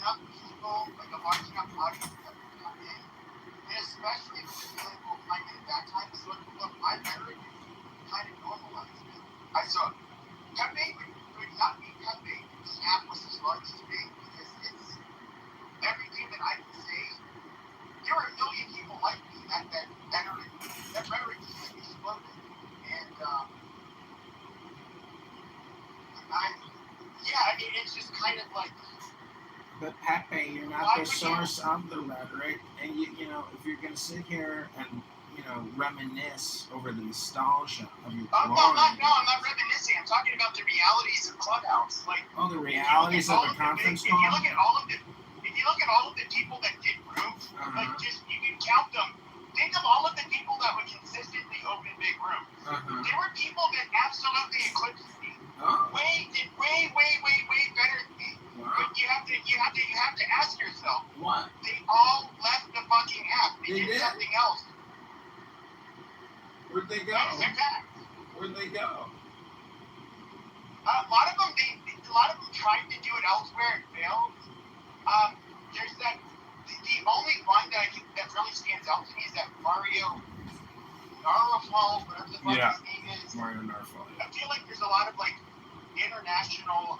enough people, like a large enough audience that would come in, and especially with the political climate at that time. So look, my rhetoric kind of normalized it. I saw Pepe would not be Pepe if the app was as large as today, because it's everything that I can say. There are a million people like me that rhetoric just exploded, and I mean, it's just kind of like. But Pepe, you're not the source of the rhetoric, and you know, if you're gonna sit here and reminisce over the nostalgia of your glory. I'm not reminiscing. I'm talking about the realities of Clubhouse, like. The realities of the conference call. If you look at all of the people that did rooms, like just you can count them. Think of all of the people that would consistently open big rooms. There were people that absolutely eclipsed me. Way better than me. Wow. But you have to ask yourself. What? They all left the fucking app. They did something else. Where'd they go? Where'd they go? A lot of them tried to do it elsewhere and failed. There's the only one that really stands out to me is that Mario Narwhal, whatever the fuck his name is. Mario Narwhal. I feel like there's a lot of like international.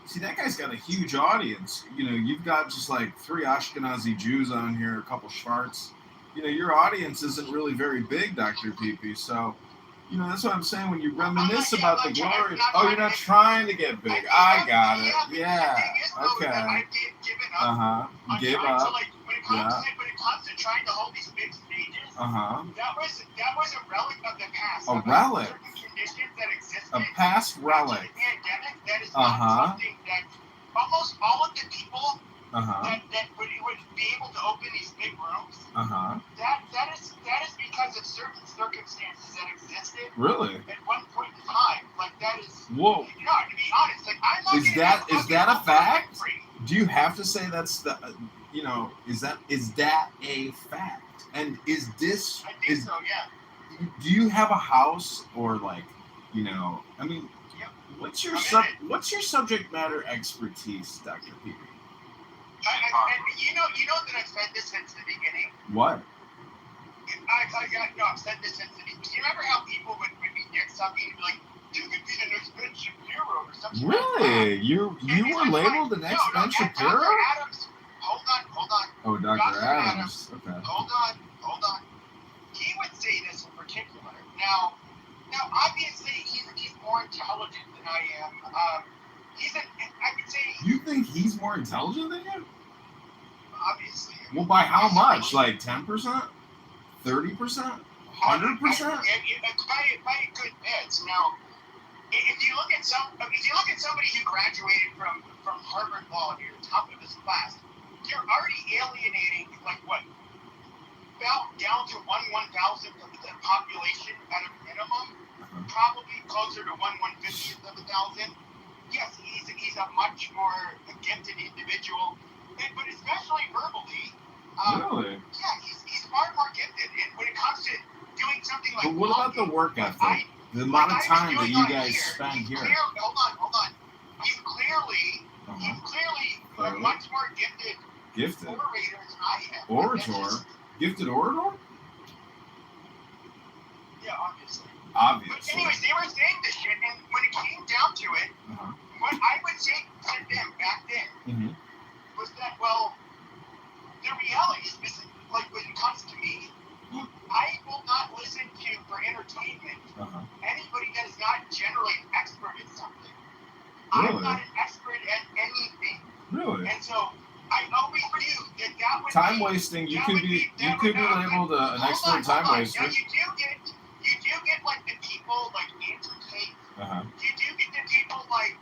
See, that guy's got a huge audience. You know, you've got just like 3 Ashkenazi Jews on here, a couple Schwartz. You know, your audience isn't really very big, Dr. Pepe. So, you know, that's what I'm saying. When you reminisce about the glory, you're not trying to get big. I got it. Yeah. Okay. You gave up. When it comes to trying to hold these big stages, that was a relic of the past. A relic. Certain conditions that existed. A past relic. The pandemic. That is not something that almost all of the people that would be able to open these big rooms. That is because of certain circumstances that existed. Really? At one point in time, like that is. Whoa. You know, to be honest, like I'm not. Is that a fact? Do you have to say that's the? You know, is that a fact? And is this? I think so. Yeah. Do you have a house or like, you know? I mean, what's your subject matter expertise, Dr. Pepe? You know that I've said this since the beginning. What? I've said this since the beginning. You remember how people would be next something and be like, "You could be the next Ben Shapiro" or something. Really? You were labeled the next Ben Shapiro? Dr. Adams. Hold on. Oh, Dr. Adams. Okay. Hold on. He would say this in particular. Now, obviously, he's more intelligent than I am. I would say. You think he's more intelligent than you? Obviously. Well, by how much? Like 10%? 30%? 100%? By a good bit. Now, if you look at somebody who graduated from Harvard Law, you're top of his class. You're already alienating like what? About down to 1/1000th of the population at a minimum. Probably closer to 1/150th of 1,000. Yes, he's a much more gifted individual, but especially verbally. Really? Yeah, he's far more gifted. And when it comes to doing something like. But what about the work ethic? The amount of time that you guys spend here. Hold on. He's clearly a much more gifted orator than I am. Orator? Gifted orator? Yeah, obviously. Obviously. But anyways, they were saying this shit, and when it came down to it, what I would say to them back then was that, well, the reality is, like when it comes to me, I will not listen to, for entertainment, anybody that is not generally an expert at something. Really? I'm not an expert at anything. Really? And so I always knew that would time wasting. You could be labeled an expert time waster. Now you do get like the people like Andrew Tate. You do get the people like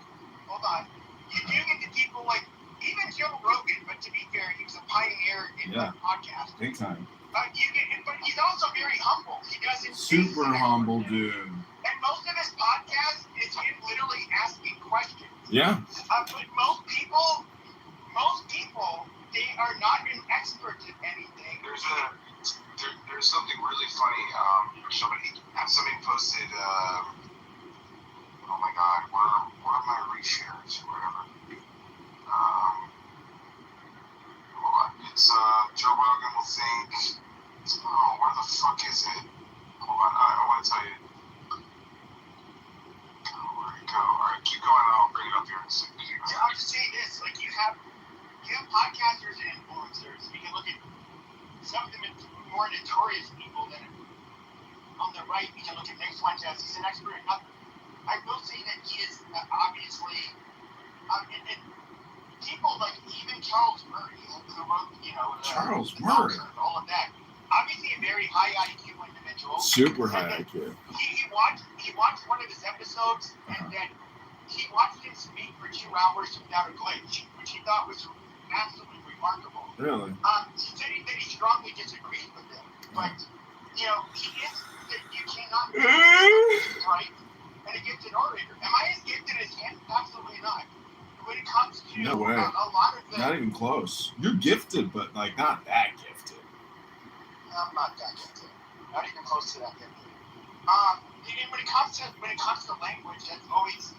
You do get the people like even Joe Rogan, but to be fair, he was a pioneer in the podcast. Big time. But he's also very humble. He doesn't super humble dude. And most of his podcast is him literally asking questions. Yeah. But most people, they are not an expert at anything. There's something really funny. Somebody posted. Oh my God, where are my reshares or whatever? podcasters and influencers, you can look at some of the more notorious people that are on the right. You can look at Nick Fuentes. He's an expert. I will say that he is obviously, and people like even Charles Murray, who wrote, Charles the Murray, all of that. Obviously, a very high IQ individual. super high IQ. He watched one of his episodes, and then he watched him speak for 2 hours without a glitch, which he thought was absolutely remarkable. Really? He said that he strongly disagreed with him, but he is that you cannot be right and a gifted orator. Am I as gifted as him? Absolutely not. When it comes to No way. a lot of the, Not even close. You're gifted, but like not that gifted. I'm not that gifted. Not even close to that gifted. And when it comes to language, that's always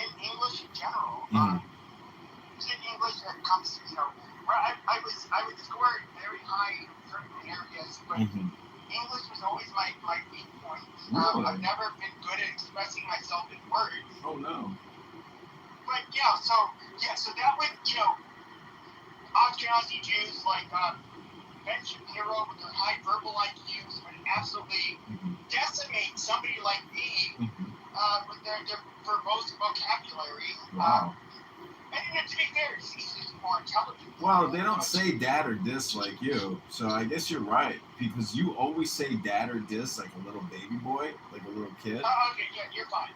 in English in general. In English, that comes to where I would score very high in certain areas, but English was always my weak point. Really? I've never been good at expressing myself in words. Oh no. But so that would Ashkenazi Jews like Ben Shapiro with their high verbal IQs would absolutely decimate somebody like me with their verbose vocabulary. Wow. And to be fair, he's just more intelligent. Well, they don't say dad or dis like you, so I guess you're right, because you always say dad or dis like a little baby boy, like a little kid. Okay, yeah, you're fine.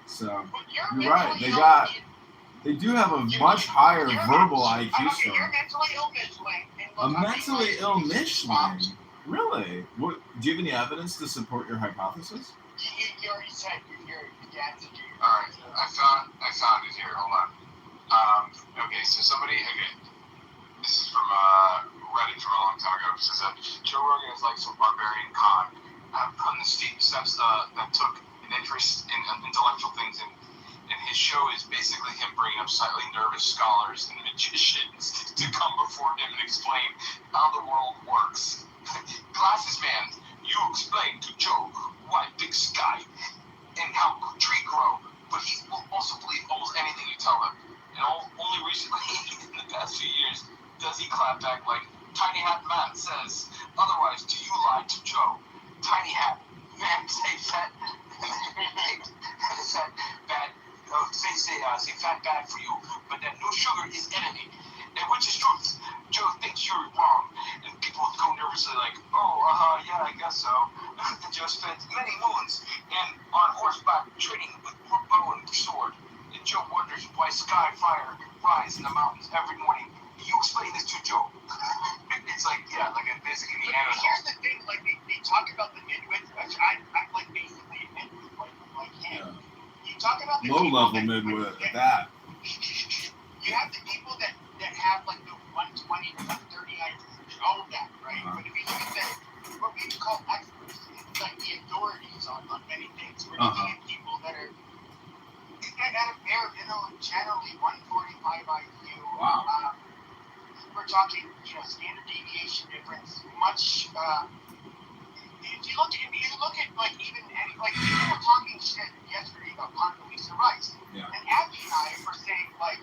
So But you're right. They do have a much higher verbal IQ. Okay, you're mentally ill, Michelin. A mentally ill Michelin? Really? What? Do you have any evidence to support your hypothesis? You already said your dad's a Jew. All right, I found it here. Hold on. Okay, so this is from Reddit from a long time ago. It says that Joe Rogan is like some barbarian con on the steep steps that took an interest in intellectual things, and his show is basically him bringing up slightly nervous scholars and magicians to come before him and explain how the world works. Glasses man, you explain to Joe why big sky and how tree grow, but he will also believe almost anything you tell him. And only recently, in the past few years, does he clap back like, Tiny Hat Man says, otherwise do you lie to Joe? Tiny Hat Man say fat, fat bad, say fat bad for you, but that no sugar is enemy. And which is truth. Joe thinks you're wrong, and people go nervously like, yeah, I guess so. And Joe spent many moons and on horseback training with bow and sword. And Joe wonders why sky fire rise in the mountains every morning. You explain this to Joe. It's like, basically the But animal. here's the thing, like they talk about the midwits, which I'm like basically a midwit, like him. You talk about the Low people level that, midwit at that. You have the people that have like the 120 to 130 IQ, all of that, right? But if you look at what we would call experts, like the authorities on many things, we're looking at people that are at a bare minimum, generally 145 IQ. Wow. We're talking, standard deviation difference, much. If you look at like even like people were talking shit yesterday about Condoleezza Rice, and Abby and I were saying like,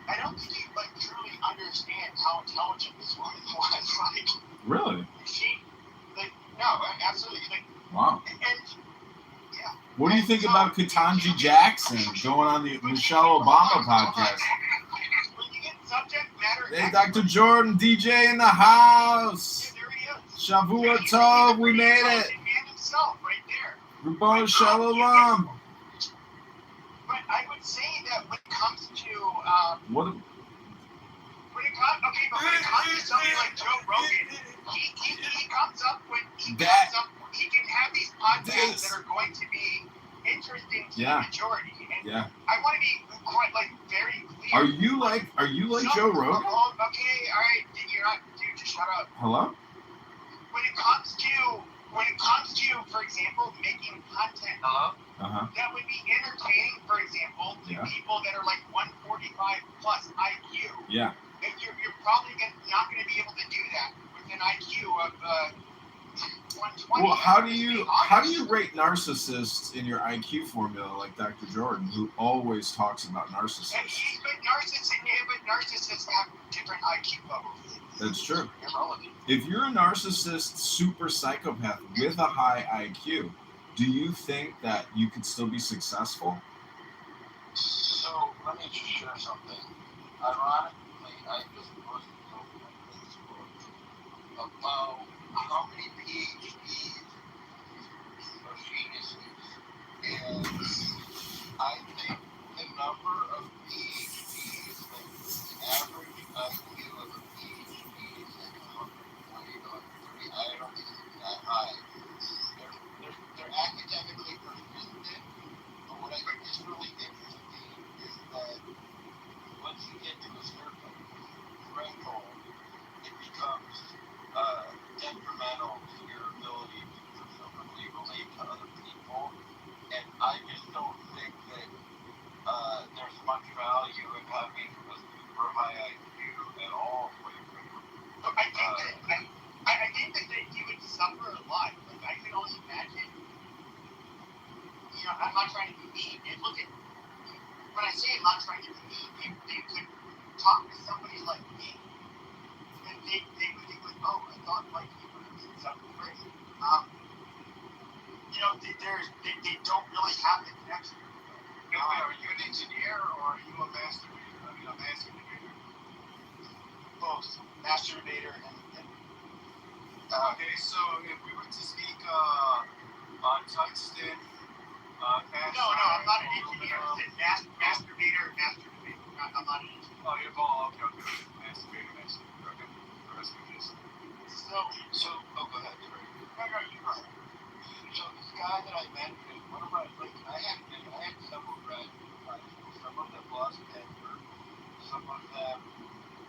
I don't think you like truly understand how intelligent this woman was. Like, really? No, absolutely. Wow. And yeah. What do you think about Ketanji Jackson going on the Michelle Obama podcast? When you get subject matter. Hey, Dr. Jordan, DJ in the house. Yeah, there he is. Shavua Tov, we made it. Man himself, right there. Rabban Shalom. But I would say that when it comes to What? when it comes to something like Joe Rogan, he comes up with he can have these podcasts that are going to be interesting to the majority. And I want to be quite very clear. Are you like Joe Rogan? Okay, all right, dude, just shut up. Hello? When it comes to, for example, making content, that would be entertaining, for example, to people that are like 145 plus IQ. Yeah. And you're probably not going to be able to do that with an IQ of 120. Well, how do you rate narcissists in your IQ formula, like Dr. Jordan, who always talks about narcissists? But narcissists have different IQ levels. That's true. Irrelevant. If you're a narcissist, super psychopath with a high IQ, do you think that you could still be successful? So let me just share something. Ironically, I just posted on Facebook about how many PhDs are geniuses, and I think the number of PhDs, like the average IQ of a PhD is like 120 to 130. I don't think it's that high. They're academically persistent, but what I think is really interesting is that once you get to a certain threshold, it becomes detrimental to your ability to presumably relate to other people. And I just don't think that there's much value in having a super high IQ at all. But I think that you would suffer a lot. Like I can only imagine. I'm not trying to be mean. And look at when I say I'm not trying to be mean, they could talk to somebody like me, and they would think like, oh, I thought like you were something crazy. They don't really have the connection. Are you an engineer or are you a masturbator? I mean, a masturbator. Both masturbator and Okay, so if we were to speak on tungsten, no, I'm not an engineer. I said masturbator. I'm not an engineer. Oh, you're all okay. Masturbator. Okay. The rest of it is. So, go ahead. No, you go ahead. So this guy that I mentioned, one of my, I had several friends in high school. Some of them lost temper. Some of them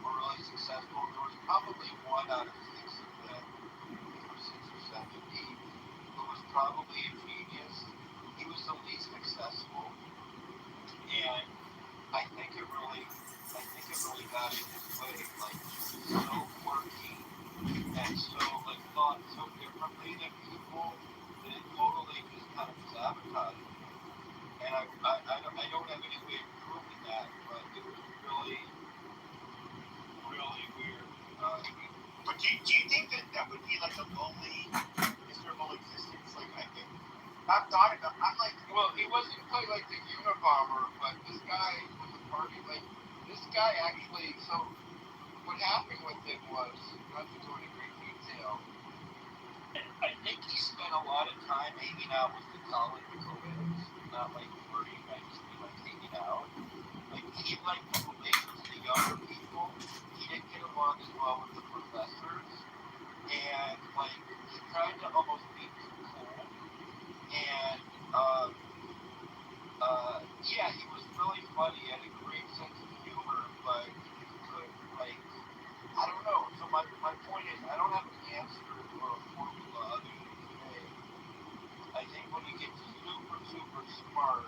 were really successful. There was probably one out of six of them, or 6 or 7 each, who was probably a genius. He was the least successful, and I think it really got in his way. Like, he was so quirky and so thought so differently than people that it totally just kind of sabotaged him. And I don't have any way of proving that, but it was really, really weird. But do you think that would be like a lonely, miserable existence? Like I think I've thought about. I'm like, well, he wasn't quite like the Unabomber, but this guy was a party. Like this guy actually. So what happened with him was, not to go into great detail, I think he spent a lot of time hanging out with the college co-eds, not like flirting, but just like hanging out. Like he liked to relate with the younger people. He didn't get along as well with the professors, and he tried to almost be too cool. And yeah, he was really funny. He had a great sense of humor, but he could I don't know. So my point is, I don't have an answer or a formula other than today. I think when you get super, super smart,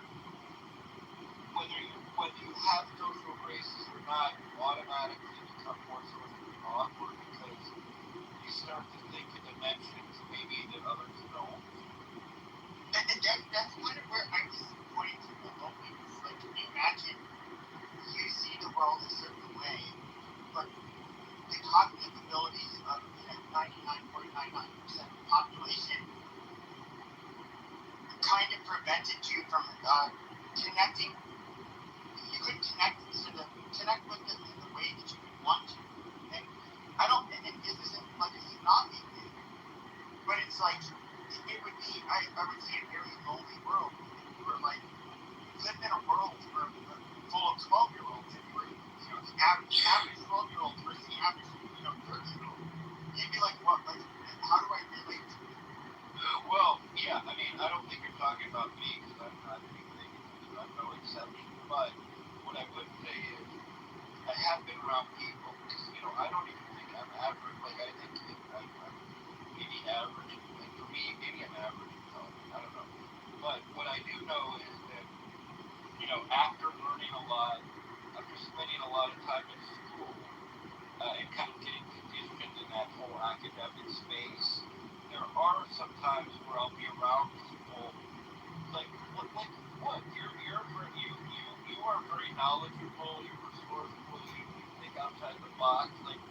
whether you have social graces or not, you automatically become more socially awkward because you start to think in dimensions maybe that others don't. and that's kind of where I was pointing to the loneliness. Like, can you imagine you see the world a certain way, but the cognitive abilities of 99.99% of the population kind of prevented you from connecting. You couldn't connect with them in the way that you would want to. And I don't. And this isn't like a snobby thing, but it's like it would be. I would say a very lonely world. If you were like lived in a world full of 12-year-olds, and you were the average 12-year-old versus the average 30-year-old. You'd be like, what? Like, how do I relate to it? Well, yeah. I mean, I don't think you're talking about me because I'm not anything. I'm no exception. But what I would say is, I have been around people because I don't even think I'm average. Like I think I'm maybe average. Like for me, maybe I'm average. I don't know. But what I do know is that after learning a lot, after spending a lot of time in school, and kind of getting conditioned in that whole academic space, there there are some times where I'll be around people like what you are very knowledgeable, you're resourceful, you think outside the box. Like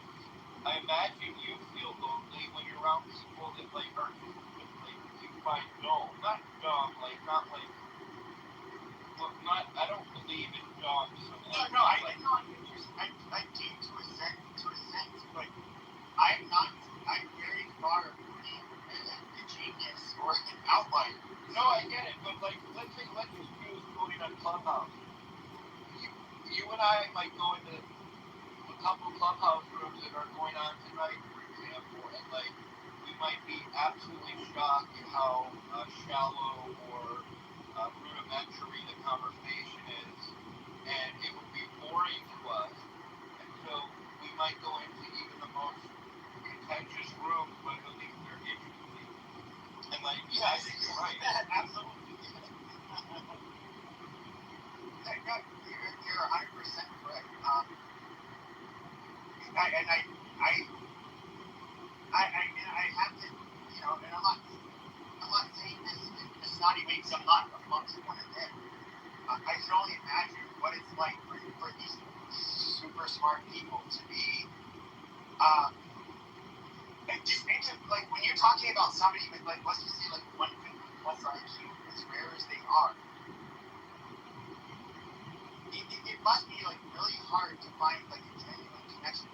I imagine you feel lonely when you're around people that like are like you find dull, not dumb, like not like well, not I don't believe in dumb. So like, no, I do to a sense, but I'm not. I'm very far from being a genius or an outlier. no, I get it, but like let's just use voting on Clubhouse. You and I might go into a couple Clubhouse rooms that are going on tonight, for example, and like we might be absolutely shocked at how shallow or rudimentary the conversation is, and it would be boring to us. And so we might go into even the most contentious rooms, but at least they're interesting. And like, yeah, I think you're right. Absolutely. You're 100% correct. I have to, and I'm not saying this in a snotty way because I'm not amongst one of them. I can only imagine what it's like for these super smart people to be, just into, like, when you're talking about somebody with, like, let's just say, like, 150 plus IQ, as rare as they are, it must be, like, really hard to find, like, a genuine connection.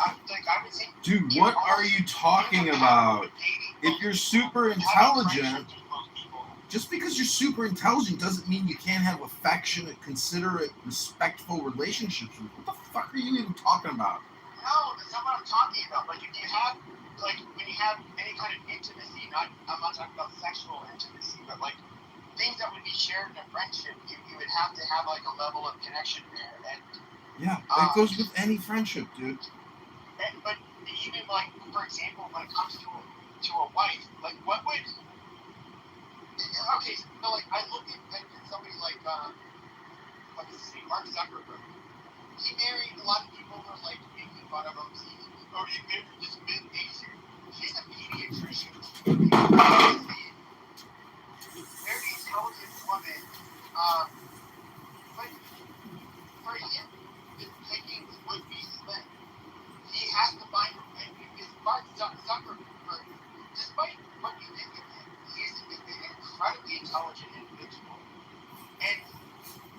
I would say, Dude, what are you talking about? If you're super intelligent, just because you're super intelligent doesn't mean you can't have affectionate, considerate, respectful relationships. What the fuck are you even talking about? No, that's not what I'm talking about. Like, if you have, like, when you have any kind of intimacy, I'm not talking about sexual intimacy, but, like, things that would be shared in a friendship, you would have to have, like, a level of connection there. And yeah, that goes with any friendship, dude. But even, like, for example, when it comes to a wife, like, what would, okay, so, like, I look at somebody like, let's see, Mark Zuckerberg. He married a lot of people who are, like, making fun of him. Oh, you married this big Asian. She's a pediatrician. Very intelligent woman. But for him, the pickings would be slim. He has to find, because Mark Zuckerberg, despite what you think of him, he's an incredibly intelligent individual. And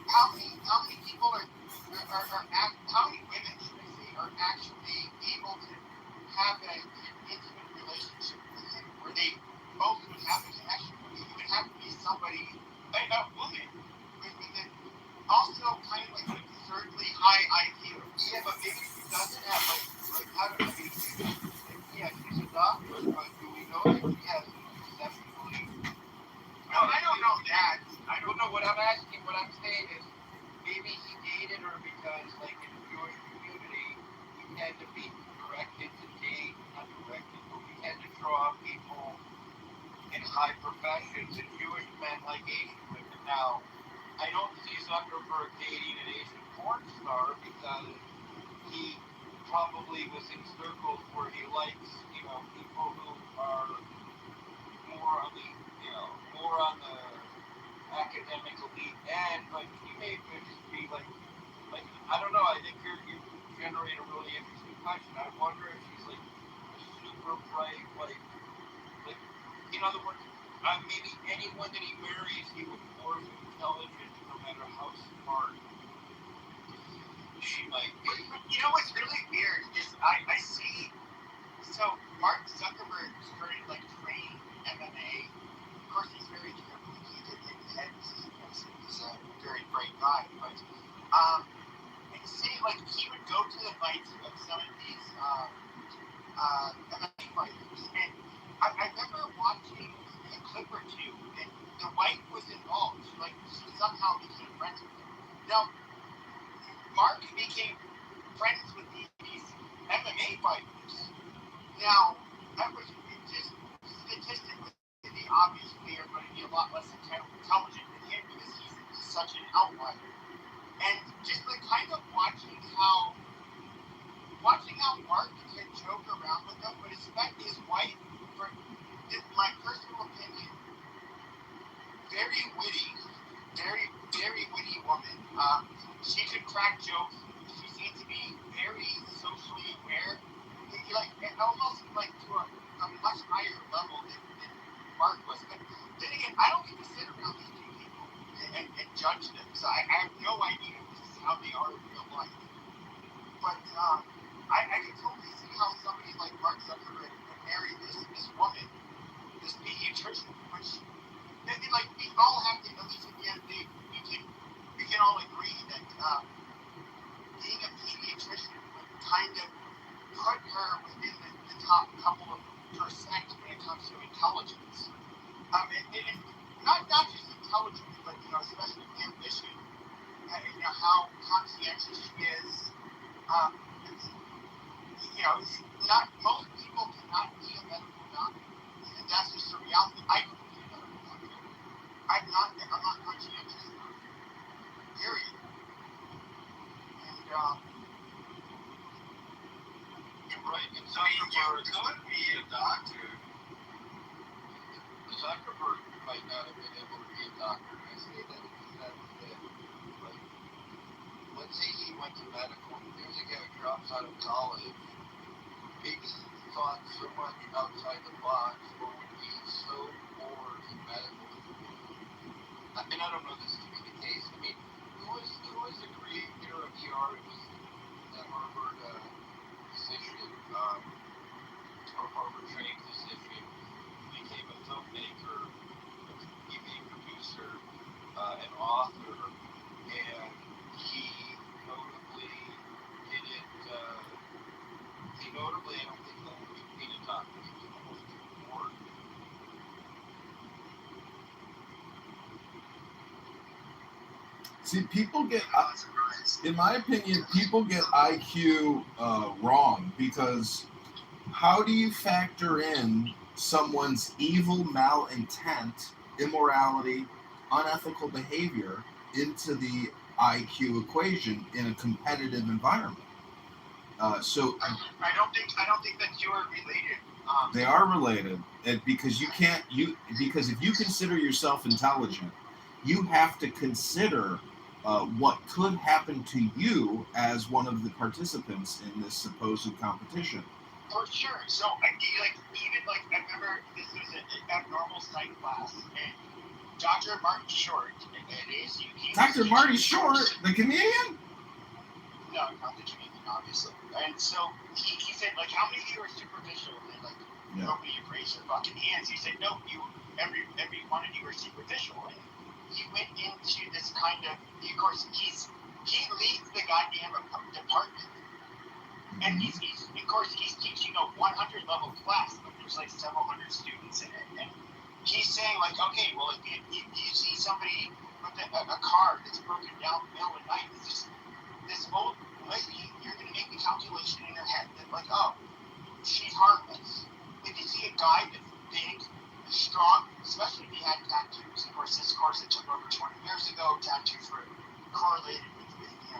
how many people how many women, should I say, are actually able to have an intimate relationship with him where they both would have a connection with you? It would have to be somebody, like a woman, with an also kind of like an absurdly high IQ. Yeah, but maybe he doesn't have, like how do I mean, yeah, he's a doctor, but do we know that he has exceptionally? No, I don't know that. I don't know what I'm asking. What I'm saying is, maybe he dated her because, like, in the Jewish community, we tend to be directed to date, not directed, but we tend to draw people in high professions, and Jewish men like Asian women. Now, I don't see Zuckerberg dating an Asian porn star because he probably was in circles where he likes, people who are more on the academic elite end, but he may just be like I don't know. I think you generate a really interesting question. I wonder if she's like a super bright, like in other words, maybe anyone that he marries, he would force intelligence, no matter how smart she might be. But you know what's really weird is I see. So Mark Zuckerberg started like training MMA. Of course, he's very careful. He's a very bright guy, but and see, like, he would go to the fights of some of these MMA fighters, and I remember watching a clip or two, and the wife was involved. She somehow became friends with him. Now, Mark became friends with these MMA fighters. Now, that was just statistically, obviously, are going to be a lot less intelligent than him because he's such an outlier. And just like kind of watching how Mark can joke around with them, but his life. But I can totally see how somebody like Mark Zuckerberg would marry this woman, this pediatrician, which like we all have to, at least at the end of the day, we can all agree that being a pediatrician would kind of put her within the top couple of percent when it comes to intelligence. And not just intelligence, but especially ambition. How conscientious she is. Not most people cannot be a medical doctor, and that's just the reality. I couldn't be a medical doctor. I'm not conscientious enough. Period. And you're right. And Zuckerberg could be a doctor. Zuckerberg might not have been able to be a doctor. I say that in the sense that, like, let's say he went to medical. There's a guy who drops out of college, maybe thought so much outside the box, or would be so bored in medical school. And I don't know this to be the case. I mean, who was the creator of ER? It was the Harvard physician, or Harvard trained physician, became a filmmaker, a TV producer, an author, and he notably didn't. I don't think that was being a doctor. He was almost bored. See, people get, in my opinion, people get IQ wrong because how do you factor in someone's evil malintent, immorality, unethical behavior into the IQ equation in a competitive environment? So I don't think that you are related. they are related, because because if you consider yourself intelligent, you have to consider what could happen to you as one of the participants in this supposed competition. For sure. So I remember this was an abnormal psych class, and Dr. Martin Short, Dr. Marty Short, the comedian? No, not the comedian, obviously. And so he said, like, how many of you are superficial? And nobody raised their fucking hands. He said, no, every one of you are superficial. And he went into this kind of, of course, he leads the goddamn department. And he's teaching a 100 level class, but there's like several hundred students in it. And he's saying, like, okay, well, if you see somebody with a car that's broken down in the middle of the night, it's just this old lady, you're going to make the calculation in your head that, like, oh, she's harmless. If you see a guy that's big, strong, especially if he had tattoos, of course, this course that took over 20 years ago, tattoos were correlated with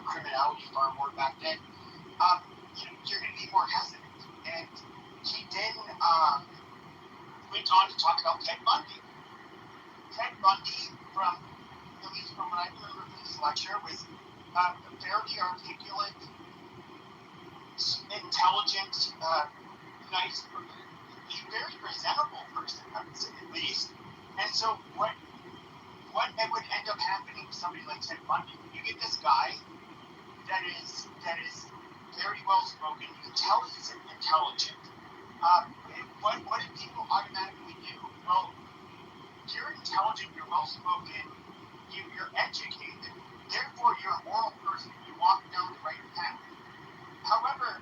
criminality far more back then, you're going to be more hesitant. And he then went on to talk about Ted Bundy. Ted Bundy, at least from what I remember from this lecture, was a fairly articulate, intelligent, nice, very presentable person, I would say, at least. And so what would end up happening with somebody like Ted Bundy? You get this guy that is very well spoken. You can tell he's intelligent. What do people automatically do? Well, you're intelligent, you're well spoken, you're educated. Therefore, you're a moral person. You walk down the right path. However,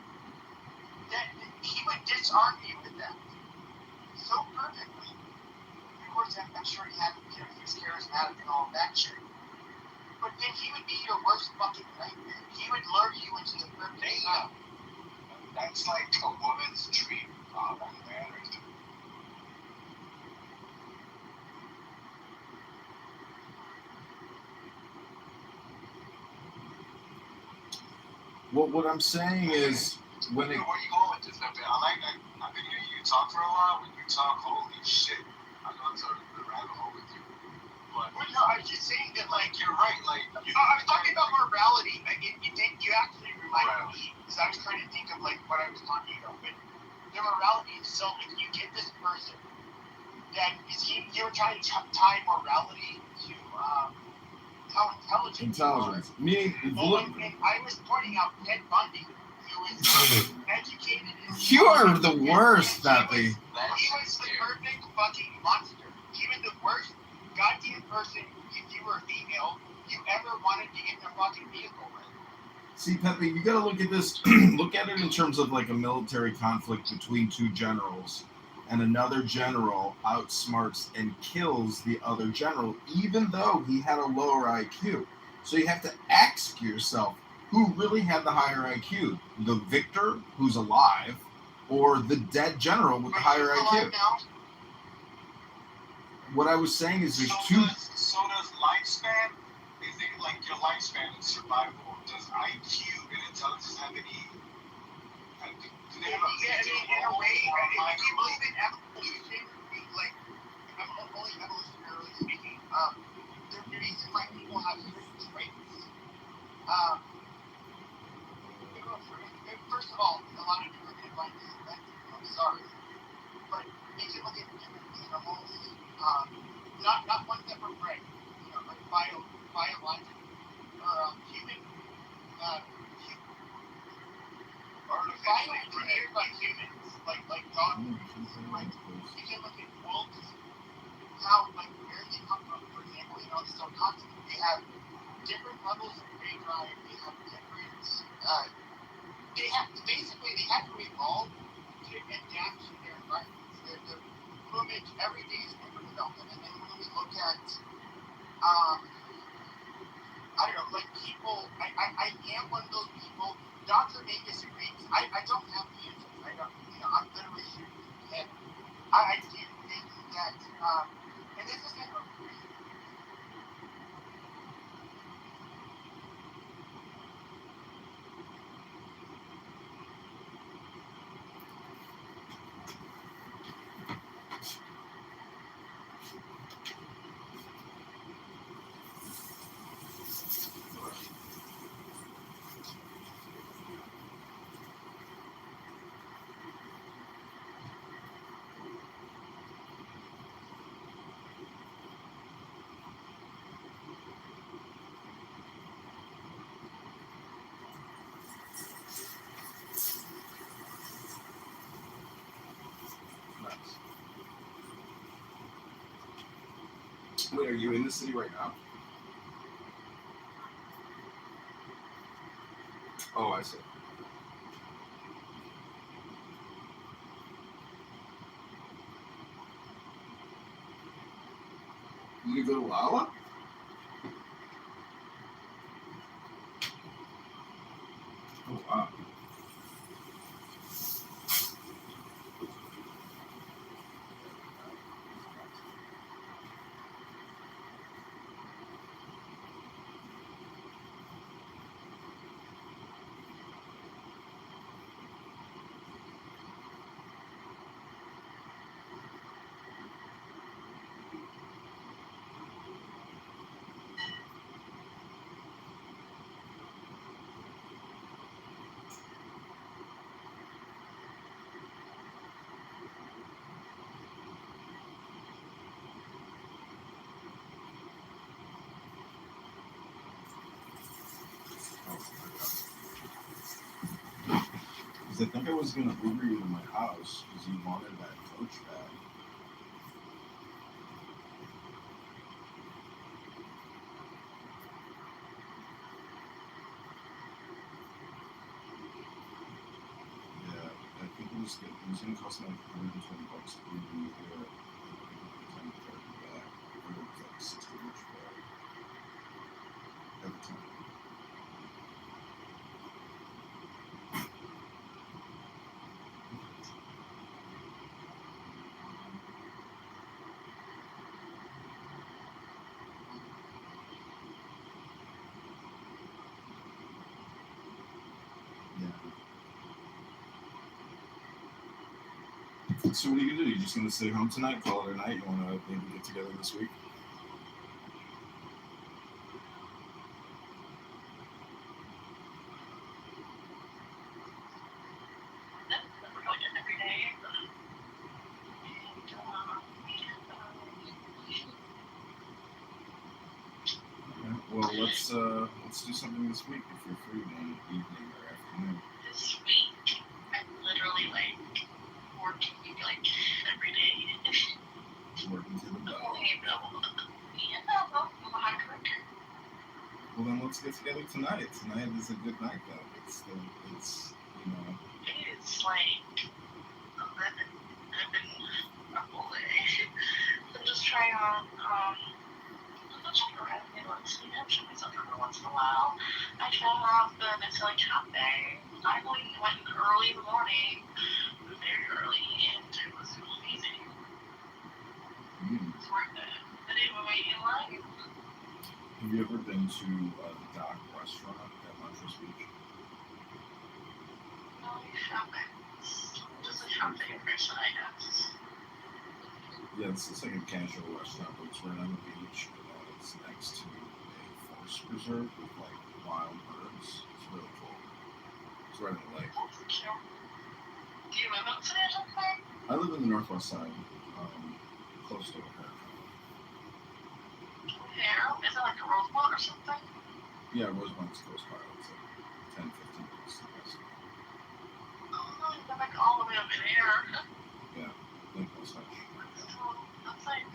he would disarm you with that so perfectly. Of course, I'm sure he was charismatic and all of that shit. But then he would be your worst fucking nightmare. He would lure you into the perfect stuff. That's like a woman's dream on man. Well, what I'm saying is, where you going with this? I've been hearing you talk for a while. When you talk, holy shit, I go into the rabbit hole with you. But well, no, I was just saying that, like, you're right. Like, I was talking about morality. You actually reminded me, because I was trying to think of, like, what I was talking about. But the morality itself, if you get this person that you were trying to tie morality to how intelligent Intelligence. Me, you are. look. And I was pointing out Ted Bundy, who is educated in. You are the worst, Pepe. He was the perfect fucking monster. He was the worst goddamn person, if you were a female, you ever wanted to get in a fucking vehicle with. See, Pepe, you gotta look at this, look at it in terms of like a military conflict between two generals, and another general outsmarts and kills the other general, even though he had a lower IQ. So you have to ask yourself, who really had the higher IQ? The victor, who's alive, or the dead general with the higher IQ? Now? What I was saying is there's two. So does lifespan? Is it like your lifespan and survival? Does IQ and intelligence have any? Do they have a in a way, if you believe in evolution, like, only evolutionarily speaking, the reason why people have certain traits, first of all, a lot of people are going to find this offensive, I'm sorry, but you can look at different animals, not ones that were bred, like biological, or human, or bioengineered by humans, like dogs, like, you can look at wolves, how, like, where they come from, for example, the subcontinent, they have different levels of prey drive, they have different, they have to evolve to adapt to their environments. Their plumage, every day is different development. And then when we look at, I don't know, like people, I am one of those people. Dr. may disagree. I don't have the answers. I don't, I'm literally shooting in the head. I do think that, and this is kind of a Wait, are you in the city right now? Oh, I see. You go to Lala? Oh, wow. Because I think I was going to Uber you to my house because you wanted that coach bag. Yeah, I think it was going to cost me like $120 to Uber you here. Time to carry the bag. Or it was like $60 for every time. So what are you gonna do? You just gonna stay home tonight, call it a night? You wanna maybe get together this week? Okay. Well, let's do something this week if you're free one evening or afternoon. This week, I'm literally like working like every day. Working to the bone. Yeah, I'm a hard worker. Well, then let's get together tonight. Tonight is a good night, though. It's you know. It is like 11 away. I'm just trying on, I'm not trying around the middle of the sleep. I'm showing myself every once in a while. I try off the necessarily cafe. I went early in the morning, very early, and it was amazing. It's worth it. I didn't even wait in line. Have you ever been to the Dock restaurant at Montrose Beach? No, you haven't. Just a cafe person, I guess. Yeah, it's like a casual restaurant, but it's right on the beach. It's next to a forest preserve with like wild birds. It's really cool. It's right on the lake. Do you live up to it or something? I live in the northwest side, close to O'Hare. Hair? Is it like a Rosemont or something? Yeah, Rosemont's close by. It's like 10, 15 minutes to the west. Oh, they're like all the way up in air. Yeah, Lake Osage. That's like,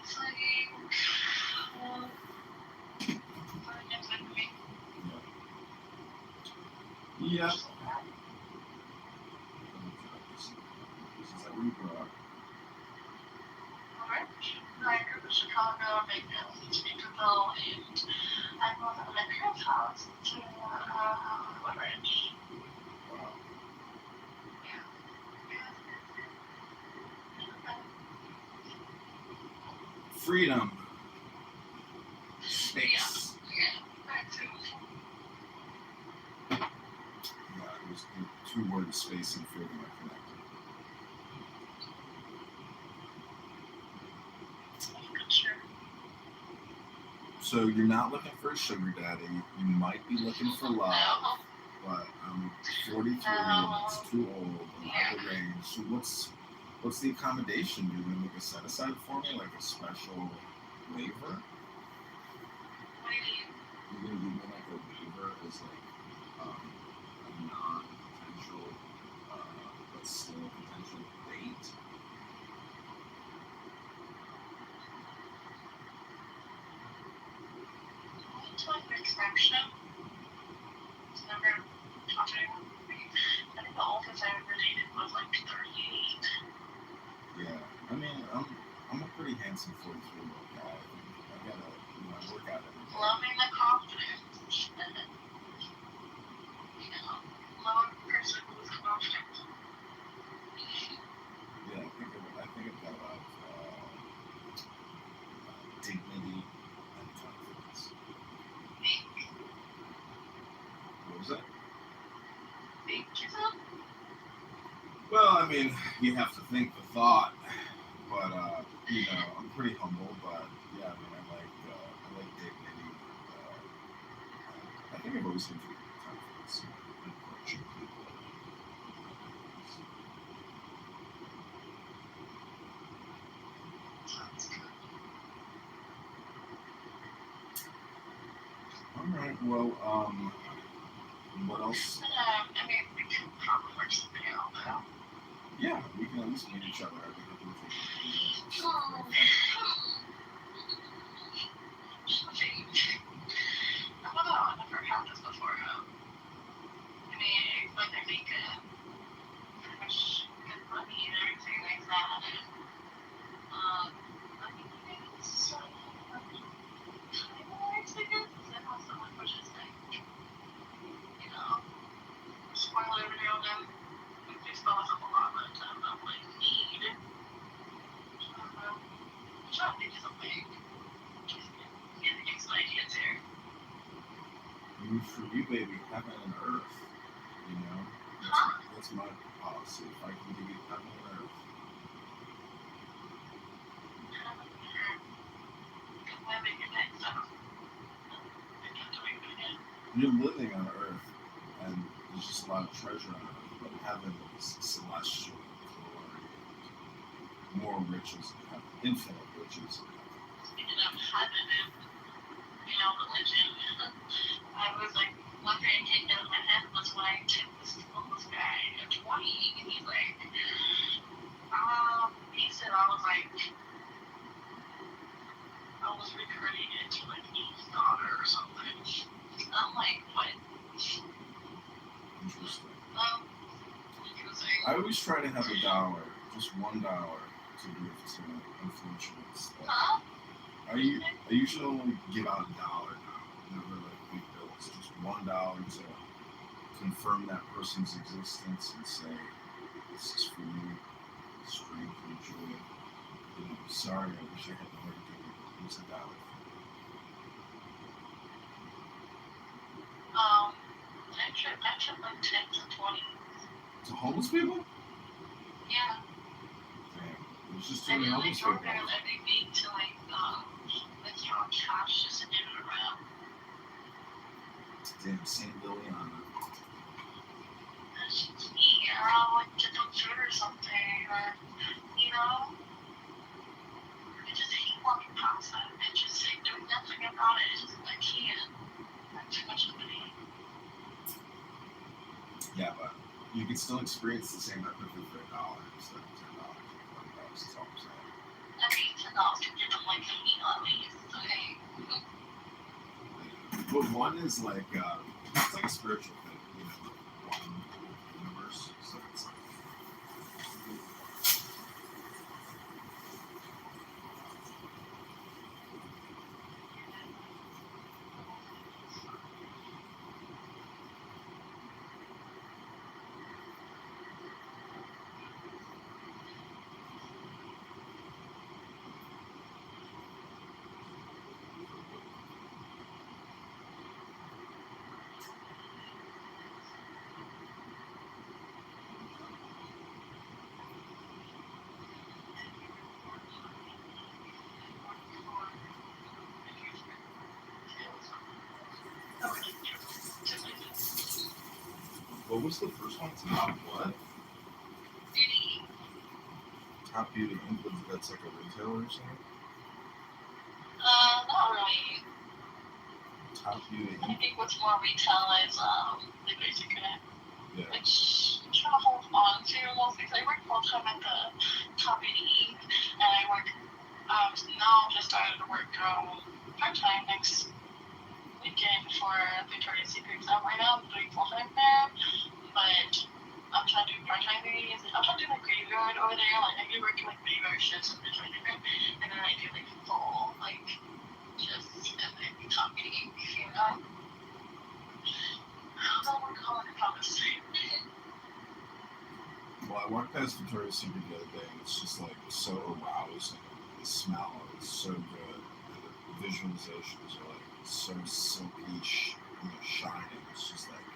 it's like, Yeah. This is like where you grew up. I grew up in Chicago, Vegas, Kitover, and I moved out of my parents' house to Woodridge. Wow. Freedom. Space. Yeah, it was the two words, space and freedom, are connected. So you're not looking for a sugar daddy. You might be looking for love, but I'm 43 and it's too old and out of the range. So what's the accommodation? You're gonna make a set aside for me, like a special waiver? You're gonna give me like a waiver as like a non-potential, but still a potential date. It's like an exception. It's never touching. I think the oldest I ever dated was like 38. Yeah, I mean, I'm a pretty handsome 43-year-old guy. I gotta, I work out every day. Loving the confidence. Love a person who's confident. Yeah, I think I've got a lot of dignity and confidence. What was that? Big kism? Well, I mean, you have to think the thought, but I'm pretty humble. But yeah, I mean, I like dignity. I think I've always had confidence in approaching people. Sounds good. All right. Well, what else? I mean, we can probably work something out, though. Yeah, we can at least meet each other. I think we can take I don't know, I've never had this before. I mean, like I make pretty much good money and everything like that. I think it's time-wise, I guess, because I know someone pushes like, spoil every now and then. They spell us up a lot, but I'm like, need. I'm trying to think of something. Yeah, get some ideas here. For you, baby, heaven and earth. You know, that's my policy. If I can give you heaven and earth. You're living on earth, and there's just a lot of treasure on earth, but heaven is celestial glory, more riches in heaven, infinite riches in heaven. speaking of heaven and, religion, I was like, one thing came into my head was when I took this homeless guy at 20, and he's like, he said I was like, I was reincarnated to like his daughter or something. I'm like, what? Interesting. Interesting. I always try to have $1, just $1 to give to unfortunates. Huh? I usually only give out $1 now, never like big bills, just $1 to confirm that person's existence and say, this is for you, strength and joy. Sorry, I wish I had more to give you. Here's $1. I took like 10 to 20. To homeless people? Yeah. Damn, there's just I too many really homeless go people. there every week to like withdraw cash just to give it around. Damn, St. Liliana. That's just me, or I'll like get them food or something, or I just hate walking past them and just like doing nothing about it. It's just I can't. I have too much money. Yeah, but you can still experience the same empathy for $1 instead of $10 or $20. That's all I'm saying. I mean, $10 can give them like a meal at least. Okay. But one is like it's like a spiritual thing, one universe. So it's like what was the first one? Top what? Beauty. Top Beauty England. That's like a retailer or something. Not really. Top Beauty. I think what's more retail is the basic connect. Yeah. Which I'm trying to hold on to mostly because I work full time at the Top BD, and I work now just started to work part time next weekend for Victoria's Secret exam. Right now I'm doing full time there, but I'm trying to do part time days. I'm trying to do like graveyard over there. Like I do work like graveyard shifts and Victoria's Secret, and then I do like full like just and then Top BD. How's that work on if I'm the same? Well, I walked past Victoria's Secret the other day, and it's just like so arousing. The smell is so good, and the visualizations are like so silky, shining. It's just like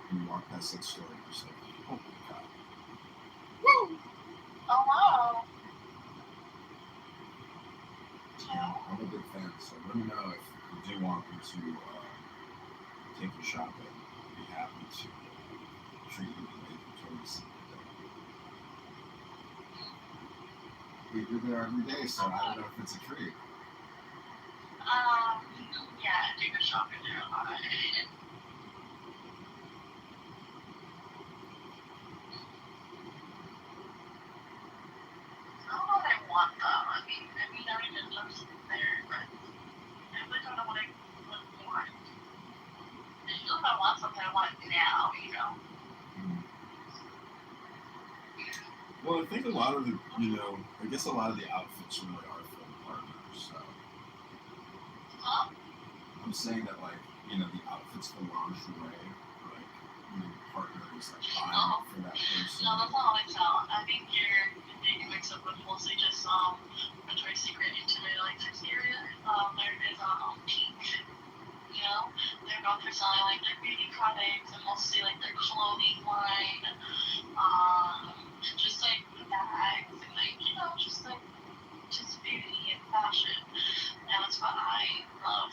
when you walk past that store, you're just like, oh my god. Woo! Oh wow. Yeah, I'm a big fan, so let me know if you do want me to take you shopping. I'd be happy to treat you to a Victoria's Secret day. You're there every day, so I don't know if it's a treat. Yeah, I do go shopping there a lot. I don't know what I want though. I mean, I already did something there, but I really don't know what I want. I feel if I want something, I want it now, Well, I think a lot of the, I guess a lot of the outfits really are for the partners. So Huh? I'm saying that, like, the outfits for lingerie, like, your partner is like buying it for that person. No, that's not how I sound. I think you're making mix up with mostly just Victoria's Secret intimate like sexy area. There is Pink. They're known for selling like their beauty products and mostly like their clothing line. Just like bags and like just beauty and fashion. And that's what I love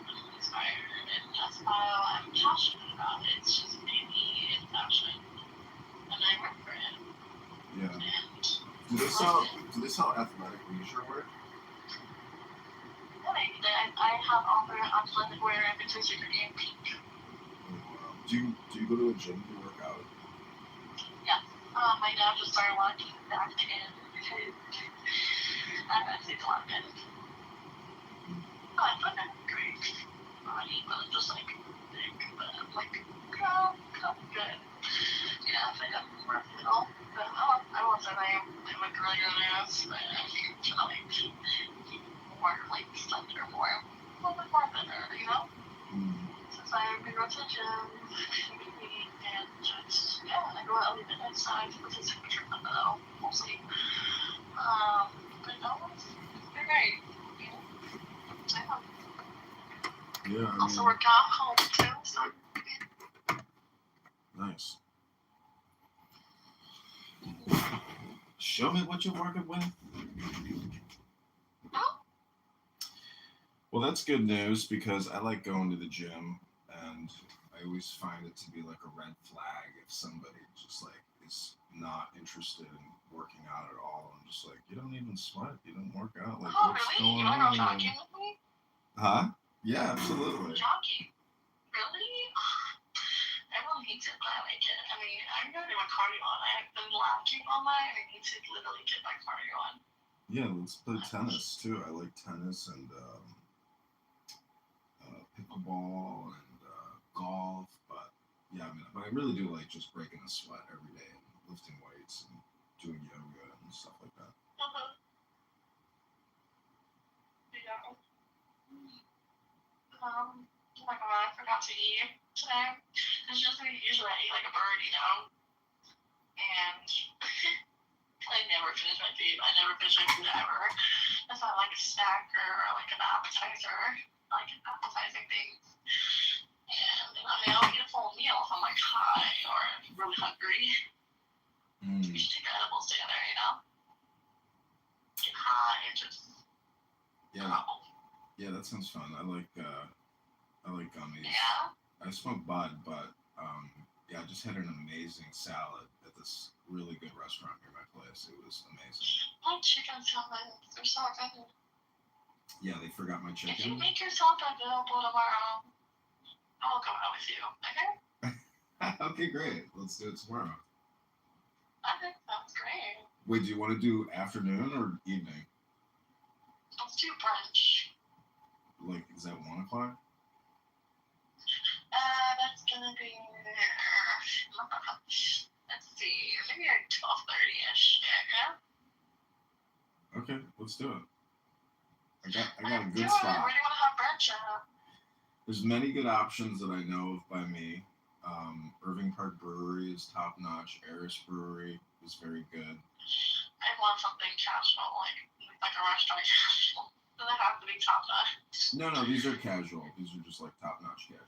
and I'm inspired and that's why I'm passionate about it. It's just beauty and fashion. And I work for it. Yeah. And Do they sell athletic leisure wear? I have alternate athletic wear in between secret and pink. Do you go to a gym to work out? Yeah. My dad just started walking back in. I think a lot of it. I thought that was great. Body, but just like big, but I'm like, girl, come good. Yeah, I think I'm more middle. But I won't say I am. I'm like really good ass, but I think like more like slender, more a little bit more thinner, you know? Since I've been going to the gym and just I go out a little bit outside for the temperature though, mostly. But no, it's been great. Yeah. I Also mean, work out home too, so nice. Show me what you're working with. Well, that's good news because I like going to the gym, and I always find it to be like a red flag if somebody just like is not interested in working out at all. I'm just like, you don't even sweat, you don't work out. Like, what's really? going You wanna go on? jogging with me? Huh? Yeah, absolutely. Jogging? Really? Everyone hates it, but I like it. I mean, I'm gonna do my cardio on. I've been lounging all night, and I need to literally get my cardio on. Yeah, let's play tennis too. I like tennis and pickleball and golf, but yeah, but I really do like just breaking a sweat every day and lifting weights and doing yoga and stuff like that. Yeah. Oh my god, I forgot to eat today. It's just like usually I eat like a bird, you know? And I never finish my food. I never finish my food ever. It's not like a snack or like an appetizer, like appetizing things. And I mean, I'll eat a full meal if I'm like high or really hungry. You should take edibles together, you know? Get high and just crumble. Yeah, that sounds fun. I like gummies. Yeah. I smoke bud, but yeah, I just had an amazing salad at this really good restaurant near my place. It was amazing. My chicken salads, they're so good. Yeah, they forgot my chicken. If you make yourself available tomorrow, I'll go out with you, okay? Okay, great. Let's do it tomorrow. Okay, sounds great. Wait, do you want to do afternoon or evening? Let's do brunch. Like, is that 1 o'clock? That's gonna be, let's see, maybe like 12:30ish, yeah? Okay, let's do it. I got a good Do it. spot. Where do you want to have brunch at? There's many good options that I know of by me. Irving Park Brewery is top notch. Eris Brewery is very good. I want something casual, like a restaurant casual. Does it have to be top notch? No, these are casual. These are just like top notch casual.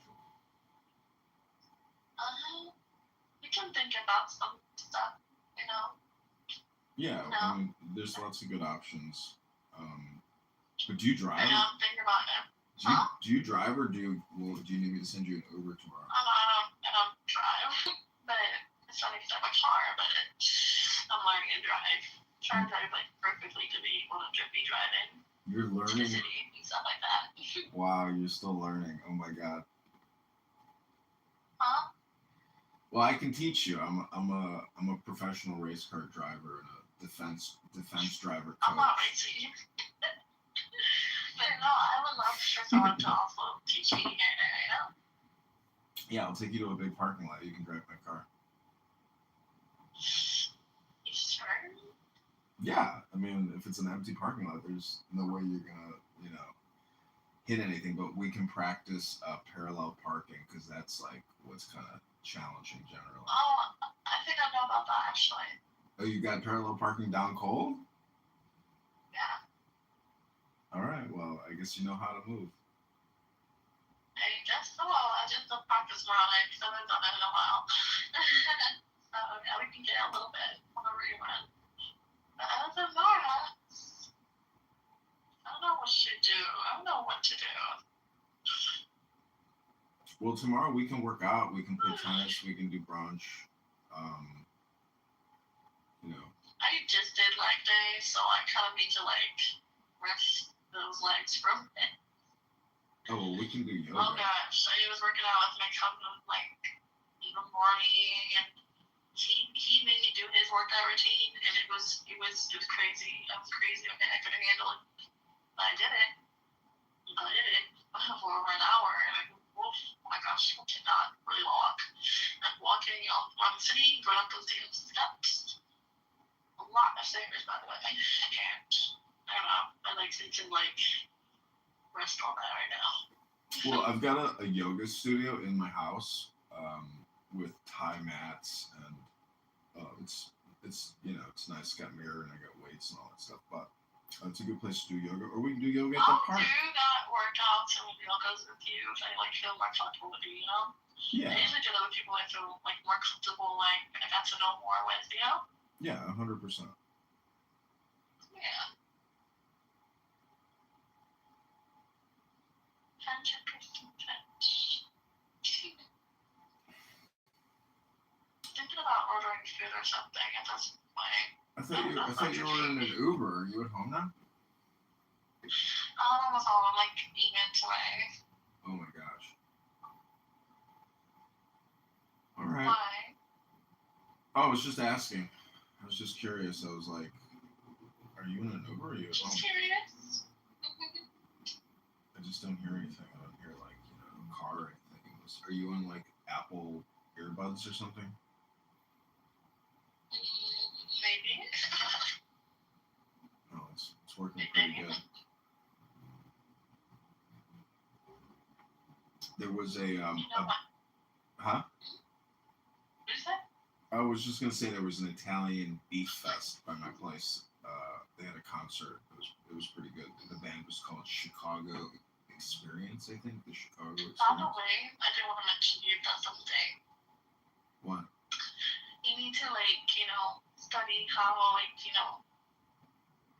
We can think about some stuff, you know? Yeah, No. I mean, there's lots of good options. But do you drive? Yeah, I'm thinking about it. Do you drive or do you need me to send you an Uber tomorrow? I don't drive, but it's funny because I have a car, but I'm learning to drive. Trying to drive like perfectly to be able to be driving You're to the learning? city and stuff like that. Wow, you're still learning. Oh my god. Huh? Well, I can teach you. I'm a professional race car driver and a defense driver coach. I'm not racing. But no, I would love for someone to also teach me here, you know? Yeah, I'll take you to a big parking lot. You can drive my car. You sure? Yeah, I mean, if it's an empty parking lot, there's no way you're gonna, hit anything. But we can practice parallel parking because that's like what's kind of challenging generally. Oh, I think I know about that actually. Oh, you got parallel parking down cold? Yeah. All right. Well, I guess you know how to move. I guess so. I just don't practice more on it because I haven't done it in a while. So yeah, we can get a little bit on a rerun. But other than that, I don't know what to do. I don't know what to do. Well, tomorrow we can work out. We can play tennis. We can do brunch. I just did leg day, so I kind of need to rest those legs from it. Oh, well, we can do Oh yoga. gosh, I was working out with my cousin like in the morning, and he made me do his workout routine, and it was crazy. I was crazy. Okay, I couldn't handle it. But I did it. For over an hour, and oh my gosh, I cannot really walk. I'm walking, I'm sitting, going up those damn steps. A lot of stairs, by the way. I can't. I don't know. My legs need to like rest on that right now. Well, I've got a yoga studio in my house with Thai mats, and it's it's nice. It's got a mirror, and I got weights and all that stuff. But it's a good place to do yoga, or we can do yoga at the I'll park. do that workouts and yogas with you if I like feel more comfortable with you, you know? Yeah. I usually do that with people I feel like more comfortable, like I got to know more with, you know? Yeah, 100%. Yeah. 100%. Thinking about ordering food or something at this point. I thought you were in an Uber. Are you at home now? I'm almost home. I'm like minutes away. Oh my gosh. All right. Why? Oh, I was just asking. I was just curious. I was like, are you in an Uber or are you at home? Just curious. I just don't hear anything. I don't hear like, a car or anything. Are you on like Apple earbuds or something? Maybe. Oh, it's working pretty good. There was a You know what? huh? What is that? I was just gonna say there was an Italian beef fest by my place. They had a concert. It was pretty good. The band was called Chicago Experience, I think. The Chicago Experience. By the way, I did want to mention to you about something. What? You need to study how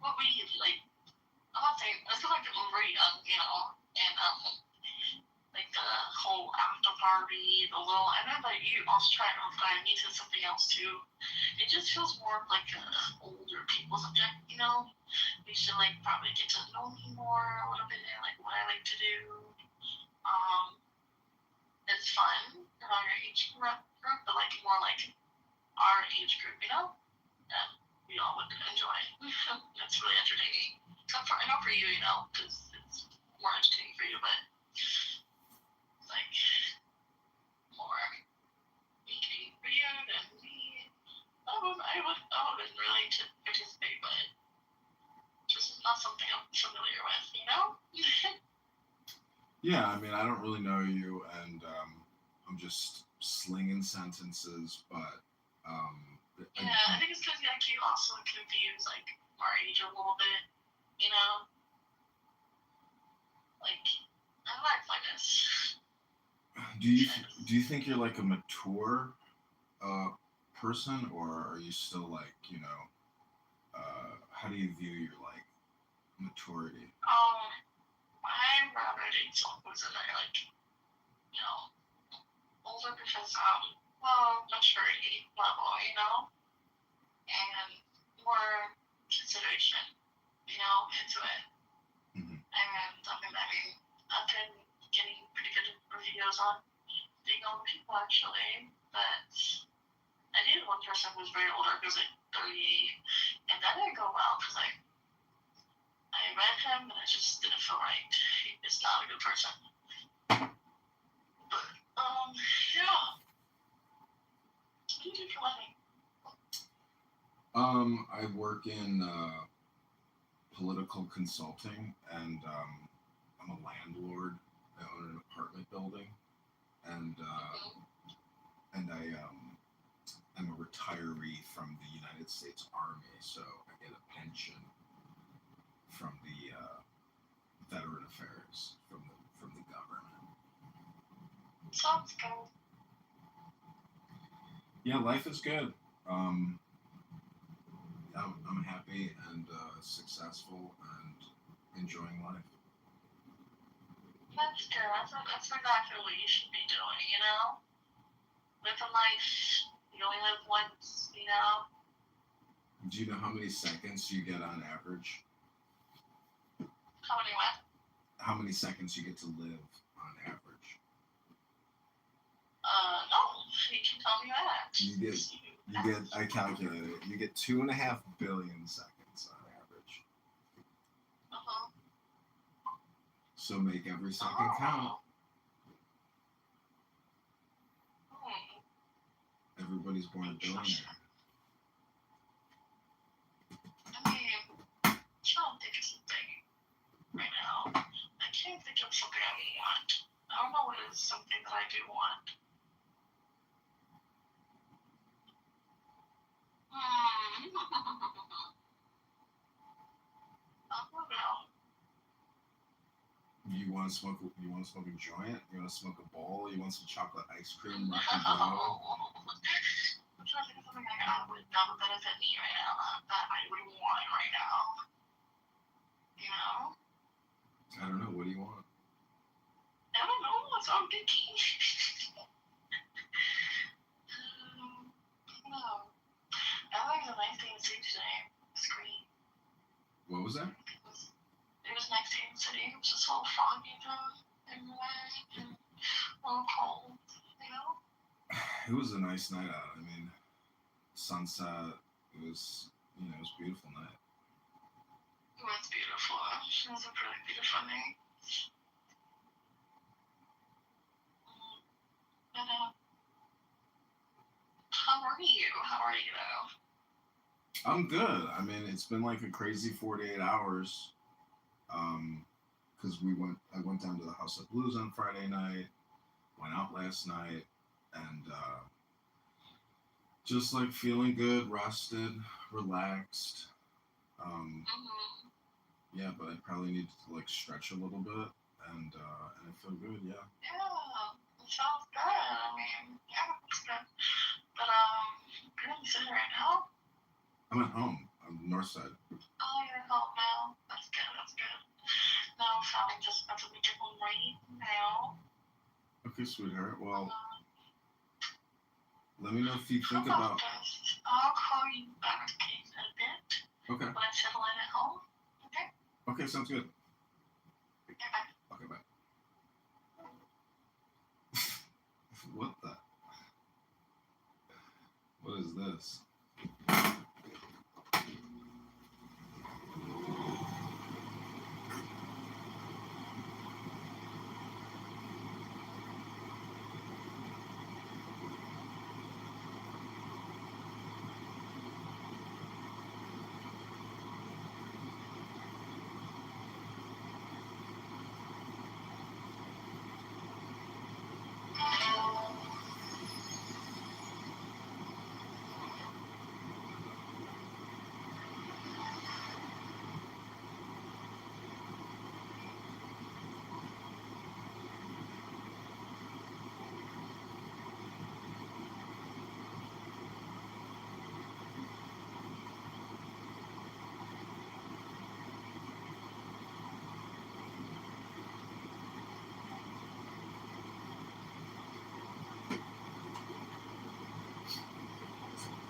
what we like. I'm not saying I feel like I'm very young, and like the whole after party, the little. I know that you also try to find me to something else too. It just feels more like a older people subject, We should probably get to know me more a little bit, and like what I like to do. It's fun in our age group, but like more like our age group, that we all would enjoy. It's really entertaining. Except for, I know for you, because it's more entertaining for you, but it's like more entertaining for you than me. I would really to participate, but just not something I'm familiar with, Yeah, I mean, I don't really know you, and I'm just slinging sentences, but yeah, I think it's because you also confuse our age a little bit, Like I like this. Do you think you're like a mature person, or are you still like how do you view your like maturity? I'm rather date someone who's in their older because maturity level, and more consideration, into it. Mm-hmm. And I've been getting pretty good reviews on being older people actually, but I dated one person who was very older, who was like 30, and that didn't go well because I read him and I just didn't feel right. He is not a good person. But yeah. What do you do for a living? I work in political consulting, and I'm a landlord. I own an apartment building, and I'm a retiree from the United States Army, so I get a pension from the Veteran Affairs from the government. Sounds good. Yeah, life is good. I'm happy and successful and enjoying life. That's good. That's exactly what you should be doing, Live a life. You only live once, Do you know how many seconds you get on average? How many what? how many seconds you get to live on average? No, you can tell me that. You get. I calculated it. You get 2.5 billion seconds on average. Uh-huh. So make every second count. Everybody's born a billionaire. I mean, I don't think it's a thing right now. I can't think of something I want. I don't know what is something that I do want. I don't know. You want to smoke? You want to smoke a joint? You want to smoke a bowl? You want some chocolate ice cream, rock and roll? I'm trying to think of something I would know that is at me right now that I would want right now. You know? I don't know. What do you want? I don't know. That's what I'm thinking. I don't know. I think it was a nice day in the city today. It's great. What was that? It was nice day in the city. It was just a little foggy and wet and a little cold, you know? It was a nice night out. I mean, sunset. It was, it was a beautiful night. It was beautiful. It was a really beautiful night. But, how are you? How are you, though? I'm good. I mean, it's been like a crazy 48 hours. Because I went down to the House of Blues on Friday night, went out last night, and just like feeling good, rested, relaxed. Yeah, but I probably need to like stretch a little bit, and I feel good. Yeah. Yeah, it sounds good. I mean, yeah, it's good. But, you're in the city right now? I'm at home. I'm north side. Oh, you're at home now. That's good, that's good. No, so I'm just about to make it home right now. Okay, sweetheart. Well, let me know if you think How about. this? I'll call you back in a bit Okay. when I settle in at home. Okay? Okay, sounds good. Okay, bye. Okay, bye. What the? What is this?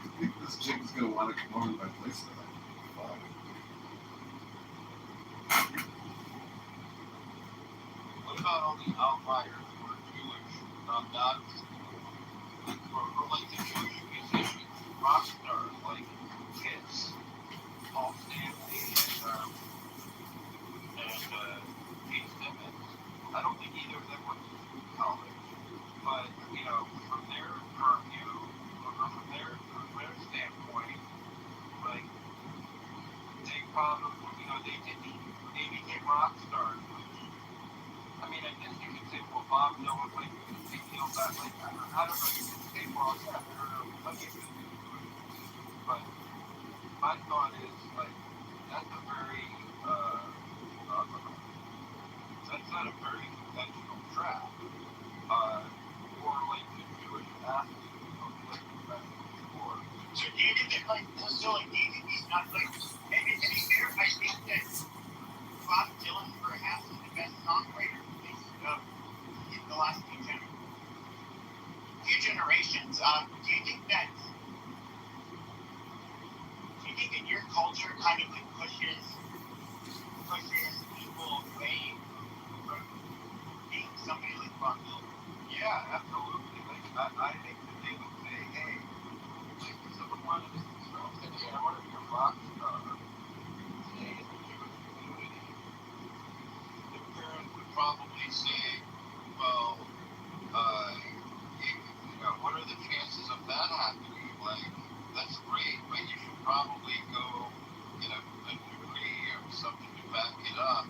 I think this chick's gonna want to come over to my place tonight. Fuck. What about all the outliers who are Jewish, not or like the Jewish musicians, rock stars like Kiss, Paul Stanley, and Pete Simmons? I don't think either of them went to college, but from their purview, or from their standpoint, like they probably, they became rock stars. I mean, I guess you could say, well, Bob Dylan, like, they feel that, like, I don't know, you could say rock star, like, but my thought is, like, that's a very, that's not a very conventional track, or, like, the Jewish athlete, like, professional sport. So do you think that, like, so, like, do you think he's not, like, and to be fair, I think that Bob Dylan perhaps is the best songwriter in the last few generations. Do you think that your culture kind of like pushes people away somebody like Bob Miller. Yeah, absolutely. Like, I think that they would say, hey, like, if someone wanted to, say, hey, I want to be a rock star today in the Jewish community, the parent would probably say, well, what are the chances of that happening? Like, that's great, but you should probably go get a degree or something to back it up.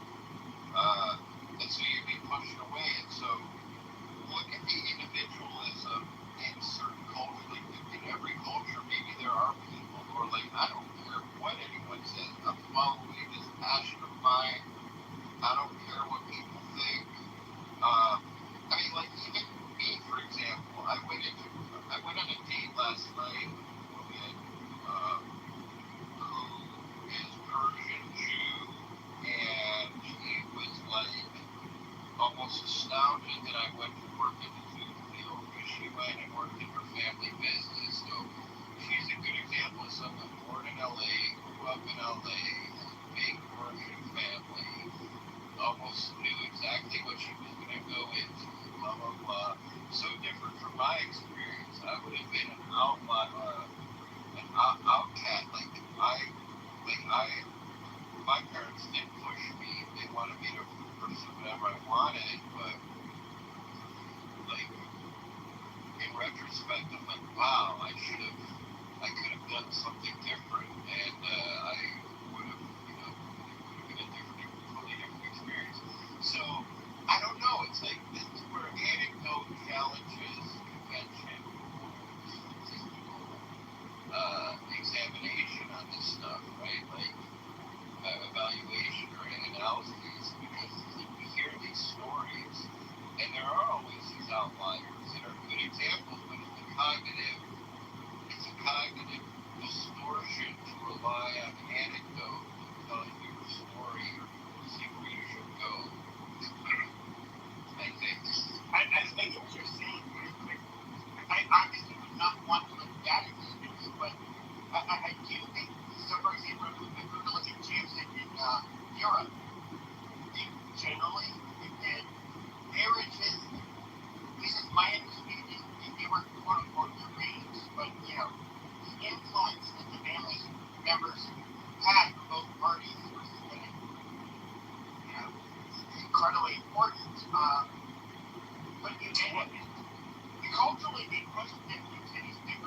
And so you'd be pushed away. And so look at the individualism in certain cultures. Like in every culture, maybe there are people who are like, I don't care what anyone says. I'm following this passion of mine. I don't care what people think. I mean, like even me, for example, I went on a date last night with a woman who is Persian Jew, and she was like almost astounded that I went to work in the food field because she went and worked in her family business. So she's a good example of someone born in LA, grew up in LA, has a big Persian family, almost knew exactly what she was going to go into, blah, blah, blah. So different from my experience. I would have been an outcast. My parents didn't push me. They wanted me to pursue whatever I wanted, but like in retrospect, I'm like, wow, I could have done something different, and I would have, it would have been a totally different experience. So I don't know. It's like this is where anecdote challenges convention statistical examination on this stuff, right? Like evaluation or analysis, because like, we hear these stories, and there are always these outliers that are good examples, but it's a cognitive distortion to rely on anecdote telling you your story or see where you should go. I think what you're saying very quick. I obviously would not want to look that excuse, but I do think, so for example, if we were to look at gyms in Europe, they generally, in marriages, this is my understanding, they were quote unquote arranged, but the influence that the family members had for both parties was incredibly important. But culturally, they pushed it into these big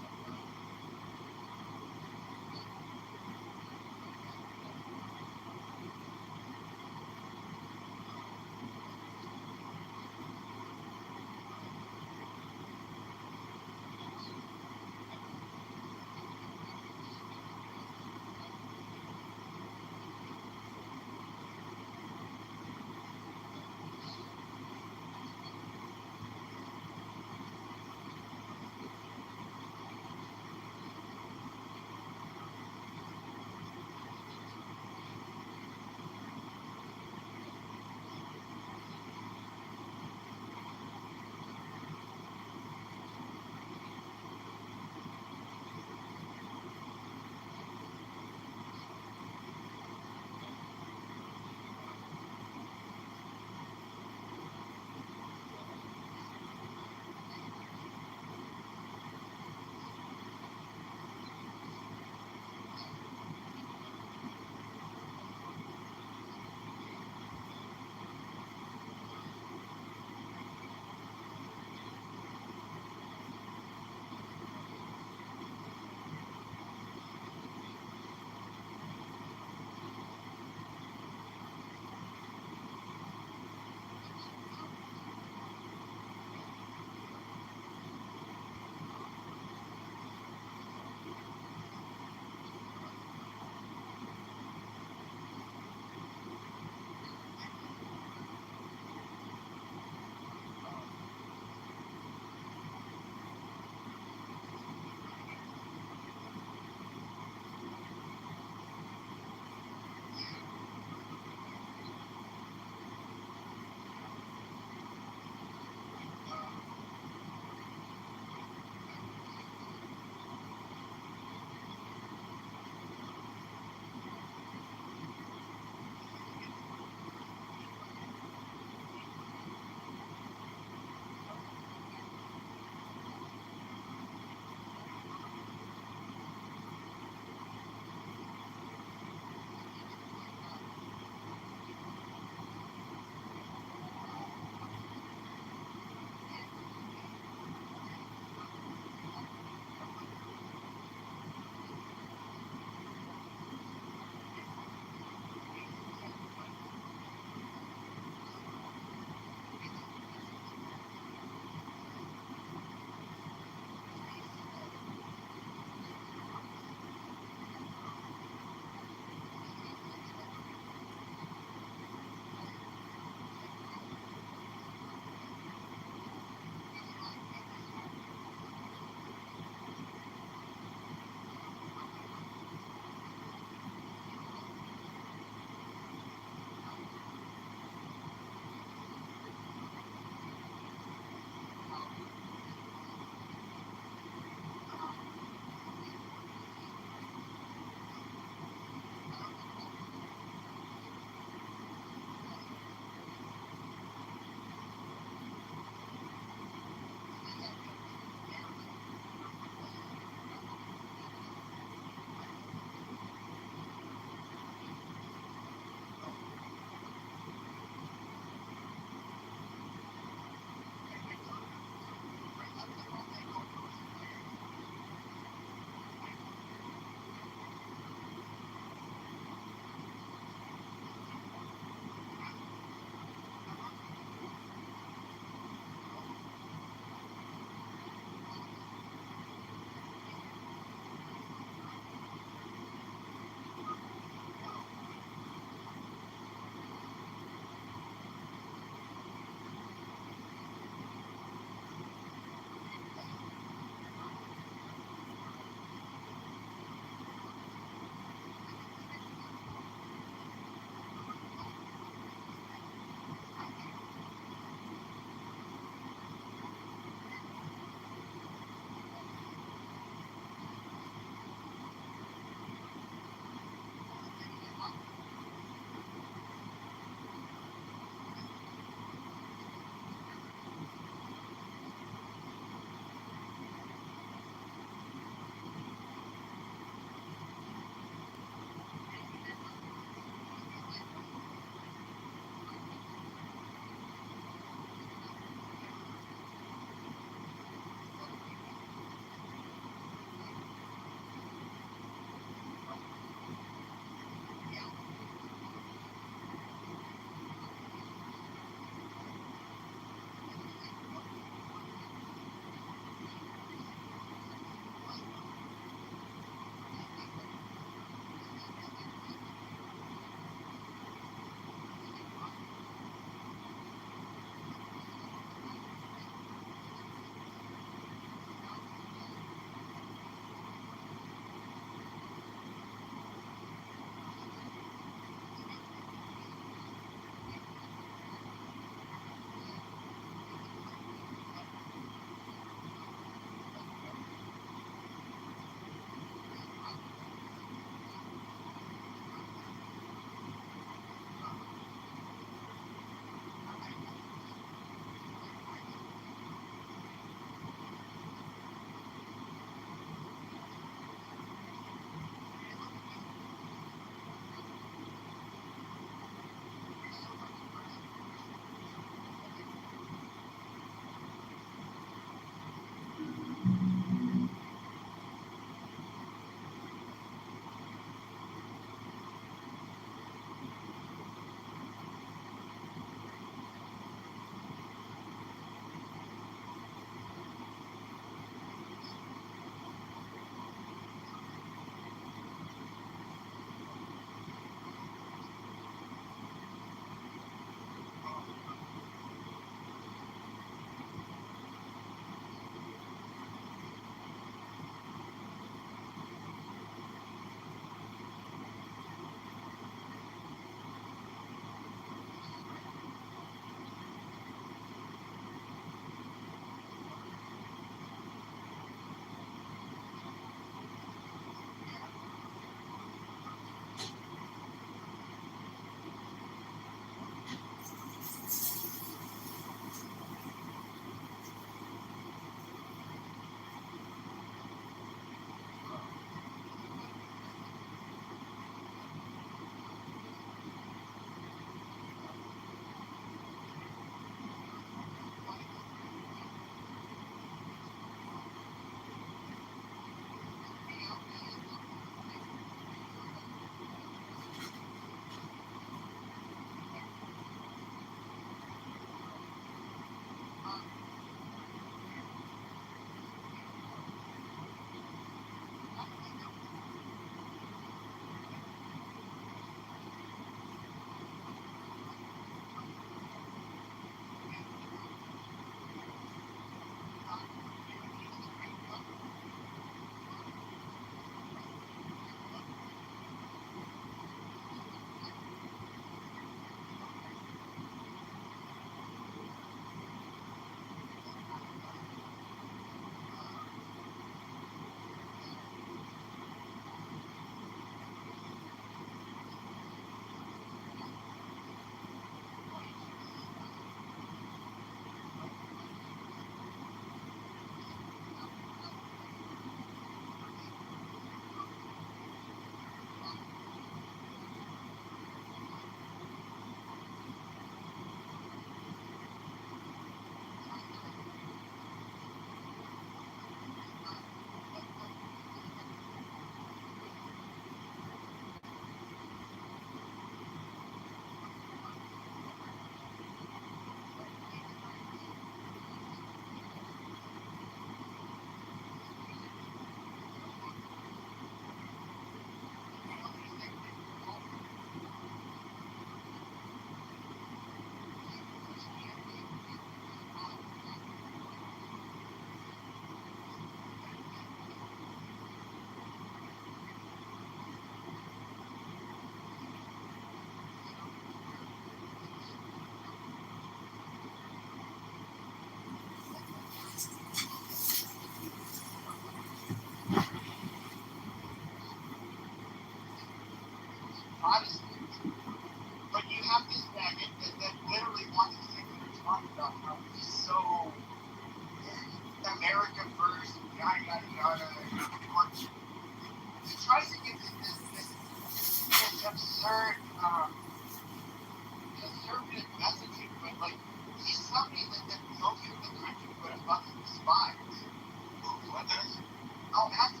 don't have to.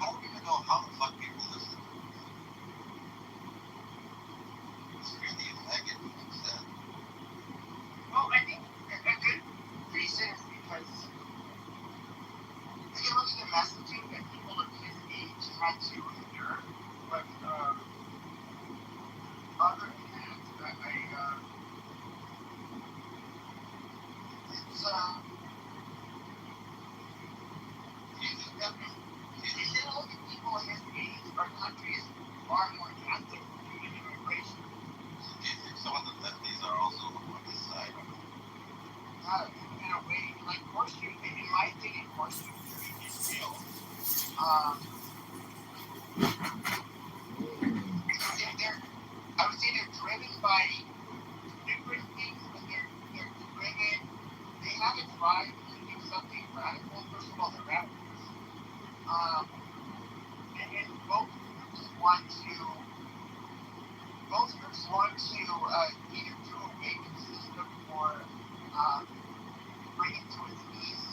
I don't even know how the fuck people listen to it. It's really negative instead. Well, I think a good reason is because if you look at the messaging that people of his age had to endure, but other than that, it's if you look at people of his age, our country is far more active in immigration. Some of the lefties are also on this side of it. In a way, like horseshoe, in my opinion, horseshoe theory is real. I would say they're driven by different things, but they're driven. They have a drive to do something radical. First of all, they're radicals. And both groups want to either do away with the system or bring it to its knees.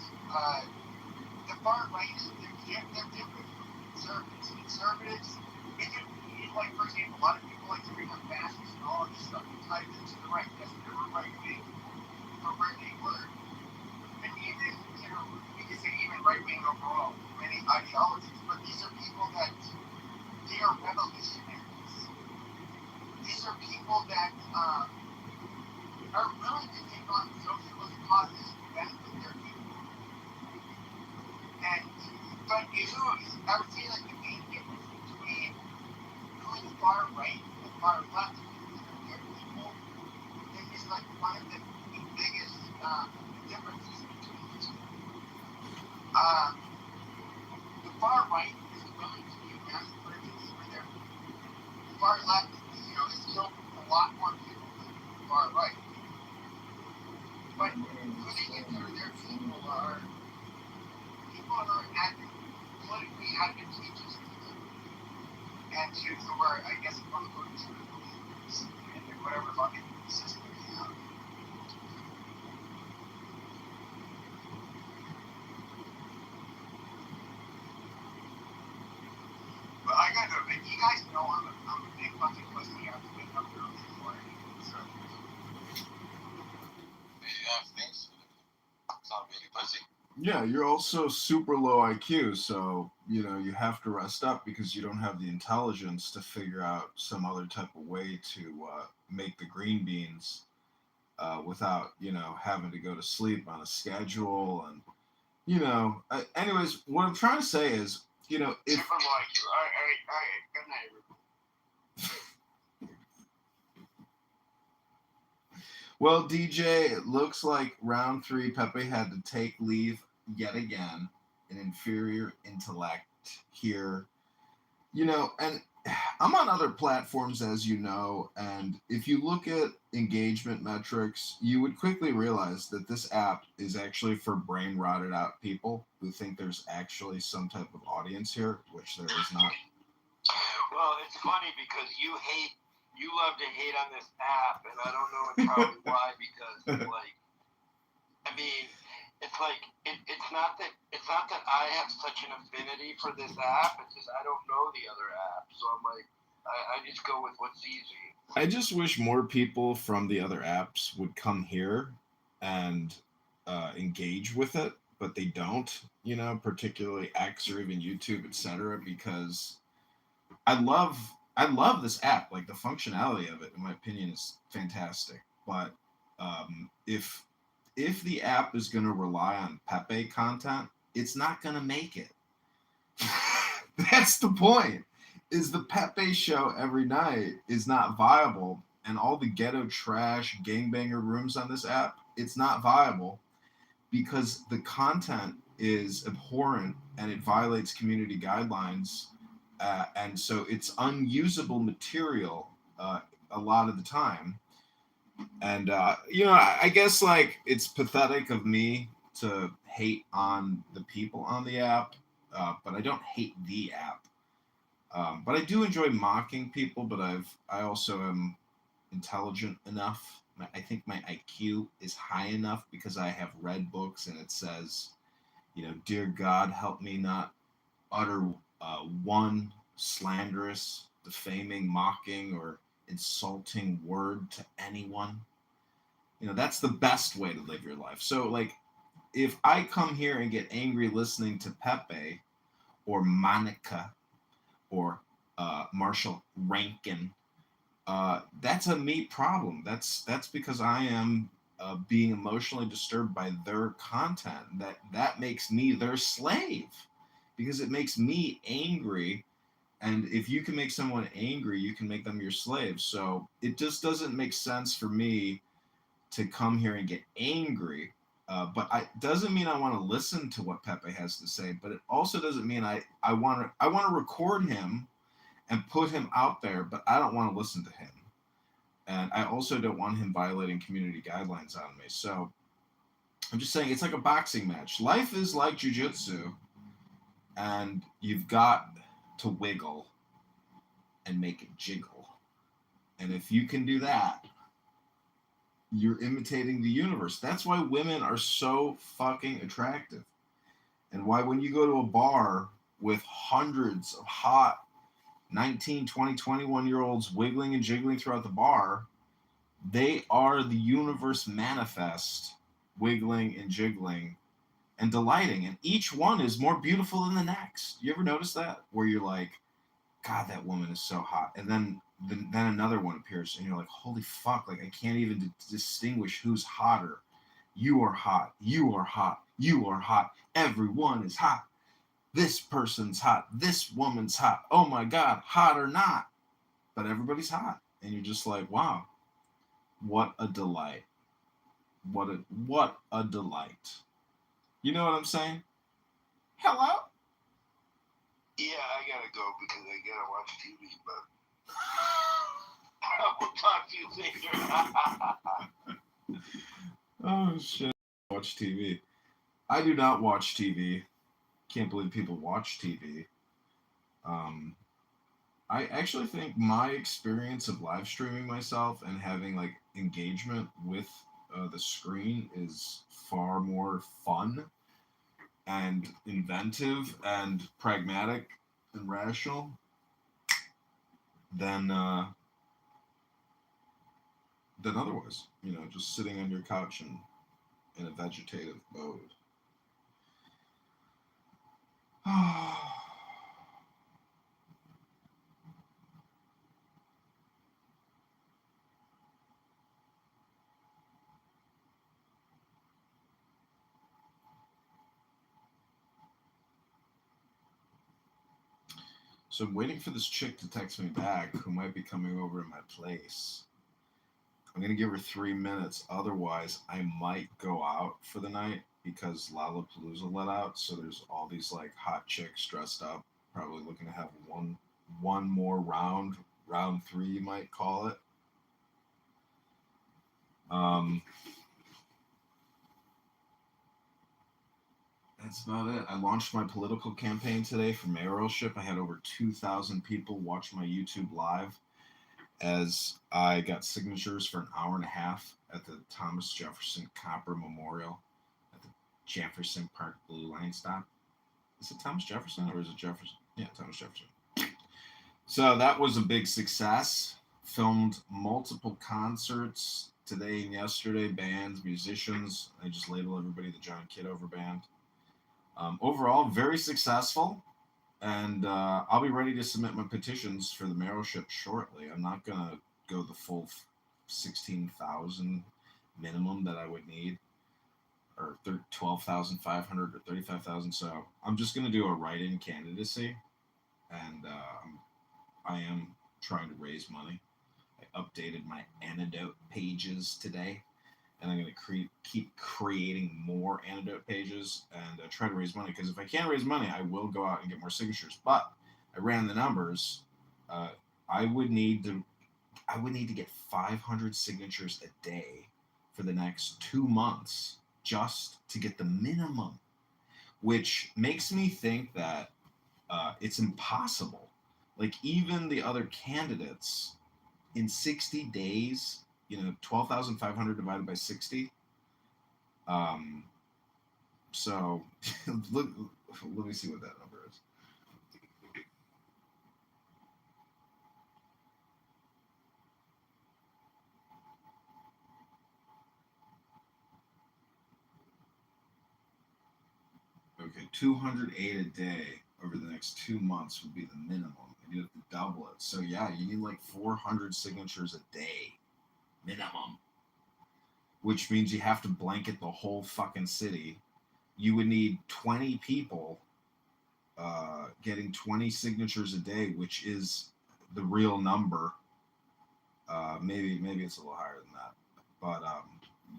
The far right is they're different from conservatives. Conservatives, like for example, a lot of people like to bring up fascists and all of this stuff and tie this to the right. Yes, they were right wing for where they were. And even, we could say even right wing overall, many ideologies, but these are people that they are revolutionaries. These are people that are willing to take on socialist causes to benefit their people. But I would say like the main difference between the far right and the far left is that their people, is like one of the biggest differences between the two. The far right is willing to do mass purges where the far left, has killed a lot more people than the far right. But who they consider their people are people who are politically advantageous to them. And who are, I guess, quote unquote, true believers in whatever fucking system they have. But I gotta admit, you guys know I'm a big fucking pussy. I have to wake up early in the morning. So. You have things to do. It's not really pussy. Yeah, you're also super low IQ, so you have to rest up because you don't have the intelligence to figure out some other type of way to make the green beans without having to go to sleep on a schedule and anyways, what I'm trying to say is if Super low IQ. All right. Good night, everybody. Well, DJ, it looks like round 3 Pepe had to take leave yet again. An inferior intellect here. And I'm on other platforms, as you know, and if you look at engagement metrics, you would quickly realize that this app is actually for brain rotted out people who think there's actually some type of audience here, which there is not. Well, it's funny because you love to hate on this app, and I don't know entirely why, because it's not that I have such an affinity for this app. It's just I don't know the other app, so I'm like, I just go with what's easy. I just wish more people from the other apps would come here and engage with it, but they don't. Particularly X or even YouTube, etc. Because I love this app. Like the functionality of it, in my opinion, is fantastic. But if the app is going to rely on Pepe content, it's not going to make it. That's the point. Is the Pepe show every night is not viable, and all the ghetto trash gangbanger rooms on this app, it's not viable because the content is abhorrent and it violates community guidelines, and so it's unusable material a lot of the time. And I guess like it's pathetic of me to hate on the people on the app, but I don't hate the app. But I do enjoy mocking people. But I also am intelligent enough. I think my IQ is high enough because I have read books and it says, dear God, help me not utter one slanderous, defaming, mocking, or insulting word to anyone. That's the best way to live your life. So, like, if I come here and get angry listening to Pepe or Monica or Marshall Rankin, that's a me problem. That's because I am being emotionally disturbed by their content. That makes me their slave because it makes me angry. And if you can make someone angry, you can make them your slave. So it just doesn't make sense for me to come here and get angry. But it doesn't mean I want to listen to what Pepe has to say. But it also doesn't mean I want to record him and put him out there. But I don't want to listen to him, and I also don't want him violating community guidelines on me. So I'm just saying it's like a boxing match. Life is like jujitsu, and you've got to wiggle and make it jiggle. And if you can do that, you're imitating the universe. That's why women are so fucking attractive. And why when you go to a bar with hundreds of hot 19, 20, 21-year olds wiggling and jiggling throughout the bar, they are the universe manifest, wiggling and jiggling and delighting. And each one is more beautiful than the next. You ever notice that? Where you're like, God, that woman is so hot. And then another one appears, and you're like, holy fuck, like I can't even distinguish who's hotter. You are hot. You are hot. You are hot. Everyone is hot. This person's hot. This woman's hot. Oh my God, hot or not. But everybody's hot. And you're just like, wow, what a delight. What a delight. You know what I'm saying? Hello? Yeah, I gotta go because I gotta watch TV, but I'll talk to you later. Oh shit. Watch TV. I do not watch TV. Can't believe people watch TV. Um, I actually think my experience of live streaming myself and having like engagement with the screen is far more fun and inventive and pragmatic and rational than otherwise. Just sitting on your couch and in a vegetative mode. So I'm waiting for this chick to text me back who might be coming over to my place. I'm going to give her 3 minutes. Otherwise, I might go out for the night because Lollapalooza let out. So there's all these like hot chicks dressed up, probably looking to have one more round three, you might call it. That's about it. I launched my political campaign today for mayoralship. I had over 2,000 people watch my YouTube live as I got signatures for an hour and a half at the Thomas Jefferson Copper Memorial at the Jefferson Park Blue Line stop. Is it Thomas Jefferson or is it Jefferson? Yeah, Thomas Jefferson. So that was a big success. Filmed multiple concerts today and yesterday, bands, musicians. I just label everybody the John Kitover Band. Overall, very successful. And I'll be ready to submit my petitions for the mayoralship shortly. I'm not going to go the full 16,000 minimum that I would need, or 12,500 or 35,000. So I'm just going to do a write-in candidacy, and I am trying to raise money. I updated my antidote pages today, and I'm going to keep creating more antidote pages and try to raise money. Because if I can't raise money, I will go out and get more signatures. But I ran the numbers. I would need to get 500 signatures a day for the next 2 months just to get the minimum, which makes me think that it's impossible. Like even the other candidates in 60 days, 12,500 divided by 60. So let me see what that number is. like 208 a day over the next 2 months would be the minimum. And you have to double it. So yeah, you need like 400 signatures a day minimum, which means you have to blanket the whole fucking city. You would need 20 people getting 20 signatures a day, which is the real number. Maybe it's a little higher than that, but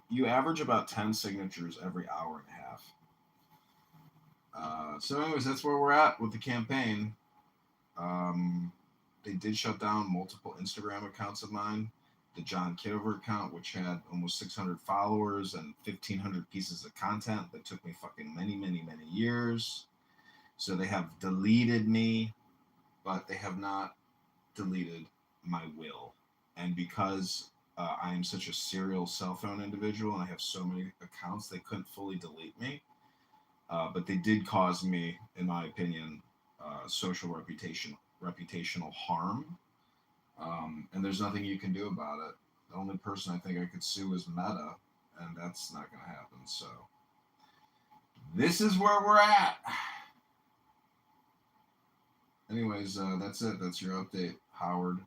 you average about 10 signatures every hour and a half. So anyways, that's where we're at with the campaign. They did shut down multiple Instagram accounts of mine. The John Kitover account, which had almost 600 followers and 1,500 pieces of content that took me fucking many years. So they have deleted me, but they have not deleted my will. And because I am such a serial cell phone individual and I have so many accounts, they couldn't fully delete me. But they did cause me, in my opinion, social reputational harm. And there's nothing you can do about it. The only person I think I could sue is Meta, and that's not going to happen. So this is where we're at. Anyways, that's it. That's your update, Howard.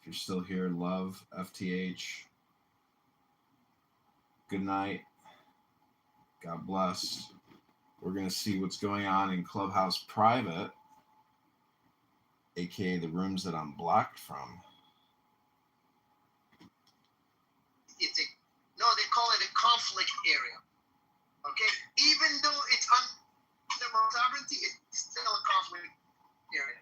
If you're still here, love, FTH. Good night. God bless. We're going to see what's going on in Clubhouse Private, aka the rooms that I'm blocked from. They call it a conflict area. Okay? Even though it's under sovereignty, it's still a conflict area.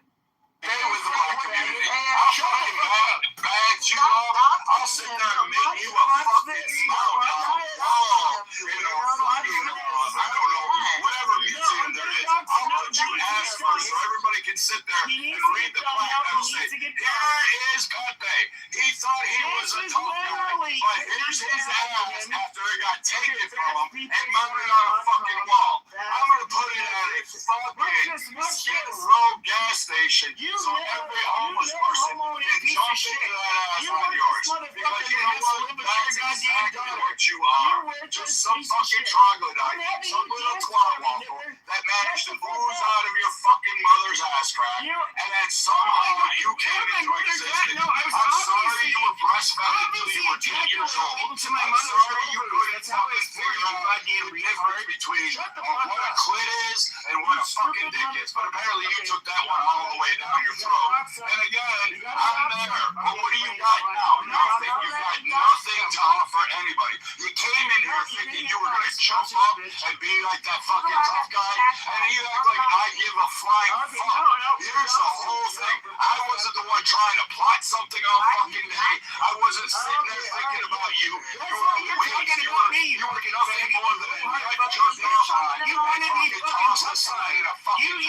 Hey, with the black community, I'll fucking bag you up. I'll sit there and make you a fucking mountain wall in a fucking, I don't know, whatever museum there is. I'll put you ass first so everybody can sit there and read the plaque and say, here is Conte. He thought he was a tough guy, but here's his ass after it got taken from him and mounted on a fucking wall. I'm going to put it at a fucking Skid Row gas station. So every homeless person can jump into that ass on yours. Because you know what? That's exactly what you are. Just some fucking troglodyte, some little twat waffle that managed to ooze out of your fucking mother's ass crack. And then somehow you came into existence. I'm sorry you were breastfed until you were 10 years old. I'm sorry you couldn't fucking figure out the difference between what a clit is and what a fucking dick is. But apparently you took that one all the way down your throat. And again, I'm there. But what do you got now? Nothing. You got nothing to offer anybody. You came in here thinking you were going to jump up and be like that fucking tough guy, and you act like I give a flying fuck. Here's the whole thing. I wasn't the one trying to plot something all fucking day. I wasn't sitting there thinking about you. You were a waste. You were nothing more than a nut jerked off on. You want to be fucking aside in a fucking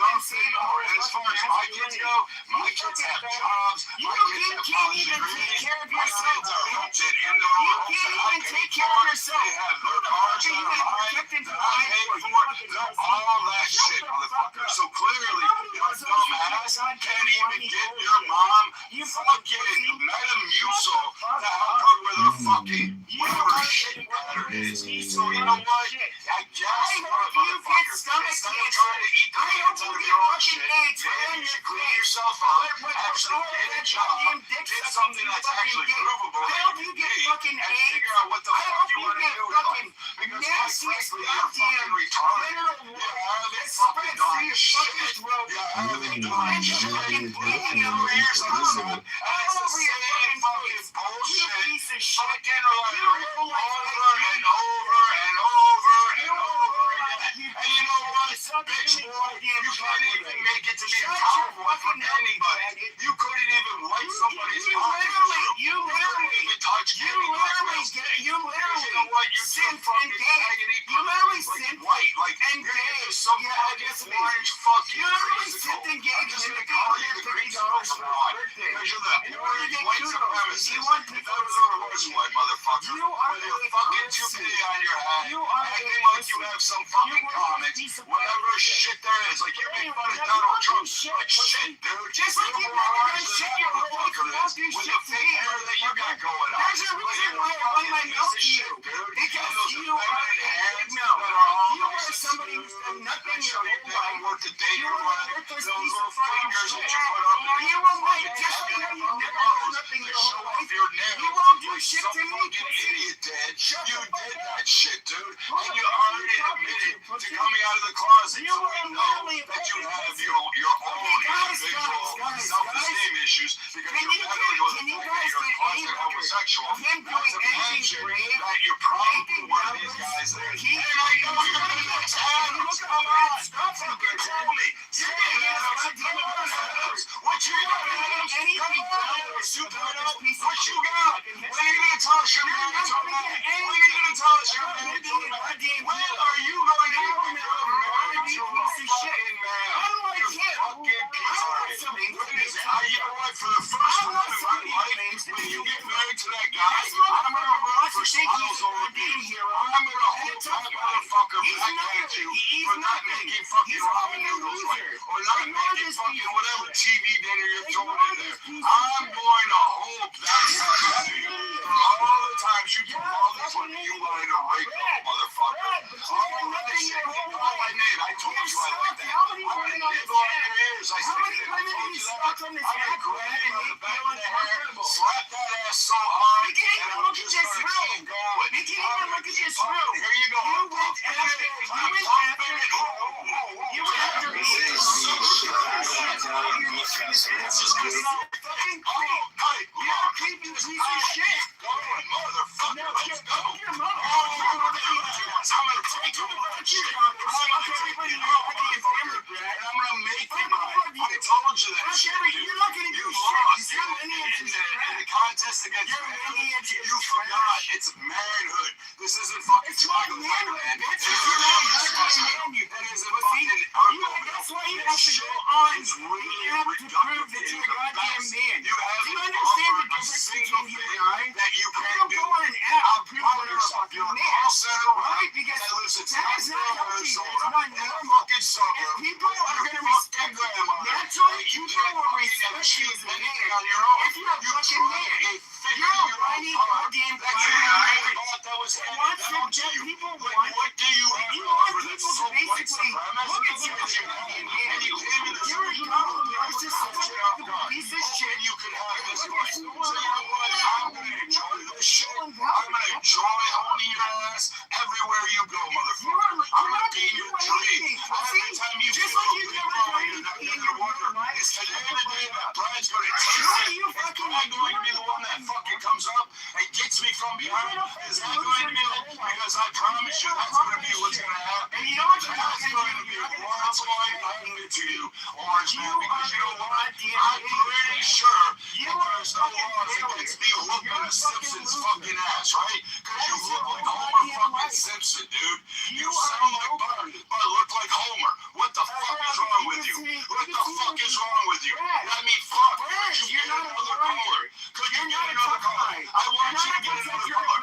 nothing more. And as far as my kids go, my kids have jobs. My kids have degrees. My kids are hooked into homes that I pay for. They have their cars that are mine that I pay for. They're all that shit, motherfucker. So clearly, your dumb ass can't even get your mom fucking Metamucil to help her with her fucking whatever shit matter is. So you know what? I guess, motherfucker, instead of trying to eat the hands out of your own shit, maybe you should clean yourself up, actually get a job, get something that's actually provable that you can be, and figure out what the fuck you want to do with life. Because quite frankly, you're fucking retarded. You haven't fucking done shit. You haven't done shit. Looking over years on this one, and it's the same fucking bullshit, fucking rhetoric over and over and over and over again. And you know what, bitch boy, you can't even make it to be a cowboy for anybody. You couldn't even wipe somebody's pocket. You couldn't even touch anybody's thing. You know what, you're too fucking agony. You literally sit white, like you're some fucking orange fucking creasicle. I'm just gonna call you the creasicle from now on. Because you're the orange white supremacist. If that was ever was one, motherfucker. With your fucking toupee on your head, acting like you have some fucking comment whatever shit there is. Like, you make fun of Donald Trump, like, shit, dude. Just like you've never done shit your whole life, you won't do with shit the to fake me. hair that you got going on. There's a reason why I won my milk to you. Because you are somebody who's done nothing your whole life. You are a worthless piece of fucking shit. You will make just like how you've never done nothing your whole life. You won't do shit to me. Idiot, Dad. You did that shit, dude. And you already admitted to coming out of the closet. You were know that you have your own individual self-esteem issues because you're battling with the fact that you're a closet homosexual. Not to mention that you're probably one of these guys that and I know you're going to get tabs. Come on. Stop fucking telling me. You're going to get tabs. What you got? What you got? When are you going to tell us you're married to a man? When are you going to tell us you're married to a man? When are you going to tell me you're married to a fucking man? You fucking piece of shit. What is it? You know what? For the first time in my life, when you get married to that guy, I'm going to run for smiles over you. I'm going to hold that motherfucker back at you for not making fucking ramen noodles right, or not making fucking whatever TV dinner you're throwing in there. I'm going to hold that sucker to you for all the times you told all these women you wanted to rape them, motherfucker. All that shit, you know my name. I told you I like that. I'm going to nibble on your ears. I said it. I told you that. I'm going to grab you on the back of the hair, slap that ass so hard, and I'm just going to keep going. You can't even look at this room. Here you go. You went after me. You're a creepy piece of shit. Motherfucker, let's go. Your mother. I'm going to take you to that shit. I'm going to take you to that family, Brad. I'm going to make you mine. I told you that shit. You're not going to do You shit. lost Your lineage is in the contest against manhood. You forgot. It's manhood. This isn't fucking smuggling, man. It's that isn't fucking that's why you have to go on. You have to prove that you're a goddamn man. You Do you understand the difference between you and I? that you I can't don't do. go on an app I'll to prove prove that you're a yourself. fucking You're a man. call center Right? Because that lives in that is not healthy. That's not in a normal. fucking suburb. If people are going to respect naturally, you people can't will fucking respect you achieve as a anything man. on your own. If you're a fucking man, you're a whiny goddamn that you man. thought that was handed Once down to that you. people Like, want, what do you have you to want offer that's people to so white basically supremacist? look at you as a goddamn man. And you came in this You're a dumb, narcissistic piece of shit. you could have this life. So you know what? I'm going to enjoy this shit. I'm going to enjoy holding your ass everywhere you go, motherfucker. I'm going to be in your tree. Every time you Just feel like you've never done you're anything going in to your wonder, life. is today the day that Brian's going to taste it? Is Brian going to be the one that fucking comes up and gets me from behind? Is that going to be it? Because I promise you that's going to be what's going to happen. And you know what you're not That's going going to to do? be You're not going one to point happening to you, Orange Man, because you know what? goddamn I'm pretty sure You that are there's no laws against me whooping the Simpsons fucking ass, right? Because you look like Homer fucking Simpson, dude. You sound like Bart, but look like Homer. What the fuck is wrong with you? What the fuck is wrong with you? I mean, fuck. Could you get another color? Could you get another color? I want you to get another color.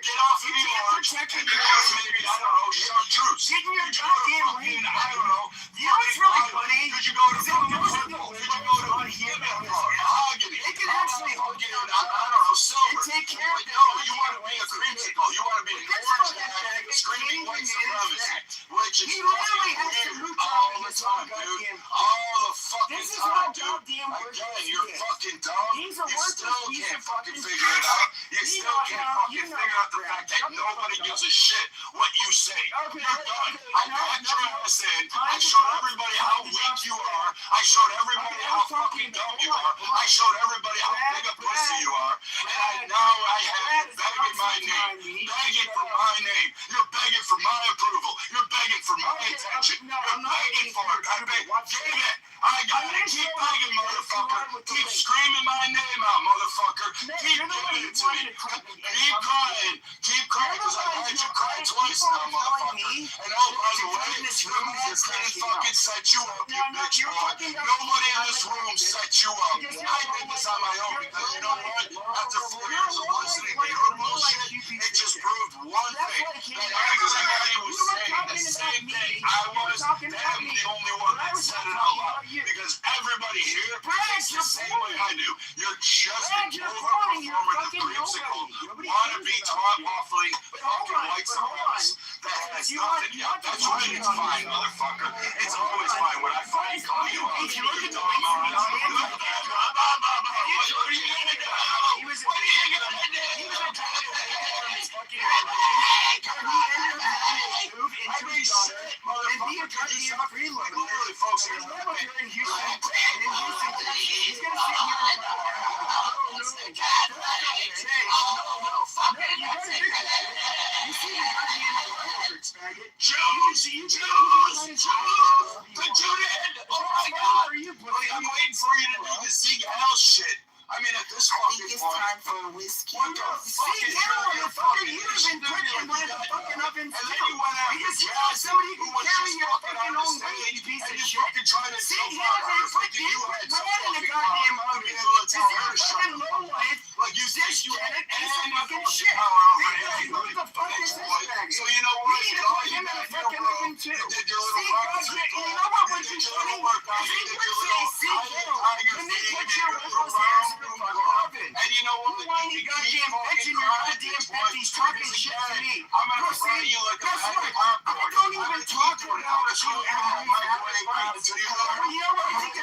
Get off of me, Orange. And because maybe, I don't know, chartreuse. Get in your Could you go to goddamn fucking, lane. I don't know. You know what's really funny? Could you go to Is that fucking most of purple? the Could you go to mahogany? It can actually hold fucking, down I don't know, silver. and take care of But the no, you want to be a creamsicle. You want to be an orange guy screaming white supremacy. Which is He literally has to fucking root weird all out the his time, own dude. goddamn All the fucking This is time, how dude. goddamn worthless Again, he you're is. fucking dumb. He's a You worthless still piece can't of fucking fucking figure it shit. out. You You still know can't how- fucking you know figure out the how- fact that shut the nobody fuck gives up. a shit what you say. Okay, You're done. okay, I no, backed no, your no. ass in. I Time to showed talk. everybody how Time to weak talk. you are. I showed everybody Okay, how I'm talking fucking dumb about- you are. I showed everybody how big a pussy you are. And now I have you begging my name. Begging for my name. You're begging for my approval. You're begging for my Okay, attention. no, You're I'm not begging begging for for it. I your beg. approval. Damn it. I gotta keep begging, motherfucker. Keep screaming my name out, motherfucker. Keep giving it to me. Keep crying. Keep crying because I had you cry twice now, motherfucker. And oh, by the way, the mask didn't fucking set you up, you bitch boy. Nobody in this room set you up. I did this on my own because you know what? After 4 years of listening to your bullshit, it just proved one thing, that everybody was saying the same thing I was, that I'm the only one that said it out loud. Because everybody here thinks the same way I do. You're just an overperformer with creamsicle, wannabe top offering fucking white sauce that has nothing. Yeah, that's right, it's fine, motherfucker. It's always fine when I fucking call you out. You dumb I'm waiting for you to do the Zeke Hell shit. I mean, at this fucking It's point, time for a whiskey. what the fuck is your fucking issue? And then you went out because you had somebody who was just fucking on the stage, and you fucking tried to tell her like you had some fucking power to be able to tell her to shut the fuck up. Like you think you had any fucking power over anybody at this point. So you know what? You know, you got your room, you did your little practice, you did your little workout, you did your little tiger thing, you did your little round. And you know what? You keep fucking crying at this point because again, I'm gonna fry you like a bag of popcorn. I'm gonna talk to you now as you have my way until you know what? I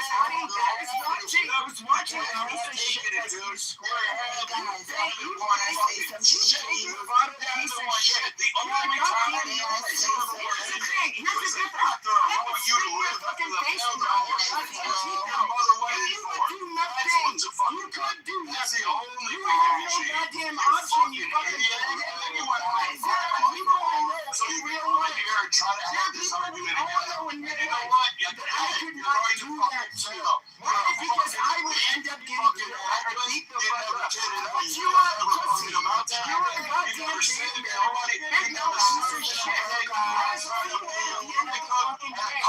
was watching it. I was taking it, dude. Square head. You want to say some shit. You brought a piece of shit. The only time I ever say the word anything was after allowing you to live up to the hell down your shit. Your mother waited for. That's what's a fucking good. That's the only thing you achieved. You fucking idiot. And then you went out and grabbed a microphone. So you really went here and try to have this argument again. And you know what? You're going to fucking fail. Because I would end up getting beat the fuck up. But you are a pussy. You are a goddamn shit. Big no piece of shit. That's why you end up fucking dead.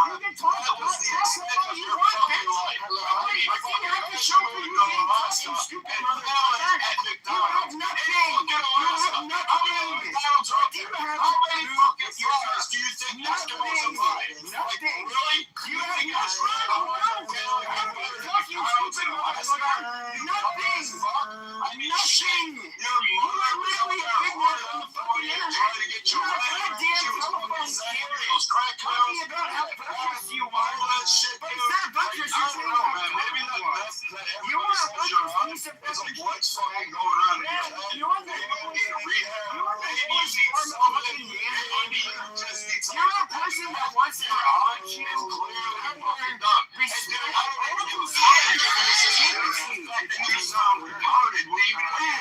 You can talk about it all you want, bitch. I think I have to show you you being fucking stupid motherfucker. You have nothing. You have nothing. You have how many fucking flaws do you think this girl's a mind? Nothing. Really? You think it's right? Fucking stupid motherfucker. Nothing. I mean, nothing. Your mother really a big one on the fucking internet. Trying to get your goddamn telephone serials. Talking about how precious you are. But instead of buttress, you're saying how maybe that mess that everybody says you're on is like what's fucking going on in your head. You're the you're a person that wants to on. She is clearly fucking dumb. You sound retarded when you try.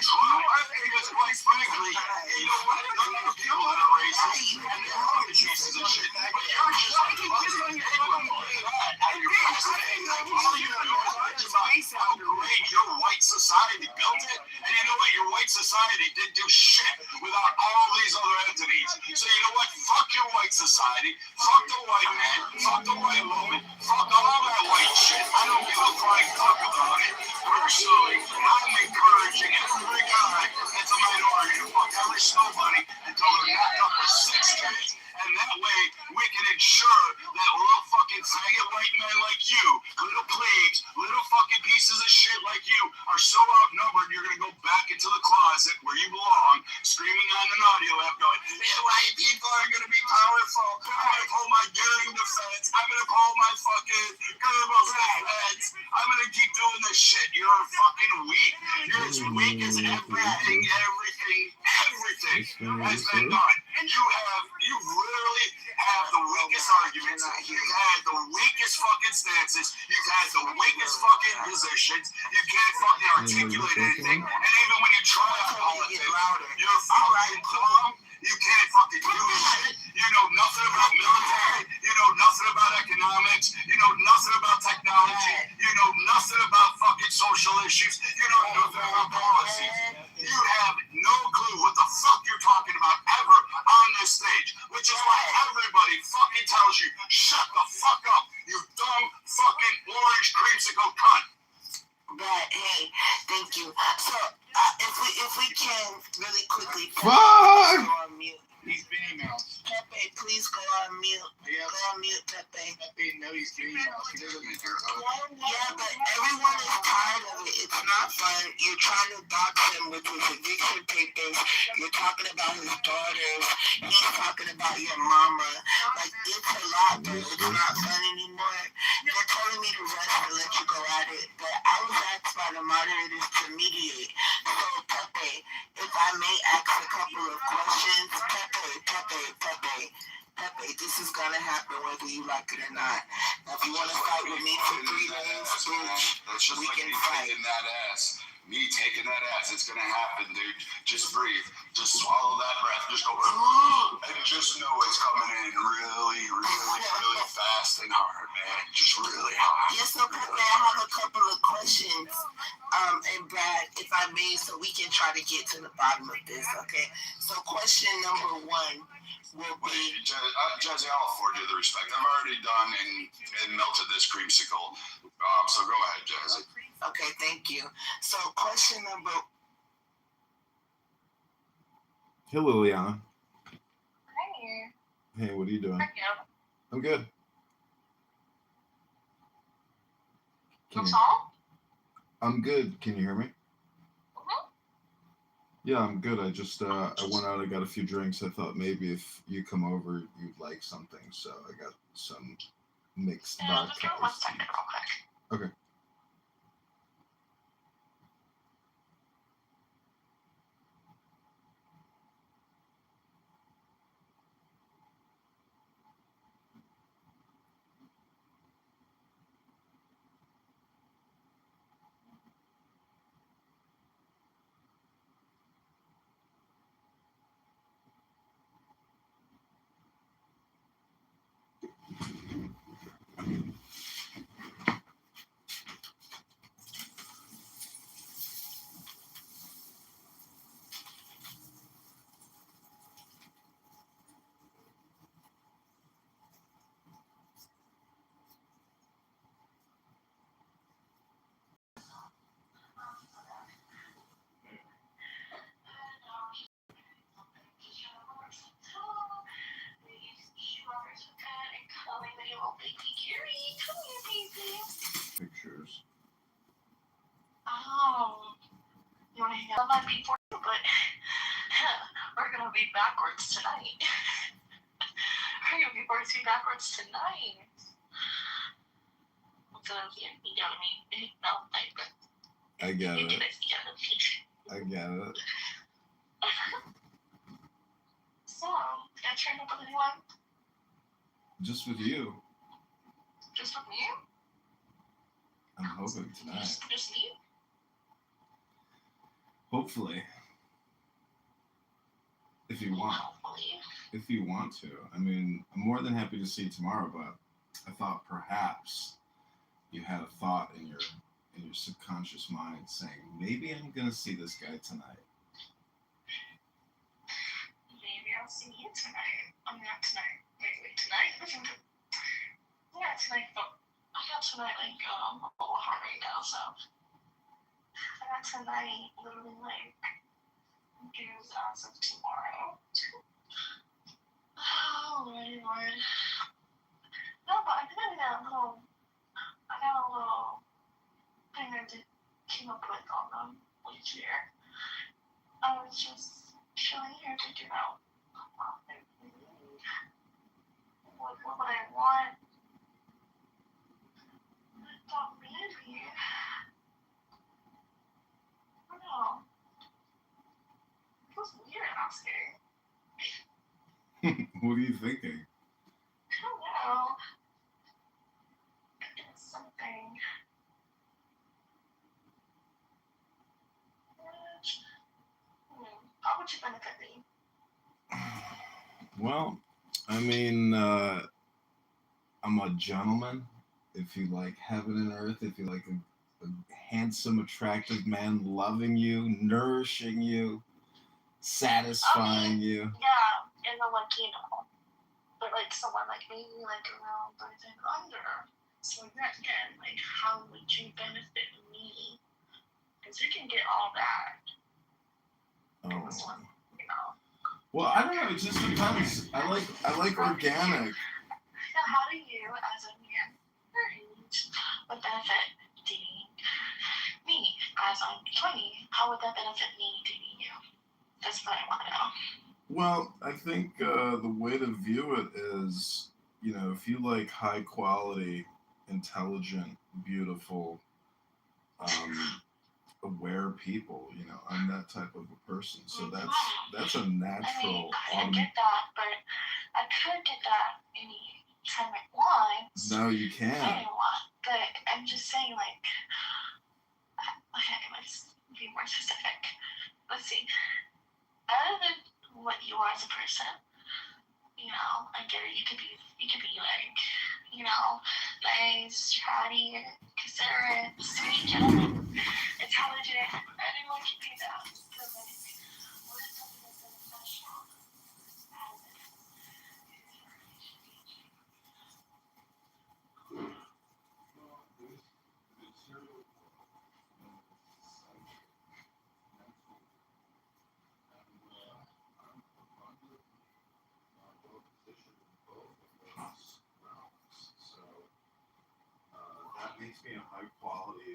Because quite frankly, you know what? None of the people that are racist and they're all the pieces of shit. But you're just like a fucking all you know is about how great your white society built it. And you know what? Your white society didn't do shit without all these other entities. So you know what? Fuck your white society. Fuck the white man. Fuck the white woman. Fuck all that white shit. I don't give a flying fuck about it. Personally, I'm encouraging every guy that's a minority to fuck every snowbunny until they're knocked up with 6 kids. And that way, we can ensure that little fucking faggot white men like you, little plebes, little fucking pieces of shit like you, are so outnumbered, you're going to go back into the closet where you belong, screaming on an audio app going, yeah, white people are going to be powerful. I'm going to pull my daring defense. I'm going to pull my fucking Goebbels defense. I'm going to keep doing this shit. You're fucking weak. You're as weak as everything has been done. And you literally have the weakest arguments. You've had the weakest fucking stances. You've had the weakest fucking positions. You can't fucking articulate anything. And even when you try to politics, you're fucking dumb. You can't fucking do shit. You know nothing about military. You know nothing about economics. You know nothing about technology. You know nothing about fucking social issues. You know nothing about policies. You have no clue what the fuck you're talking about ever on this stage. Which is why everybody fucking tells you, shut the fuck up, you dumb fucking orange creamsicle cunt. But hey, thank you. So if we can really Yeah. Go on mute, Pepe. Pepe knows he's doing now. He doesn't Yeah, but everyone is tired of it. It's not fun. You're trying to dox him with his eviction papers. You're talking about his daughters. He's talking about your mama. Like, it's a lot, bro. It's not fun anymore. They're telling me to rest and let you go at it. But I was asked by the moderators to mediate. So, Pepe, if I may ask a couple of questions. Pepe, this is gonna happen whether you like it or not. Now, if you want to fight with me for 3 days, bitch, that's just we like can me fight. taking that ass. Me taking that ass. It's gonna happen, dude. Just breathe. Just swallow that breath. Just go, and just know it's coming in really, really fast and hard, man. Just really hard. Yes, so Pepe, I have a couple of questions. And Brad, if I may, so we can try to get to the bottom of this, okay? So question number 1 will be... Jazzy, I'll afford you the respect. I've already done and melted this creamsicle. So go ahead, Jazzy. Okay, thank you. So question number... Hey, Liliana. Hey. Hey, what are you doing? Thank you. I'm good. What's all? I'm good. Can you hear me? Mm-hmm. Yeah, I'm good. I just I went out. I got a few drinks. I thought maybe if you come over, you'd like something. So I got some mixed Yeah, just give me 1 vodkas. second real quick. Okay. Pictures. Oh, you want to hang out on before, but we're gonna be backwards tonight. We're gonna be forced to be backwards tonight. So you know what I mean? No, I get you it. get it. I get it. So, did I turn up with anyone? Just with you. Just with me? I'm hoping tonight. Just me? Hopefully. If you want. Hopefully. If you want to. I mean, I'm more than happy to see you tomorrow, but I thought perhaps you had a thought in your subconscious mind saying, maybe I'm gonna see this guy tonight. Maybe I'll see you tonight. I'm not tonight. Wait, tonight? Yeah, tonight, but I got tonight, like, a little hard right now, so. I got tonight, literally, like, dues as of tomorrow. Oh, Lord. No, but I think I got a little thing I came up with on them last year. I was just chilling here thinking out what would I want. I thought maybe, I don't know. It was weird asking. What are you thinking? I don't know. It's something. How would you benefit me? Well, I mean, I'm a gentleman. If you like heaven and earth, if you like a handsome, attractive man loving you, nourishing you, satisfying you. Yeah, and then like, but like someone like maybe like around 30 under. So again, like how would you benefit me? Because you can get all that. Oh. Well, I don't know. It just depends. I like organic. how do you, as a man your age, would benefit dating me as I'm 20? How would that benefit me dating you? That's what I want to know. Well, I think the way to view it is, if you like high quality, intelligent, beautiful, aware people, I'm that type of a person. So that's a natural. I get that, but I could get that any time I want. No, you can't. I want, but I'm just saying, like, okay, let's be more specific. Let's see. Other than what you are as a person, I get it. You could be like, nice, chatty, considerate, sweet, gentleman, intelligent. Anyone can be that. So, like, what is something that's beneficial as it is for a relationship? That makes me a high quality,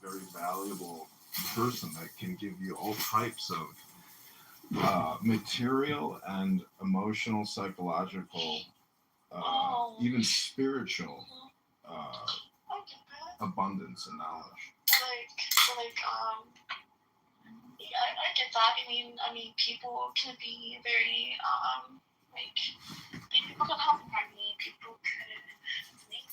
very valuable person that can give you all types of material and emotional, psychological, even spiritual abundance and knowledge. Yeah, I get that. I mean, people can be very, people can compliment me. People could make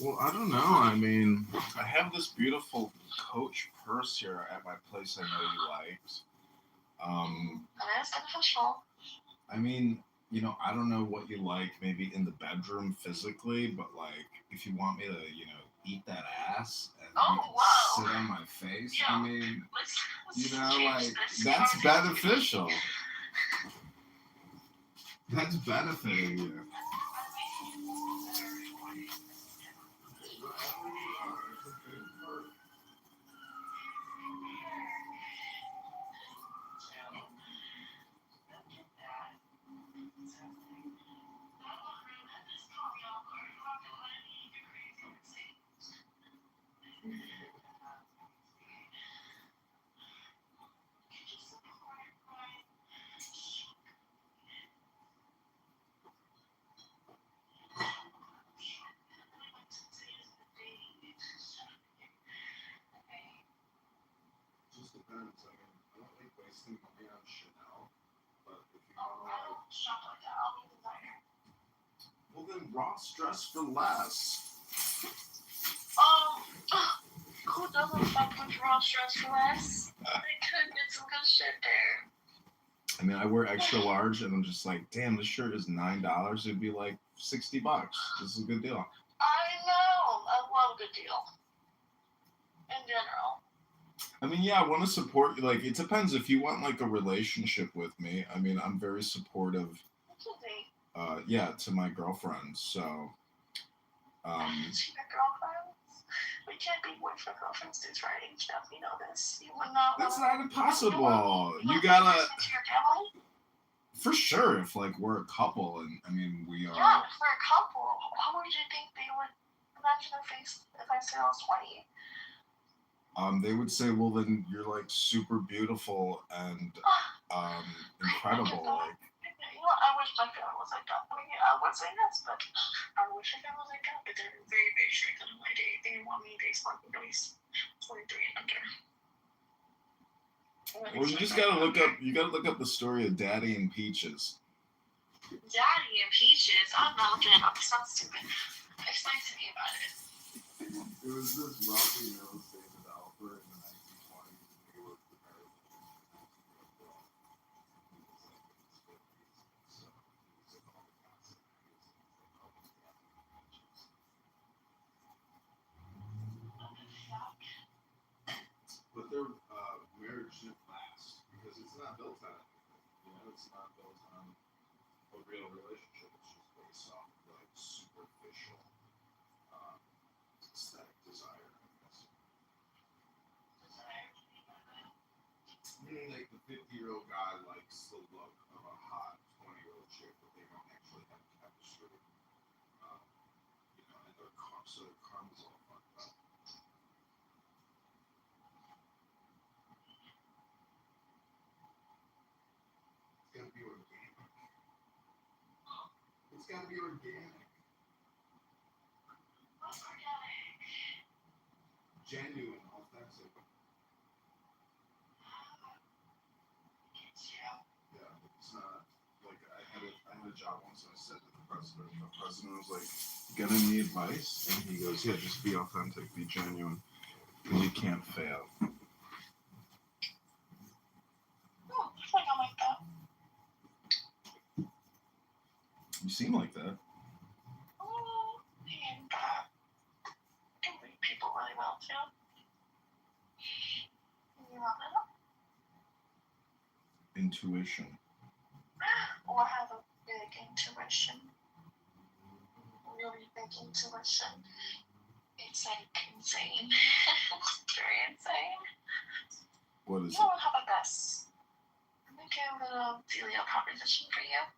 Well, I don't know. I mean, I have this beautiful Coach purse here at my place I know you liked. that is beneficial. I mean, I don't know what you like maybe in the bedroom physically, but like if you want me to, eat that ass and sit on my face, Yeah. I mean, Let's like this. that's beneficial. That's benefiting you. Just depends. I mean, I don't like wasting money on Chanel, but if you want to, well then Ross dress for less. Who doesn't fuck with Ross dress for less? They could get some good shit there. I mean, I wear extra large, and I'm just like, damn, this shirt is $9. It'd be like $60. This is a good deal. I know. I love a good deal. In general. I mean, yeah, I want to support you. Like, it depends if you want like a relationship with me. I mean, I'm very supportive. Yeah, to my girlfriends. So. To your girlfriends? We can't be boyfriend girlfriends, dudes, right? Jeff, you know this. You would not. That's not impossible. You gotta. gotta. To your family? For sure, if like we're a couple, and I mean we are. Yeah, if we're a couple, how would you think they would imagine their face if I said I was 20? They would say, well, then you're like super beautiful and incredible. Like, I wish my family was like that. I mean, I would say yes, but I wish my family was like that. But they're very, very strict on my day. They want me to export at least 23 and under. Well, you just gotta look up. You gotta look up the story of Daddy and Peaches. Daddy and Peaches? I'm not looking it up. It's not stupid. Explain to me about it. It was this wealthy real estate developer in the 1920s in New York. it's not built on a real relationship. It's just based off of like superficial aesthetic desire, I guess. Meaning like the 50-year-old guy likes the look of a hot 20-year-old chick, but they don't actually have chemistry. And their karma's all fucked up. It's gotta be organic. It's gotta be organic. What's organic? Genuine, authentic. Yeah, it's not like I had a job once and I said to the president was like, "Get any advice?" And he goes, "Yeah, just be authentic, be genuine, because you can't fail." Oh, I think I like that. You seem like that. Oh, and I can read people really well too. You know that? Intuition. Or have a big intuition. Really big intuition. It's like insane. It's very insane. What is You know what? How about this? Let me get a little dealio proposition for you. it?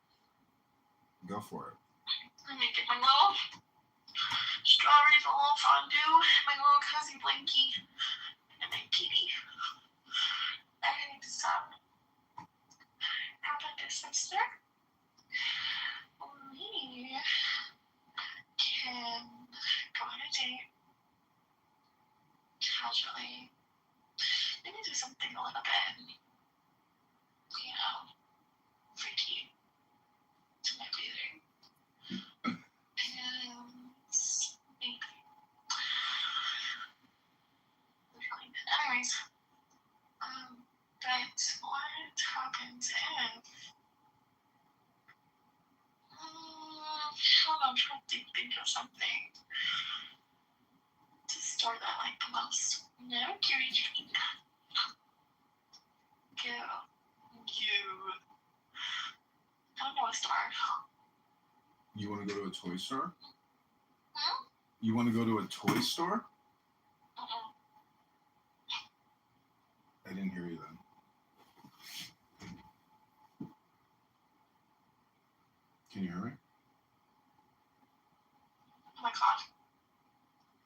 Go for it. Let me get my little strawberries, a little fondue, my little cozy blankie, and my kitty. I need to stop. How about this, sister? We can go on a date casually. Maybe do something a little bit, freaky to my breathing. And maybe. Anyways, but what happens if I'm trying to think of something to start that like the most. No, Gary, I don't know a star. You want to go to a toy store? Hmm? You want to go to a toy store? Uh-uh. I didn't hear you then. Can you hear me? Oh my god.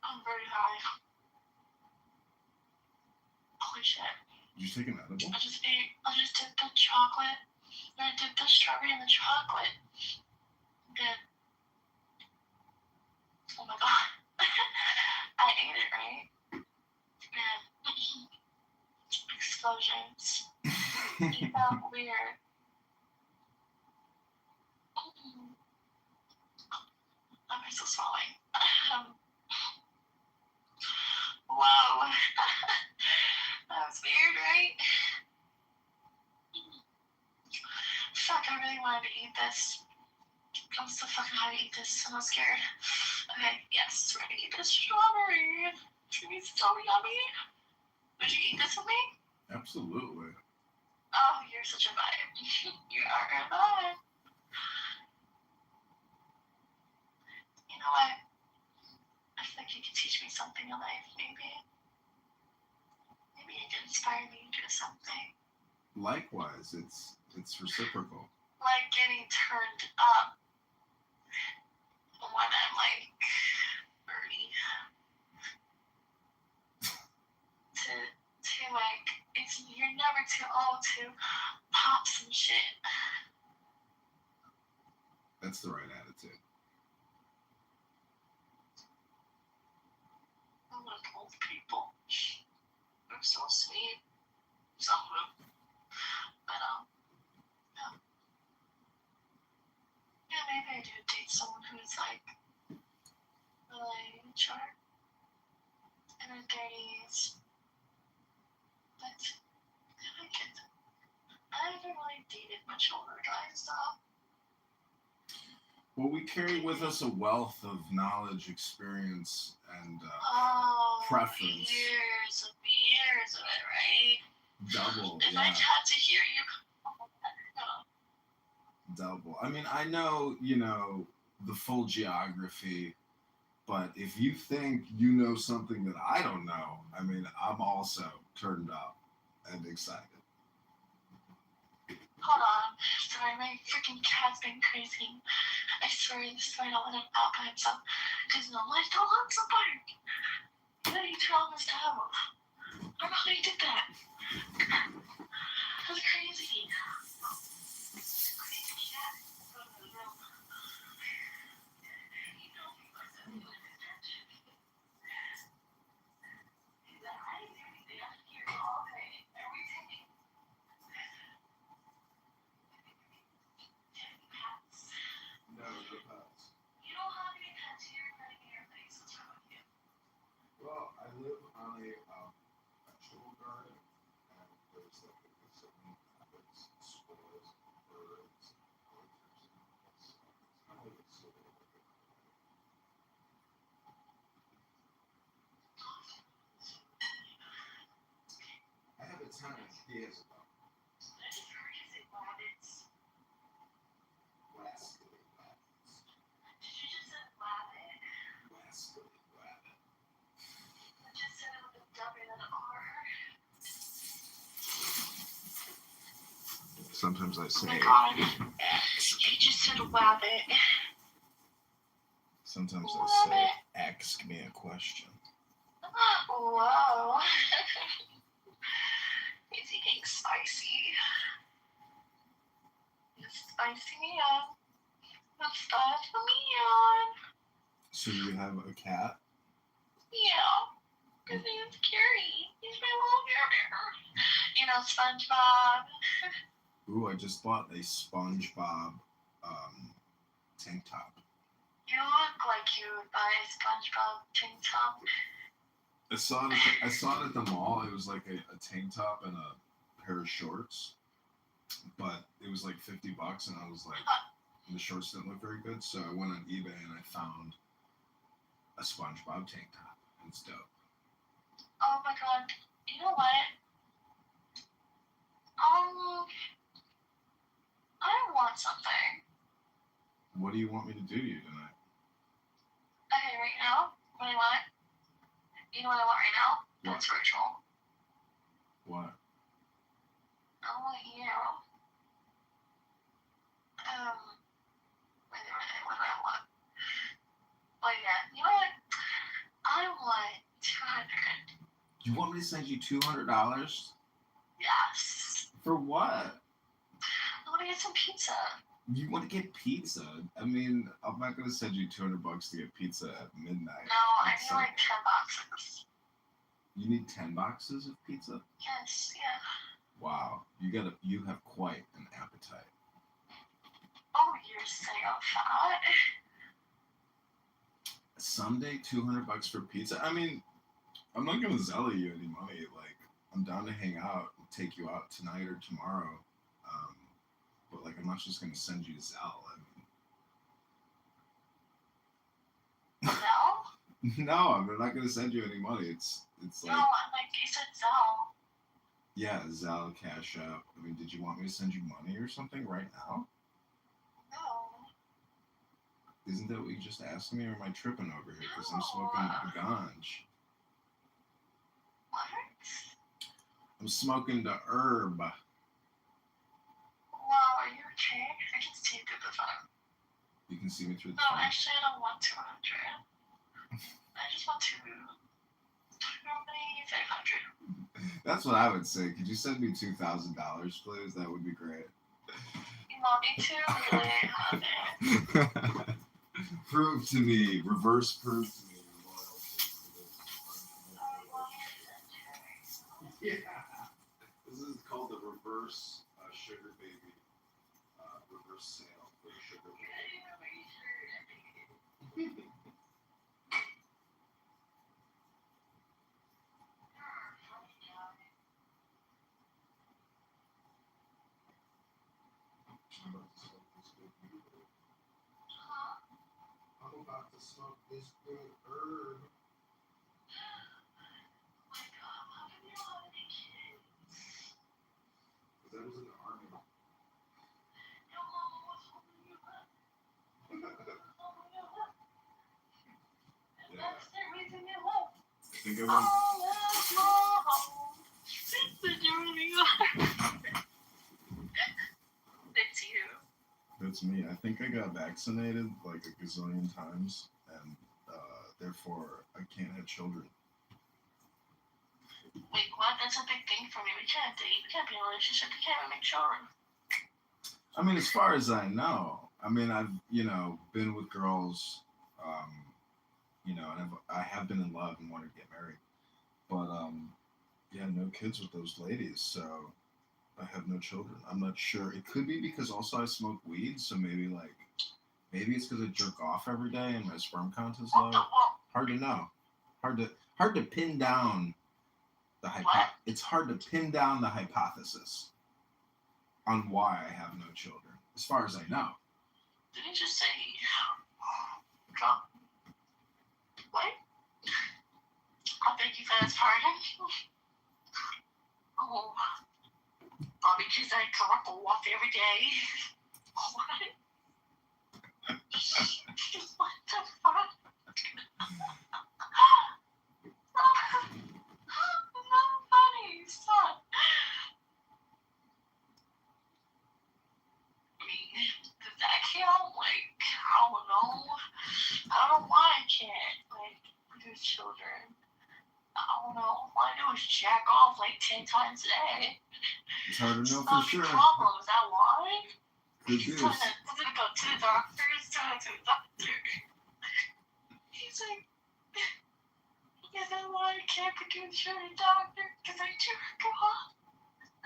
I'm very high. Holy shit. Did you take an edible? I just did the chocolate. I did the strawberry and the chocolate. Then, oh my god. I ate it, right? And explosions. It felt weird. I'm still swallowing. Whoa. That was weird, right? Fuck, I really wanted to eat this. I'm so fucking high to eat this. I'm not scared. Okay, yes, we're gonna eat this strawberry. It's gonna be so yummy. Would you eat this with me? Absolutely. Oh, you're such a vibe. You are a vibe. You know what? I feel like you can teach me something in life, maybe. Maybe you can inspire me to do something. Likewise, it's reciprocal. Like getting turned up when I'm like 30. To like, you're never too old to pop some shit. That's the right attitude. I love old people. They're so sweet. Some of them. But, yeah, maybe I do date someone who's like really mature in their 30s. But I like it. I haven't really dated much older guys though. Well, we carry with us a wealth of knowledge, experience, and preference. Years of it, right? Double, If yeah. I had to hear you, Double. I mean, I know, the full geography, but if you think you know something that I don't know, I mean, I'm also turned up and excited. Hold on. Sorry, my freaking cat's been crazy. I swear this might not let him out by himself. Because no one don't want to bark. Then he turned on his towel. I don't know how he did that. That's crazy. Crazy cat. Go to the room. You know he must have been paying attention. He's like, I didn't do anything. I'm here all day. Every day. Pets. No, no pets. You don't have any pets here. You're running your place. What's wrong with you? Well, I live on a vegetable garden, and there's like a certain habits, squirrels, birds, other types of animals. So it's kind of like a sort of like a I have a tenant. He has a dog. I just heard you say rabbits. Rascally rabbits. Did you just say rabbit? Rascally rabbit. I just said it with a W than an R. Sometimes I Oh say my god. X. You just said rabbit. Sometimes I say ask me a question. Whoa. He's eating spicy. It's spicy on. That's spicy on. So you have a cat? Yeah. His name's Gary. He's my little bear. You know, SpongeBob. Ooh, I just bought a SpongeBob tank top. You look like you would buy a SpongeBob tank top. I saw it at the mall. It was like a tank top and a pair of shorts, but it was like $50, and I was like, the shorts didn't look very good, so I went on eBay and I found a SpongeBob tank top. It's dope. Oh my god. You know what? I want something. What do you want me to do to you tonight? Okay, right now, what I want? You know what I want right now? What? That's virtual. What? I want you. Wait a minute, what do I want? Oh yeah, you know what? I want 200. You want me to send you $200? Yes. For what? I want to get some pizza. You want to get pizza? I mean, I'm not gonna send you $200 to get pizza at midnight. No, I need like 10 boxes. You need 10 boxes of pizza? Yes, yeah. Wow, you have quite an appetite. Oh, you're so fat. Sunday, $200 for pizza. I mean, I'm not gonna zelly you any money. Like, I'm down to hang out, and take you out tonight or tomorrow. But like, I'm not just gonna send you Zelle. No? No, I'm not gonna send you any money. It's like, No, I'm like, you said Zelle. yeah, Zelle, Cash App. I mean, did you want me to send you money or something right now? No. Isn't that what you just asked me, or am I tripping over here? Because I'm No. smoking the ganj. What? I'm smoking the herb. Wow, are you okay? I can see you through the phone. You can see me through the No, phone. actually, I don't want 200. I just want 500. That's what I would say. Could you send me $2,000, please? That would be great. You want me to? Really? I have it. Prove to me, reverse prove to me your loyalty to this. Yeah. This is called the reverse sugar baby reverse sale for the sugar baby. I'm about to smoke this good herb. My god, how can you have any kids? Because I was in the army. Your mom was think I went. It's you. That's me. I think I got vaccinated like a gazillion times, and therefore I can't have children. Wait, what? That's a big thing for me. We can't date. We can't be in a relationship. We can't even make children. I mean, as far as I know, I mean, I've been with girls, and I have been in love and wanted to get married, but yeah, no kids with those ladies, so I have no children. I'm not sure. It could be because also I smoke weed, so maybe it's because I jerk off every day and my sperm count is low. Hard to know. Hard to pin down the It's hard to pin down the hypothesis on why I have no children, as far as I know. Did he just say drop? What? I beg you for his pardon. Oh, because I drop a walk every day. What? What the fuck? Not funny, stop. I mean, does that count? Like, I don't know. I don't know why I can't, produce children. I don't know. All I do is jack off 10 times a day. It's hard to know for Not sure. a problem. Is that why? Could He's be. gonna go to the doctor. He's going to the doctor. He's like, is that why I can't produce children, doctor? Because I jerk off.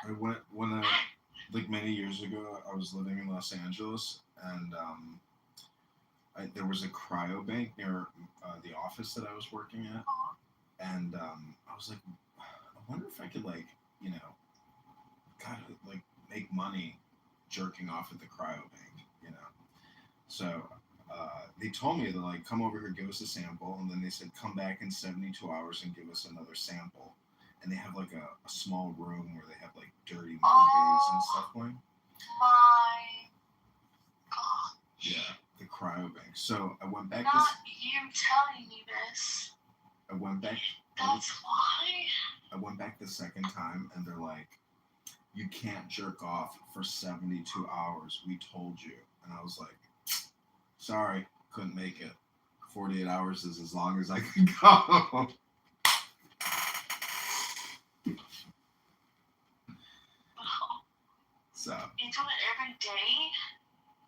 I went many years ago. I was living in Los Angeles, and there was a cryo bank near the office that I was working at, and I was like, I wonder if I could make money jerking off at the cryo bank, So they told me to come over here, give us a sample, and then they said come back in 72 hours and give us another sample. And they have a small room where they have dirty movies and stuff going. My God. Yeah, the cryo bank. So I went back. Not you telling me this. I went back. That's why. I went back the second time, and they're like, "You can't jerk off for 72 hours. We told you." And I was like, "Sorry, couldn't make it. 48 hours is as long as I can go." So. You do it every day?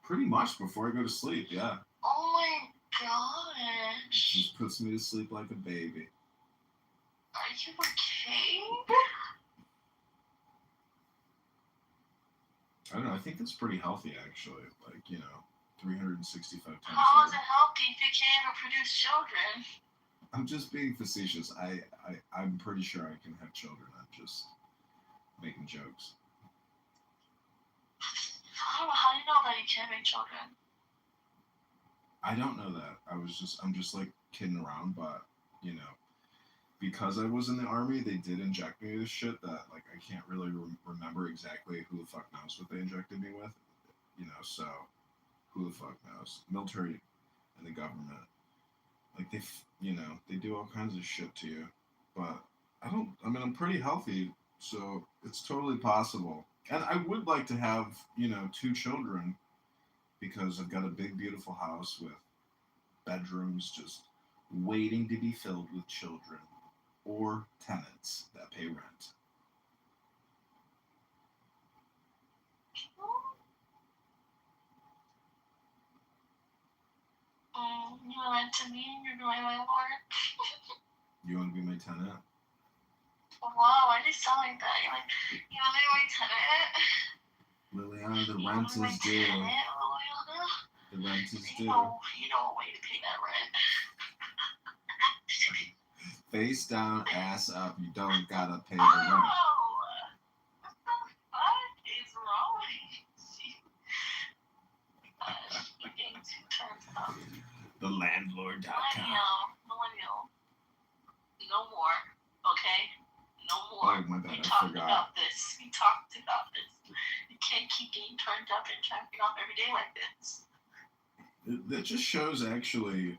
Pretty much before I go to sleep, yeah. Oh my gosh. Just puts me to sleep like a baby. Are you okay? I don't know. I think it's pretty healthy, actually. 365 times a How is year. it healthy if you can't even produce children? I'm just being facetious. I'm pretty sure I can have children. I'm just making jokes. I don't know. How do you know that you can't make children? I don't know that. I'm just kidding around, but because I was in the army, they did inject me with shit that I can't really remember exactly who the fuck knows what they injected me with, so who the fuck knows? Military and the government, they do all kinds of shit to you, but I'm pretty healthy, so it's totally possible. And I would like to have, 2 children, because I've got a big, beautiful house with bedrooms just waiting to be filled with children or tenants that pay rent. You want to me? You're my landlord? You want to be my tenant? Wow, why do you sound like that? You're like, you want to be my tenant? Liliana, the rent is due. The rent is due. You know a way to pay that rent. Face down, ass up. You don't gotta pay the rent. What the fuck is wrong with you? Gosh, you're getting too turned up. TheLandlord.com. Millennial. No more. Okay? No more. Oh my bad, We I talked forgot. about this. We talked about this. You can't keep getting turned up and jacking off every day like this. That just shows actually,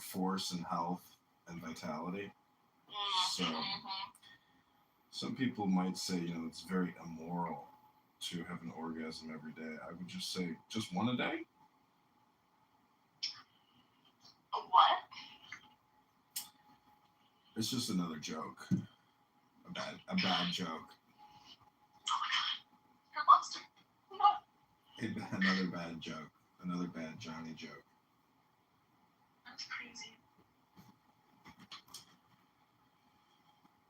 force and health and vitality. So some people might say, it's very immoral to have an orgasm every day. I would just say, just one a day? What? It's just another joke. A bad joke. You're a monster. No. Another bad joke. Another bad Johnny joke. That's crazy.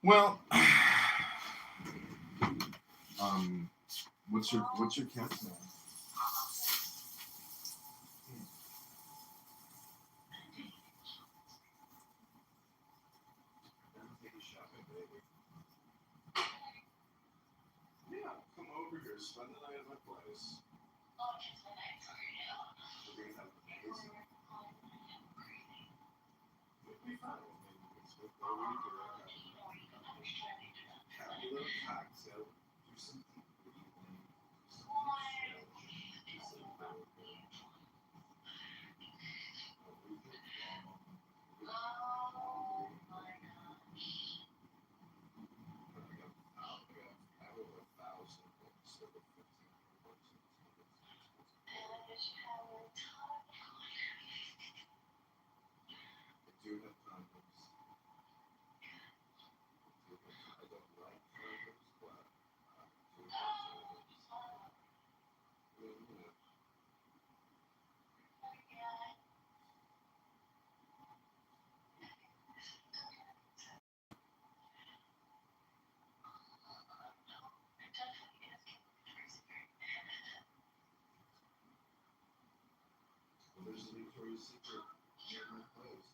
Well, what's your cat's name? Yeah, come over here, spend the night at my place. Oh, it's the night for you. We're gonna have amazing. It'll be fun. We'll go over have a little cocktail, do some deep breathing, do some deep stretching, do some There's a Victoria's Secret near my place.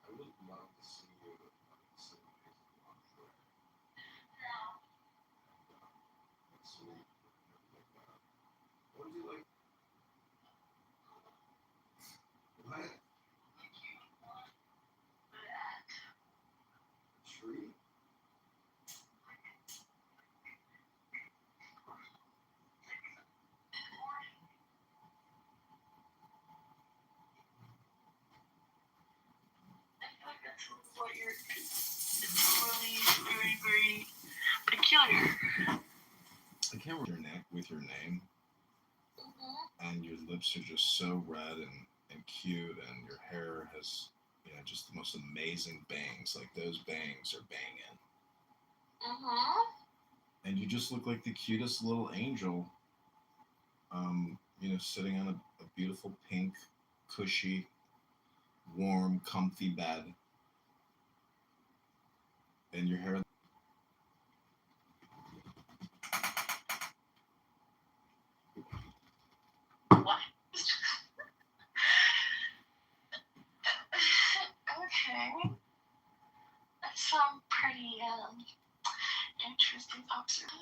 I would love to see you with some amazing lingerie. That's sweet. Like that. What do you like? What? Tree? What you're, it's really very, very peculiar. I can't remember your name with your name, and your lips are just so red and cute, and your hair has just the most amazing bangs. Like those bangs are banging, and you just look like the cutest little angel. Sitting on a beautiful pink, cushy, warm, comfy bed, and your hair. What? Okay. That sounds pretty interesting observation.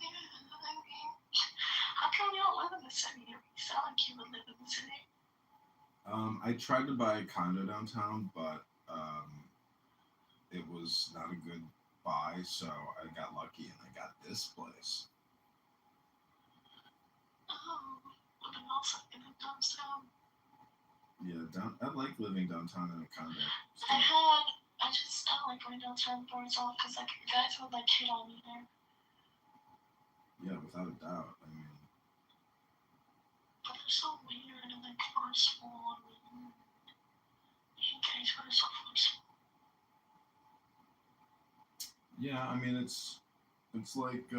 Yeah, I mean, how come you don't live in the city? You sound like you would live in the city. I tried to buy a condo downtown, but it was not a good buy, so I got lucky and I got this place. Oh, living also in downtown. Yeah, I like living downtown in a condo. I don't like going downtown by myself because like guys would like hit on me there. Yeah, without a doubt. I mean, but they're so weird and like forceful and guys are so forceful. yeah, I mean it's like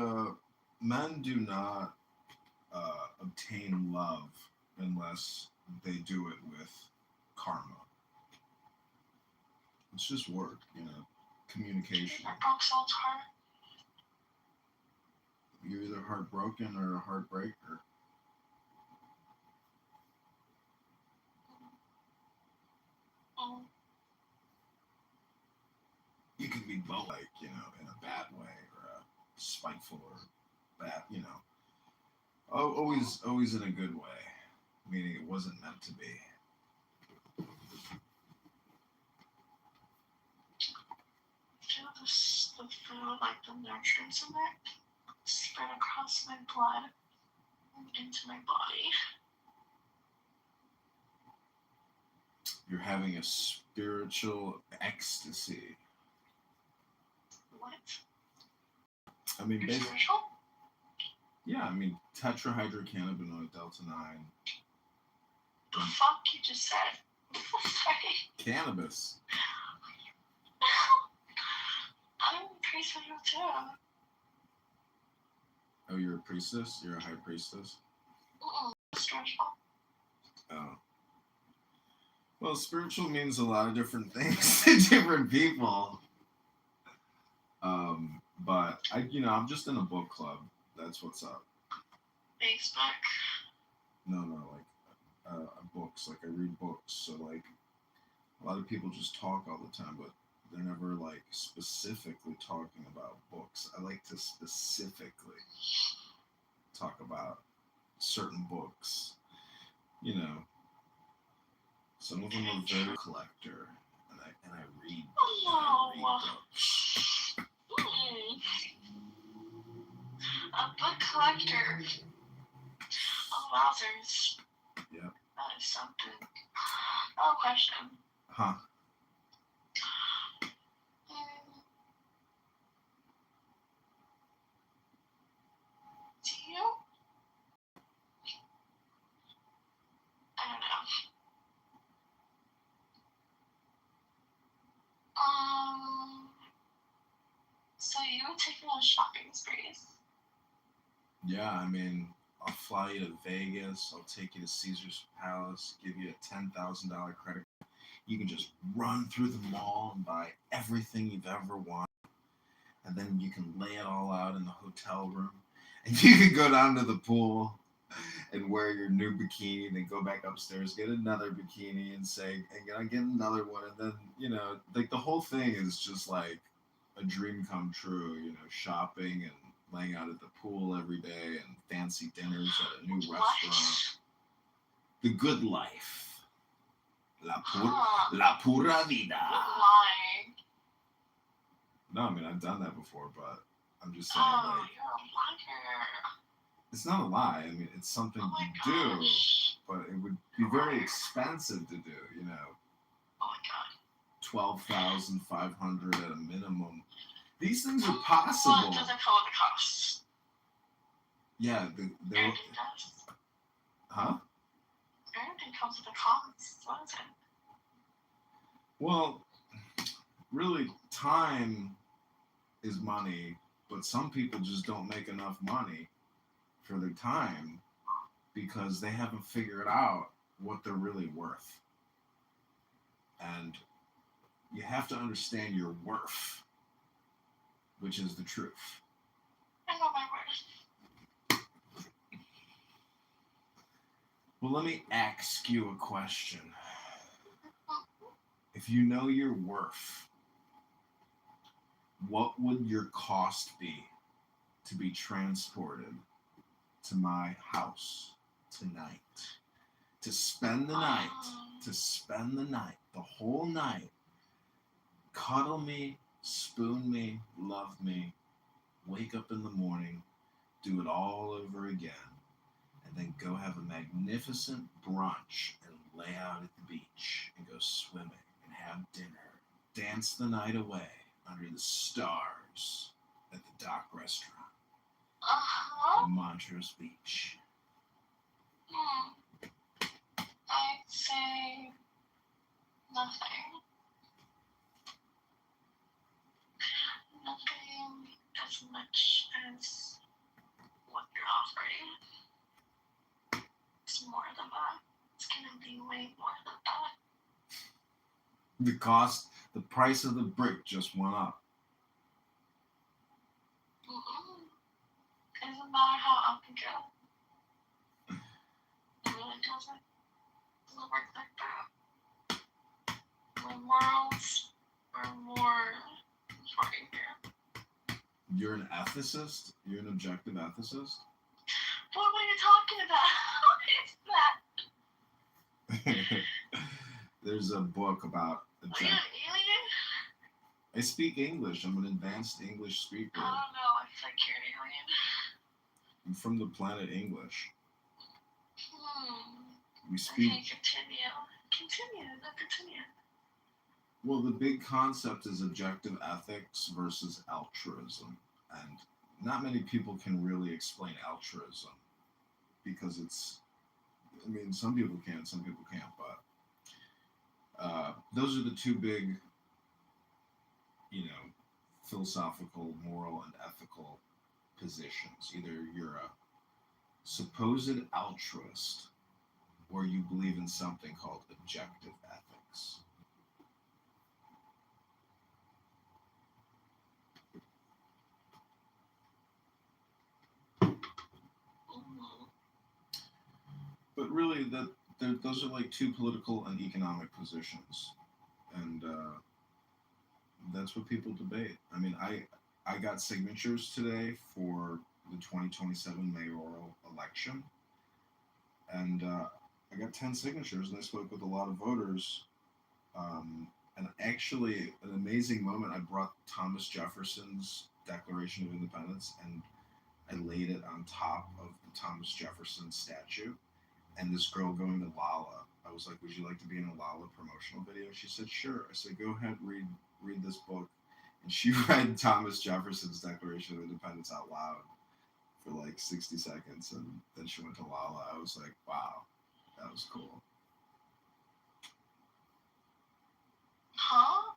men do not obtain love unless they do it with karma. It's just work, communication. That broke someone's heart. You're either heartbroken or a heartbreaker. You can be both, like, in a bad way or a spiteful or bad, always in a good way, meaning it wasn't meant to be. Feel the food, like the nutrients in it, spread across my blood into my body. You're having a spiritual ecstasy. What? I mean, You're basically, spiritual? yeah. I mean, tetrahydrocannabinoid delta 9. The fuck you just said? Sorry. Cannabis. I'm pretty spiritual too. Oh, you're a priestess? You're a high priestess? Spiritual. Oh. Well, spiritual means a lot of different things to different people. But I'm just in a book club. That's what's up. Facebook. No, like books. Like I read books. So like a lot of people just talk all the time, but they're never like specifically talking about books. I like to specifically talk about certain books. Some of them are very collector, and I read books. A book collector. Oh, wowzers. Yep. That is something. Oh, question. Huh. Do you? I don't know. So you would take me on shopping sprees? Yeah, I mean, I'll fly you to Vegas. I'll take you to Caesar's Palace. Give you a $10,000 credit card. You can just run through the mall and buy everything you've ever wanted, and then you can lay it all out in the hotel room, and you can go down to the pool and wear your new bikini, and then go back upstairs, get another bikini, and get another one, and then like the whole thing is just like a dream come true. Shopping and laying out at the pool every day, and fancy dinners at a new restaurant. The good life. La pura vida. Lying. No, I mean, I've done that before, but I'm just saying, Oh, like, you're a liar. it's not a lie. I mean, it's something you do, but it would be very expensive to do, Oh my god. 12,500 at a minimum. These things are possible. What does it come with the costs? Yeah, Everything does. Huh? Everything comes with a cost. What is it? Well, really, time is money, but some people just don't make enough money for their time because they haven't figured out what they're really worth. And you have to understand your worth, which is the truth. I know my worth. Well, let me ask you a question. If you know your worth, what would your cost be to be transported to my house tonight? To spend the night, the whole night, cuddle me, spoon me, love me, wake up in the morning, do it all over again, and then go have a magnificent brunch and lay out at the beach and go swimming and have dinner, dance the night away under the stars at the Dock Restaurant in Montrose Beach. I'd say nothing. Nothing as much as what you're offering. It's more than that. It's gonna be way more than that. The price of the brick just went up. It doesn't matter how up you go. It really doesn't. It doesn't work like that. The morals are more important here. You're an ethicist? You're an objective ethicist? What were you talking about? What is that? There's a book about Are you an alien? I speak English. I'm an advanced English speaker. I don't know. I feel like you're an alien. I'm from the planet English. We Okay, speak. continue. Continue. Well, the big concept is objective ethics versus altruism. And not many people can really explain altruism because I mean, some people can, some people can't, but those are the two big, philosophical, moral, and ethical positions. Either you're a supposed altruist or you believe in something called objective ethics. But really, those are like two political and economic positions, and that's what people debate. I mean, I got signatures today for the 2027 mayoral election, and I got 10 signatures, and I spoke with a lot of voters. And actually, an amazing moment, I brought Thomas Jefferson's Declaration of Independence, and I laid it on top of the Thomas Jefferson statue. And this girl going to Lala, I was like, "Would you like to be in a Lala promotional video?" She said, "Sure." I said, "Go ahead, read this book." And she read Thomas Jefferson's Declaration of Independence out loud for like 60 seconds, and then she went to Lala. I was like, "Wow, that was cool." Huh?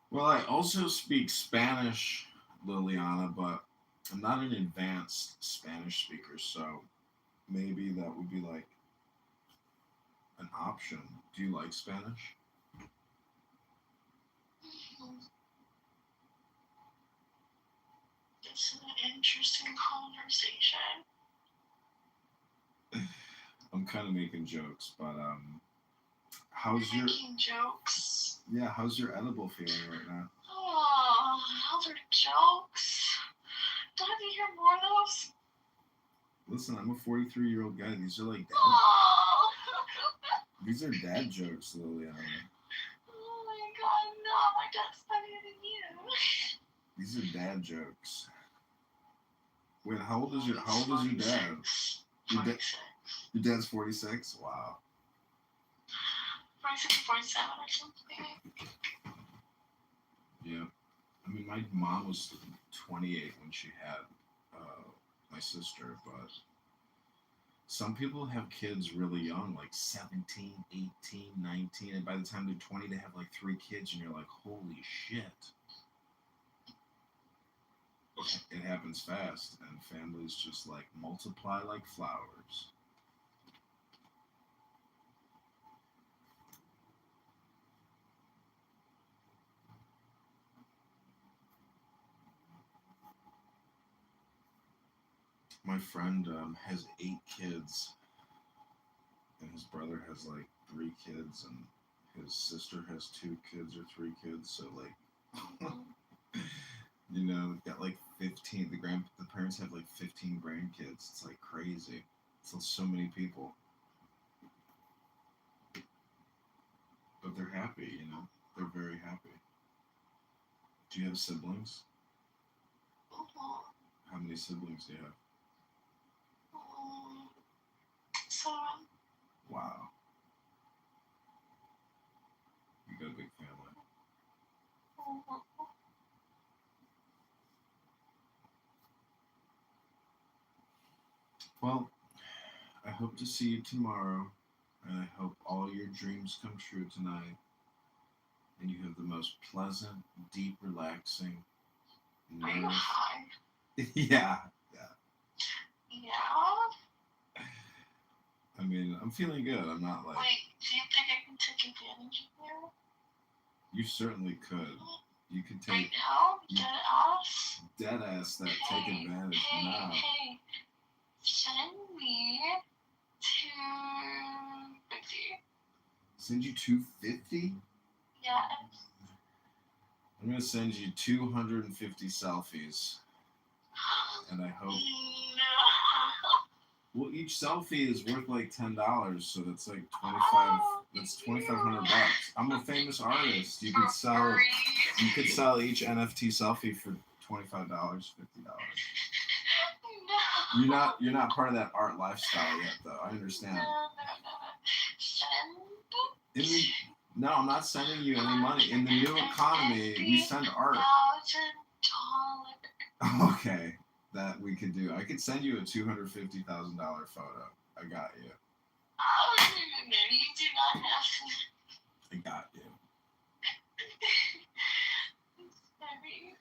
Well, I also speak Spanish, Liliana, but I'm not an advanced Spanish speaker, so maybe that would be like an option. Do you like Spanish? It's an interesting conversation. I'm kind of making jokes, but You're making jokes. how's your edible feeling right now? Oh, those are jokes. Don't you hear more of those? Listen, I'm a 43-year-old guy. These are like Oh. these are dad jokes, Liliana. Oh my god, no, my dad's funnier than you. These are dad jokes. Wait, how old is your dad? 46. Your dad's 46? Wow. 46 or 47 or something. Yeah. I mean, my mom was 28 when she had my sister, but some people have kids really young, like 17, 18, 19, and by the time they're 20, they have like 3 kids, and you're like, holy shit. It happens fast, and families just like multiply like flowers. My friend has 8 kids, and his brother has like 3 kids, and his sister has 2 kids or 3 kids. So like, they've got like 15. The parents have like 15 grandkids. It's like crazy. It's so many people, but they're happy. They're very happy. Do you have siblings? How many siblings do you have? 7. Wow. You got a big family. Well, I hope to see you tomorrow, and I hope all your dreams come true tonight, and you have the most pleasant, deep, relaxing. Are you high? Yeah. Yeah? I mean, I'm feeling good. I'm not like... Wait, do you think I can take advantage of you? You certainly could. You could take... Right now? Deadass? Deadass that take advantage now. Hey, send me 250. Send you 250? Yes. I'm going to send you 250 selfies. And I hope... No. Well, each selfie is worth like $10, so that's like 25. That's $2,500. I'm a famous artist. You could sell each NFT selfie for $25, $50. No. You're not part of that art lifestyle yet, though. I understand. No. No, I'm not sending you any money. In the new economy, we send art. Okay, that we could do. I could send you a $250,000 photo. I got you. Maybe you do not have to. I got you. Maybe.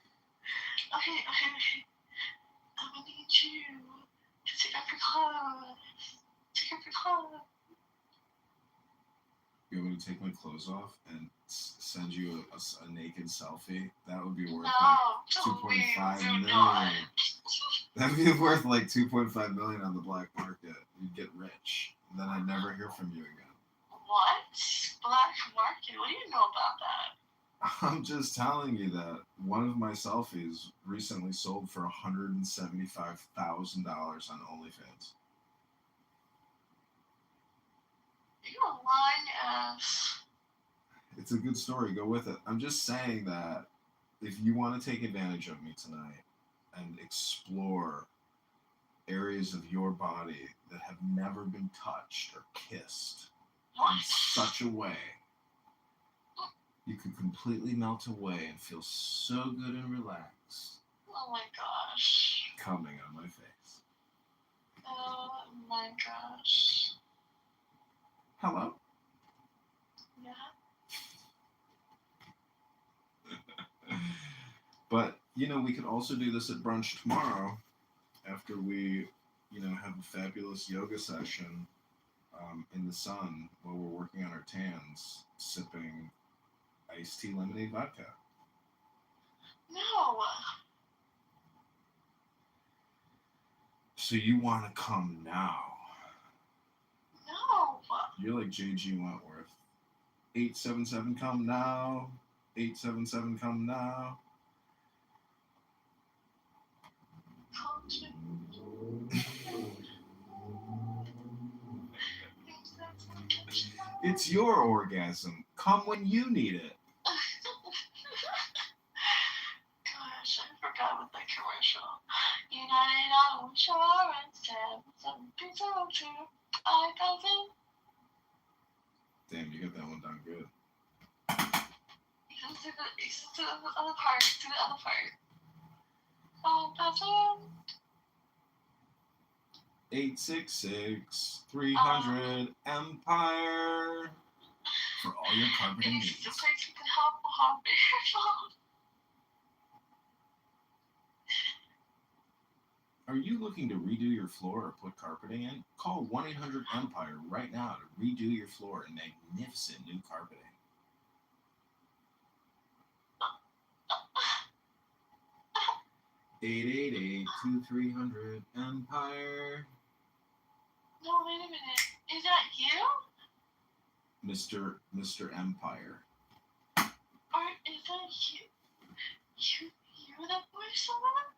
Okay. I'm gonna need you to take off your clothes. Take off your clothes. You want me to take my clothes off and send you a naked selfie? That would be worth No, like $2.5 million. not. That'd be worth like $2.5 million on the black market. You'd get rich. And then I'd never hear from you again. What? Black market? What do you know about that? I'm just telling you that one of my selfies recently sold for $175,000 on OnlyFans. You're a lying ass. It's a good story. Go with it. I'm just saying that if you want to take advantage of me tonight and explore areas of your body that have never been touched or kissed in such a way, you could completely melt away and feel so good and relaxed. Oh my gosh. Coming on my face. Oh my gosh. Hello? Yeah. But, we could also do this at brunch tomorrow after we, have a fabulous yoga session in the sun while we're working on our tans, sipping iced tea lemonade vodka. No. So you want to come now? No. You're like J.G. Wentworth. 877 come now. 877 come now. It's your orgasm. Come when you need it. Gosh, I forgot about that commercial. United Auto Insurance, 772 5,000. Damn, you got that one done good. You can do the other part. Do the other part. 5,000. 866-300 Empire for all your carpeting It's needs. the place you can help how beautiful. Are you looking to redo your floor or put carpeting in? Call 1-800-EMPIRE right now to redo your floor in magnificent new carpeting. $888-2300 Empire. No, wait a minute. Is that you? Mr. Empire. Or is that you? You that voice someone?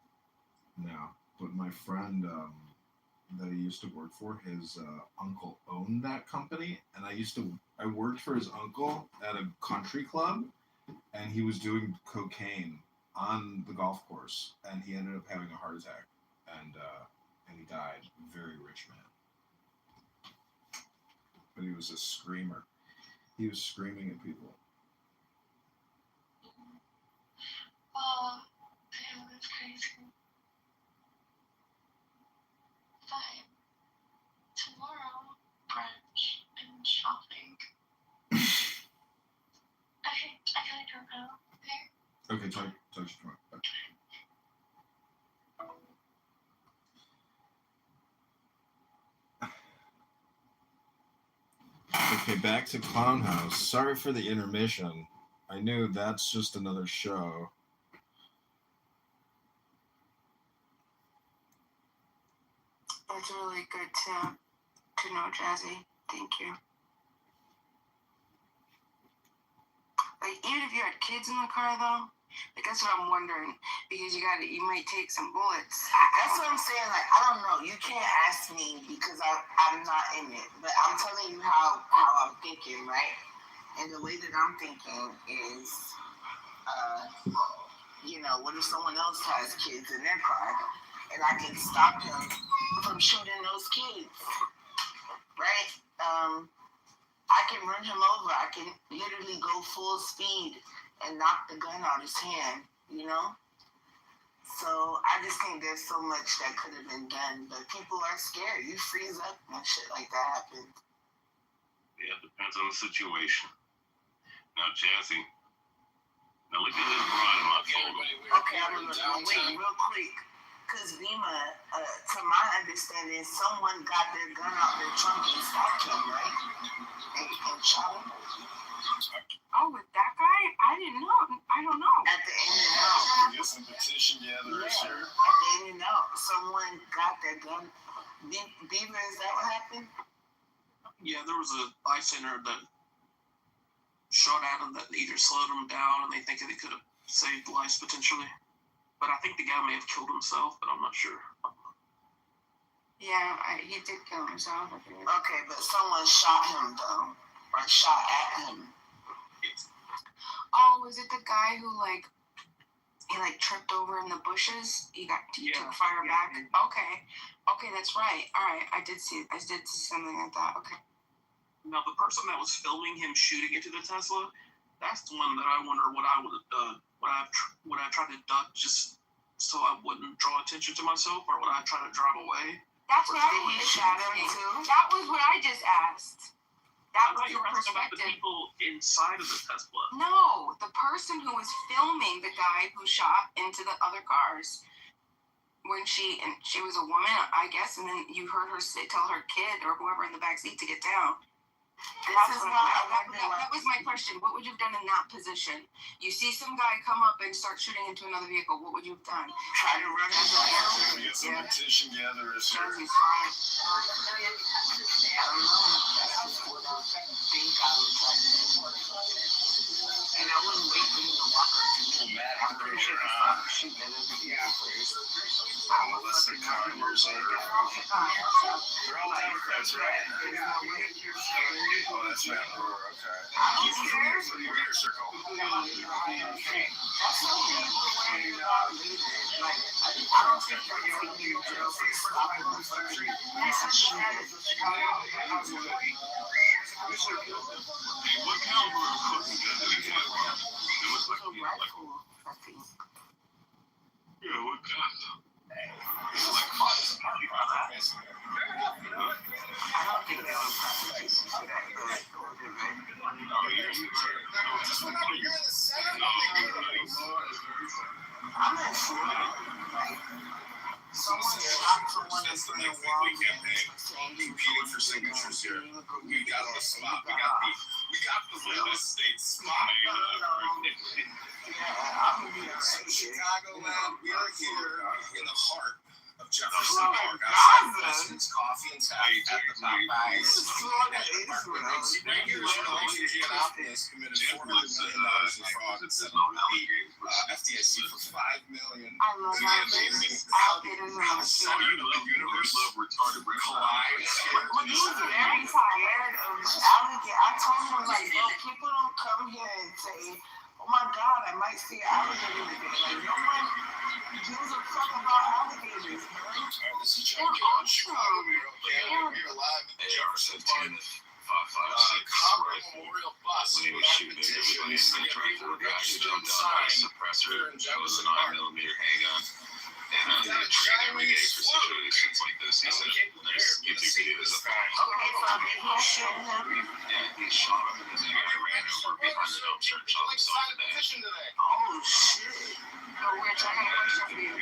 No, but my friend that I used to work for, his uncle owned that company, and I worked for his uncle at a country club, and he was doing cocaine on the golf course, and he ended up having a heart attack, and he died. Very rich man, but he was a screamer. He was screaming at people. Oh, damn, that's crazy. Fine. Tomorrow, brunch and shopping. Okay, I gotta go now. Okay, talk to you tomorrow. Bye. Okay, back to Clown House. Sorry for the intermission. I knew that's just another show. That's really good to know, Jazzy. Thank you. Like, even if you had kids in the car, though, like, that's what I'm wondering. Because you might take some bullets. That's what I'm saying. Like, I don't know. You can't ask me because I'm not in it. But I'm telling you how I'm thinking, right? And the way that I'm thinking is, what if someone else has kids in their car and I can stop him from shooting those kids, right? I can run him over. I can literally go full speed and knock the gun out his hand, you know? So I just think there's so much that could have been done, but people are scared. You freeze up when shit like that happens. Yeah, it depends on the situation. Now, Jazzy, now look at this broad in my photo. Okay, I'm gonna wait real quick. Because Bima, to my understanding, someone got their gun out their trunk and stopped him, right? And shot him. Oh, with that guy? I didn't know. I don't know. At the In and Out. Get some petition gatherers Yeah, here. at the In and Out. Someone got their gun. Beaver, is that what happened? Yeah, there was a bystander that shot at him that either slowed him down and they think that he could have saved lives potentially. But I think the guy may have killed himself, but I'm not sure. Yeah, he did kill himself. Okay, but someone shot him though, or shot at him. Oh, was it the guy who he tripped over in the bushes? He took fire back. Okay, that's right. All right, I did see something like that. Okay. Now the person that was filming him shooting into the Tesla, that's the one that I wonder what I would have done. Would I try to duck just so I wouldn't draw attention to myself, or would I try to drive away? That's what I Did he was shoot him asking. too? That was what I just asked. That I thought was you your were asking about the perspective. people inside of the Tesla. No, the person who was filming the guy who shot into the other cars when she was a woman, I guess, and then you heard her tell her kid or whoever in the back seat to get down. That was my question. What would you have done in that position? You see some guy come up and start shooting into another vehicle. What would you have done? Try to run his over. Get some petition gatherers here. He's fine. I don't know. That's just what I think I would try to do. And I wouldn't wait for him to walk up to me. I'm pretty sure the father shooting at other people first. Melissa Conyers are. They're all Democrats, right? Oh, that's Matt Brewer, okay. I don't care. Your inner circle. That's something people worry about later. Like, I don't think that you're going to be jail for stopping the country. That's a shooting. What caliber of fucking gun did he have? It was like, A rifle, I think. yeah, what gun? It's like I don't think they would prosecute you for that. I'm not sure. Someone shot someone in front of competing for signatures here. We got on the spot. We got the real estate spot. So Chicagoland, we are here in the heart of Jefferson Park, outside President's Coffee and Tap at the Popeyes. Indianapolis committed $400 million in fraud and settled with the FDIC for $5 million. I love alligators. Alligators are my favorite. Universe retarded collides. Well, he was very tired of alligator. I told him, like, bro, people don't come here and say, oh my God, I might see alligator today. Like, no one gives a fuck about alligators, man. This is John Gill in Chicago. We're live at the Jefferson Park. Congress Memorial Bus. When he was shooting everybody in the truck, the guy who jumped out by a suppressor, it was a 9mm handgun. And the training we gave for situations like this, he said, there's YouTube videos of him. Yeah, he shot him, and then the guy ran over behind the dumpster and shot himself to death. Oh, shit. So, Rich, I got a question for you.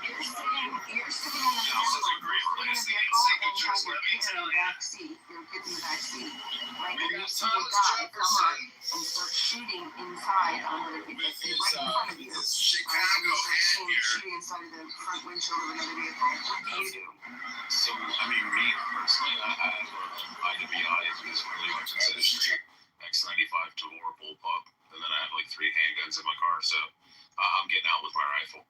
You're sitting in the This is a great place to get vehicle and signatures have where your they kid in tell the back seat. you. Your kid's in the back seat. Like, We and you got see a Thomas guy come up Jefferson and start shooting inside on another vehicle, with right in his front of you. his Right? Chicago And hat you here. start shooting inside of the front windshield of another vehicle. What do you do? So, I mean, me personally, I have IWI is really much into the street. X95 Kitover bullpup, and then I have like 3 handguns in my car, so I'm getting out with my rifle.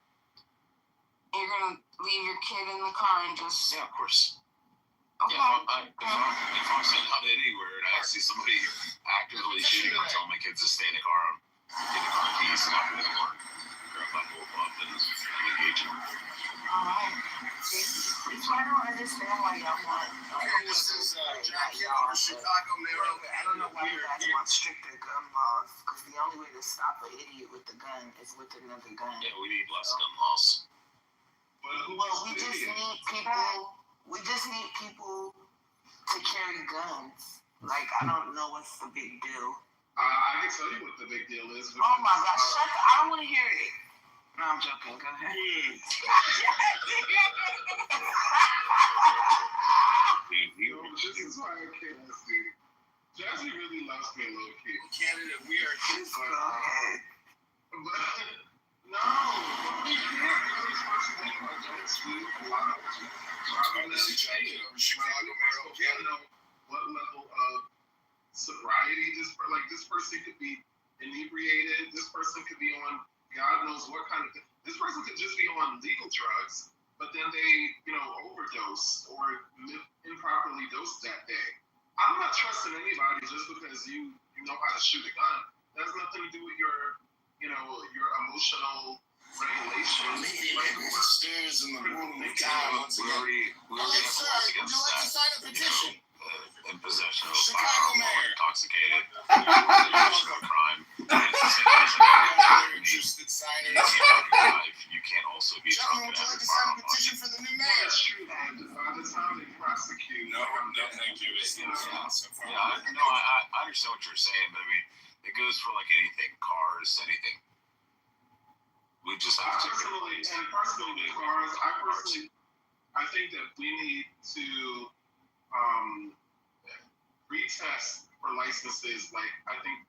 You're gonna leave your kid in the car and just Yeah, of course. okay. Yeah, if I'm sitting out anywhere and I see somebody actively shooting, I tell my kids to stay in the car, get the car keys, lock it in the door, grab my bullpup, and I'm engaging. All right. That's why I don't understand why y'all want. This is John Kitover, Chicago Mayor. I don't know why you guys want stricter gun laws, because the only way to stop an idiot with the gun is with another gun. Yeah, we need less gun laws. But Well, we just need people. We just need people to carry guns. Like, I don't know what's the big deal. I can tell you what the big deal is. Oh my gosh, shut the, I don't want to hear it. No, I'm joking. Go ahead. This is why I can't see. Jazzy really loves me low key. Canada, we are Just go ahead. But no, we can't really trust them adults with a lot of This is John Kitover, Chicago Mayor. can't know what level of sobriety this person could be inebriated. This person could be on God knows what kind of. This person could just be on legal drugs, but then they overdose or improperly dose that day. I'm not trusting anybody just because you know how to shoot a gun. That has nothing to do with your emotional regulation. Stairs in the room of God once We again. already have laws against that. Sign a petition? In possession of a Chicago firearm while Mayor. intoxicated, commission of a crime. Interested signers. You can't also be drunk Gentlemen, and would you like to have your sign a firearm on you. petition for the new Yeah, mayor? that's true. By the time they prosecute, No, thank you. It's so far. Yeah, I understand what you're saying, but I mean, it goes for like anything, cars, anything. We just have to. Personally, with cars, I think that we need to retest for licenses. Like I think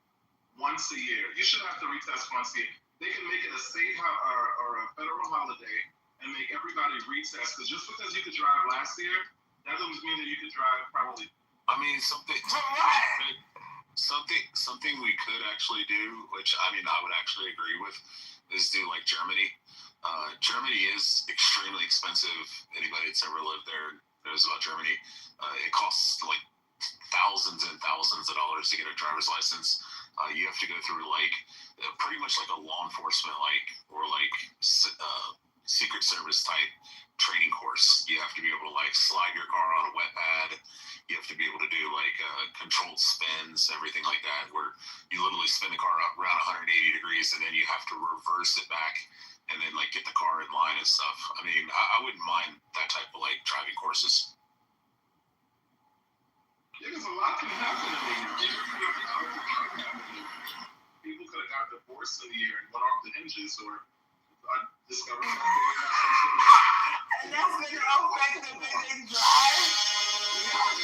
once a year, you should have to retest once a year. They can make it a state or a federal holiday and make everybody retest. Because just because you could drive last year, that doesn't mean that you could drive probably. I mean, something we could actually do, which I mean, I would actually agree with, is do like Germany. Germany is extremely expensive. Anybody that's ever lived there knows about Germany. It costs like thousands and thousands of dollars to get a driver's license. You have to go through like pretty much like a law enforcement or Secret Service type training course. You have to be able to like slide your car on a wet pad. You have to be able to do like controlled spins, everything like that, where you literally spin the car up around 180 degrees and then you have to reverse it back and then like get the car in line and stuff. I mean, I wouldn't mind that type of like driving courses. Yeah, because a lot can happen. People could have got divorced in a year and went off the hinges, or discovered something. And that's when it all back to the drive.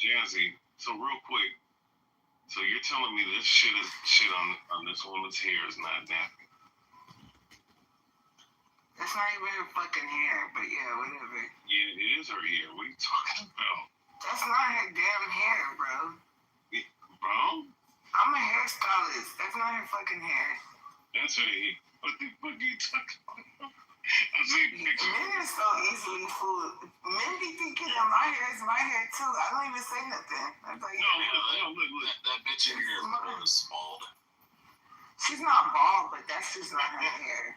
Jazzy, so real quick, so you're telling me this shit on this woman's hair is not nappy? That's not even her fucking hair, but yeah, whatever. Yeah, it is her hair. What are you talking about? That's not her damn hair, bro. Bro? I'm a hairstylist. That's not her fucking hair. That's her hair. What the fuck are you talking about? I see pictures. Men are so easily fooled. Men be thinking that my hair is my hair too. I don't even say nothing. I'm like, No, look. That bitch in here is bald. she's not bald, but that's just not her hair.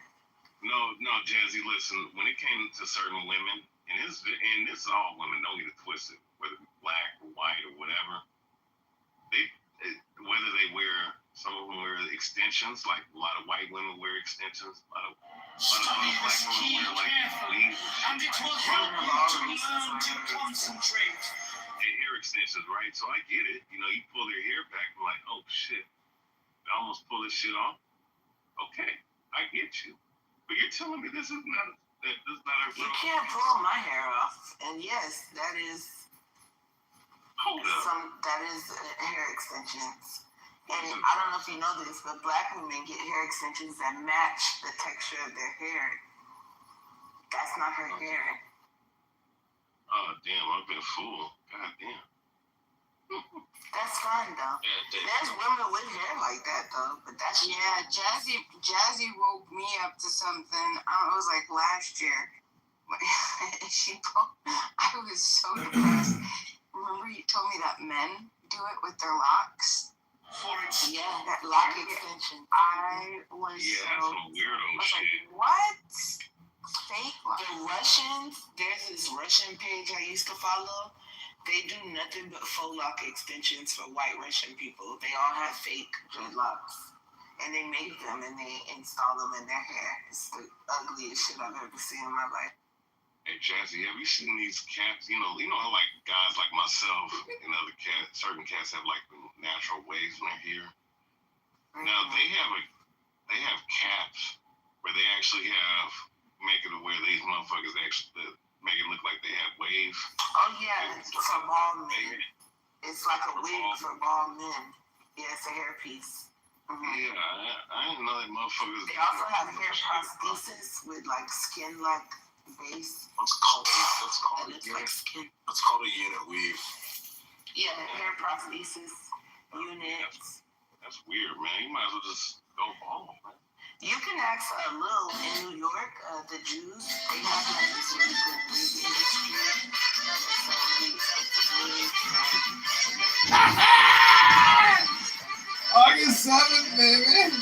No, Jazzy, listen, when it came to certain women, and this is all women, don't get it twisted, whether it's black or white or whatever, whether they some of them wear extensions, like a lot of white women wear extensions, a lot of black women wear like weaves. And it will help you to learn to concentrate. Hair extensions, right? So I get it. You pull their hair back, I'm like, oh shit, I almost pull this shit off. Okay, I get you. But you're telling me this is not a real. You can't pull my hair off, and yes, that is hair extensions. And I don't know if you know this, but black women get hair extensions that match the texture of their hair. That's not her hair. Oh damn, I've been fooled. God damn. That's fine though. There's women with hair like that though, but that's Jazzy woke me up to something. It was like last year. I was so depressed. Remember you told me that men do it with their locks? Yeah, that lock extension. I was Yeah, that's some weirdo I was shit. like, what? Fake lock. The Russians, there's this Russian page I used to follow. They do nothing but faux lock extensions for white Russian people. They all have fake dreadlocks. And they make them and they install them in their hair. It's the ugliest shit I've ever seen in my life. Hey Jazzy, have you seen these cats? You know how like guys like myself and other cats, certain cats have like natural waves when they're here. Now they have caps where they actually make it where these motherfuckers actually make it look like they have waves. Oh yeah, it's for bald men. It's like a wig for bald men. Yeah, it's a hairpiece. Yeah, I didn't know that motherfuckers. They also have hair prosthesis with like skin-like base. It's called It looks like skin. It's called a unit weave. Yeah, hair prosthesis units. That's weird, man. You might as well just go bald, man. You can ask Lil in New York, the Jews, they have like this really good wig industry. August 7th, baby.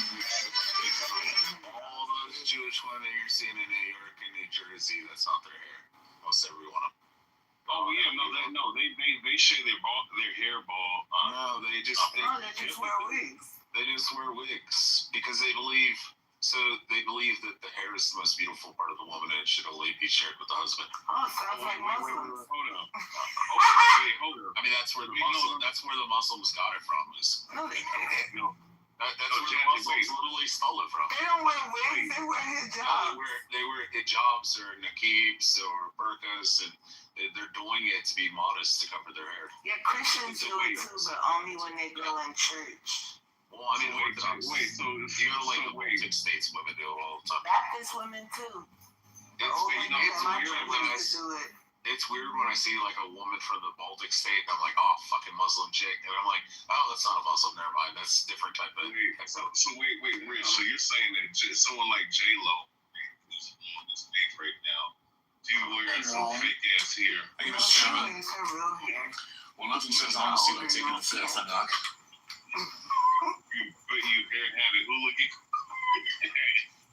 All those Jewish women you're seeing in New York and New Jersey, that's not their hair. Most every one of them. Oh yeah, they shave their hair bald. No, they just wear wigs. They just wear wigs because they believe that the hair is the most beautiful part of the woman and it should only be shared with the husband. Oh, sounds like Muslims. Hold up. Hold up. I mean, that's where the Muslims got it from. No, they don't. No. That's where the Muslims literally stole it from. They don't wear wigs. They wear hijabs. They wear hijabs or niqabs or burqas, and they're doing it to be modest to cover their hair. Yeah, Christians do it too, but only when they go in church. Well, I mean, so you go to like the Baltic States, women do it all the time. Baptist women too. It's weird when I see like a woman from the Baltic state and I'm like, oh, fucking Muslim chick. And I'm like, oh, that's not a Muslim. Never mind. That's a different type of. So wait, Rich. So you're saying that someone like J-Lo, who's on this stage right now, do wear some fake ass hair? She wears her real hair. Well, nothing says honesty like taking a piss, I knock. You have it hooligan.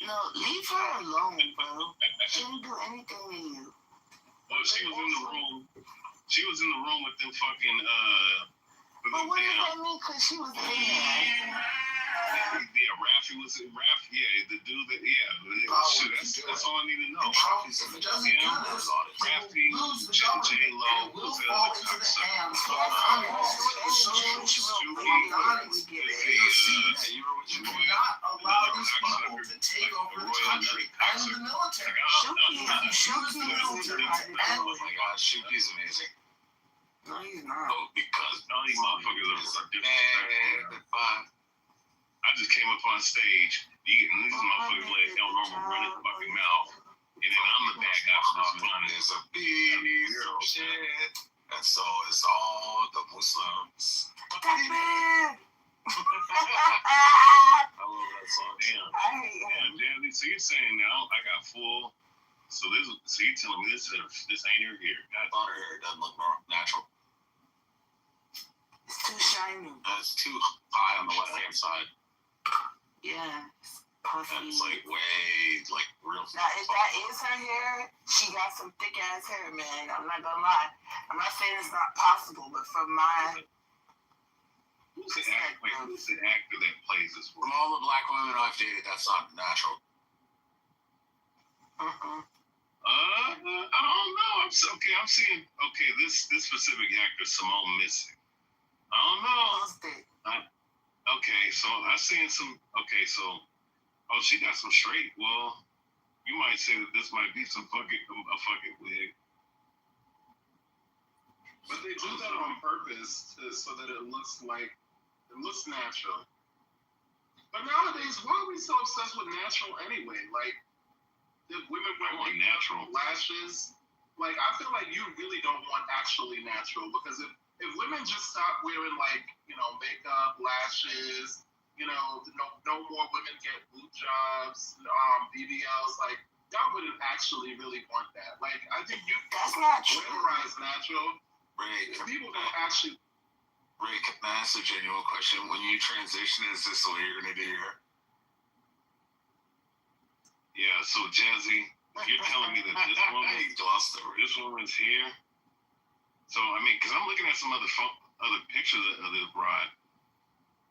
No, leave her alone, bro. She didn't do anything to you. Well, she was in the room. She was in the room with them fucking But what does that mean? Because she was in there. Yeah, Rafi was in Rafi. Yeah, the dude that shit, that's all I need to know. Rafi, J-Lo, who's the other cocksucker? Allow these people to take over the country and the military. Oh my God, Shuki's amazing. No, he's not. Oh, because all these motherfuckers are different. I just came up on stage. These motherfuckers like don't run his fucking mouth, and then I'm the bad guy for this one. It's a piece of shit. And so it's all the Muslims. That man. I love that song. Damn. So you're saying now I got full. So you're telling me this ain't her hair? I thought her hair doesn't look natural. It's too shiny. It's too high on the left hand side. Yeah, it's puffy. And it's like way real. Now, if that is her hair, she got some thick ass hair, man. I'm not gonna lie. I'm not saying it's not possible, but from my Who's the actor that plays this From role? all the black women I've dated, that's not natural. I don't know. I'm seeing this specific actor, Simone Missick. I don't know. Okay, so I seen some. Okay, so she got some straight. Well, you might say that this might be a fucking wig. But they do that on purpose so that it looks natural. But nowadays, why are we so obsessed with natural anyway? Like, if women wear natural lashes, like I feel like you really don't want actually natural, because if women just stop wearing makeup, lashes, no more women get boob jobs, BBLs, like y'all wouldn't actually really want that. Like I think you that's not true. glamorize natural. Right. People don't actually. Ray, can I ask a genuine question? When you transition, is this the way you're gonna do your hair? Yeah, so Jazzy, you're telling me that this woman's here. So I mean, because I'm looking at some other pictures of this bride.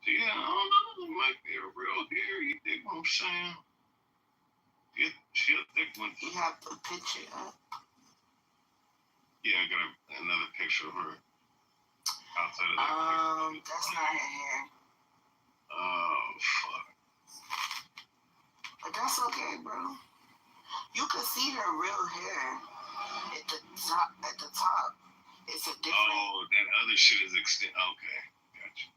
So yeah, I don't know, it might be a real hair. You dig what I'm saying? She a thick one. You have the picture up. Yeah, I got another picture of her outside of that. That's not her hair. Oh fuck. But that's okay, bro. You can see her real hair at the top. It's a different. Oh, that other shit is extended. Okay, gotcha.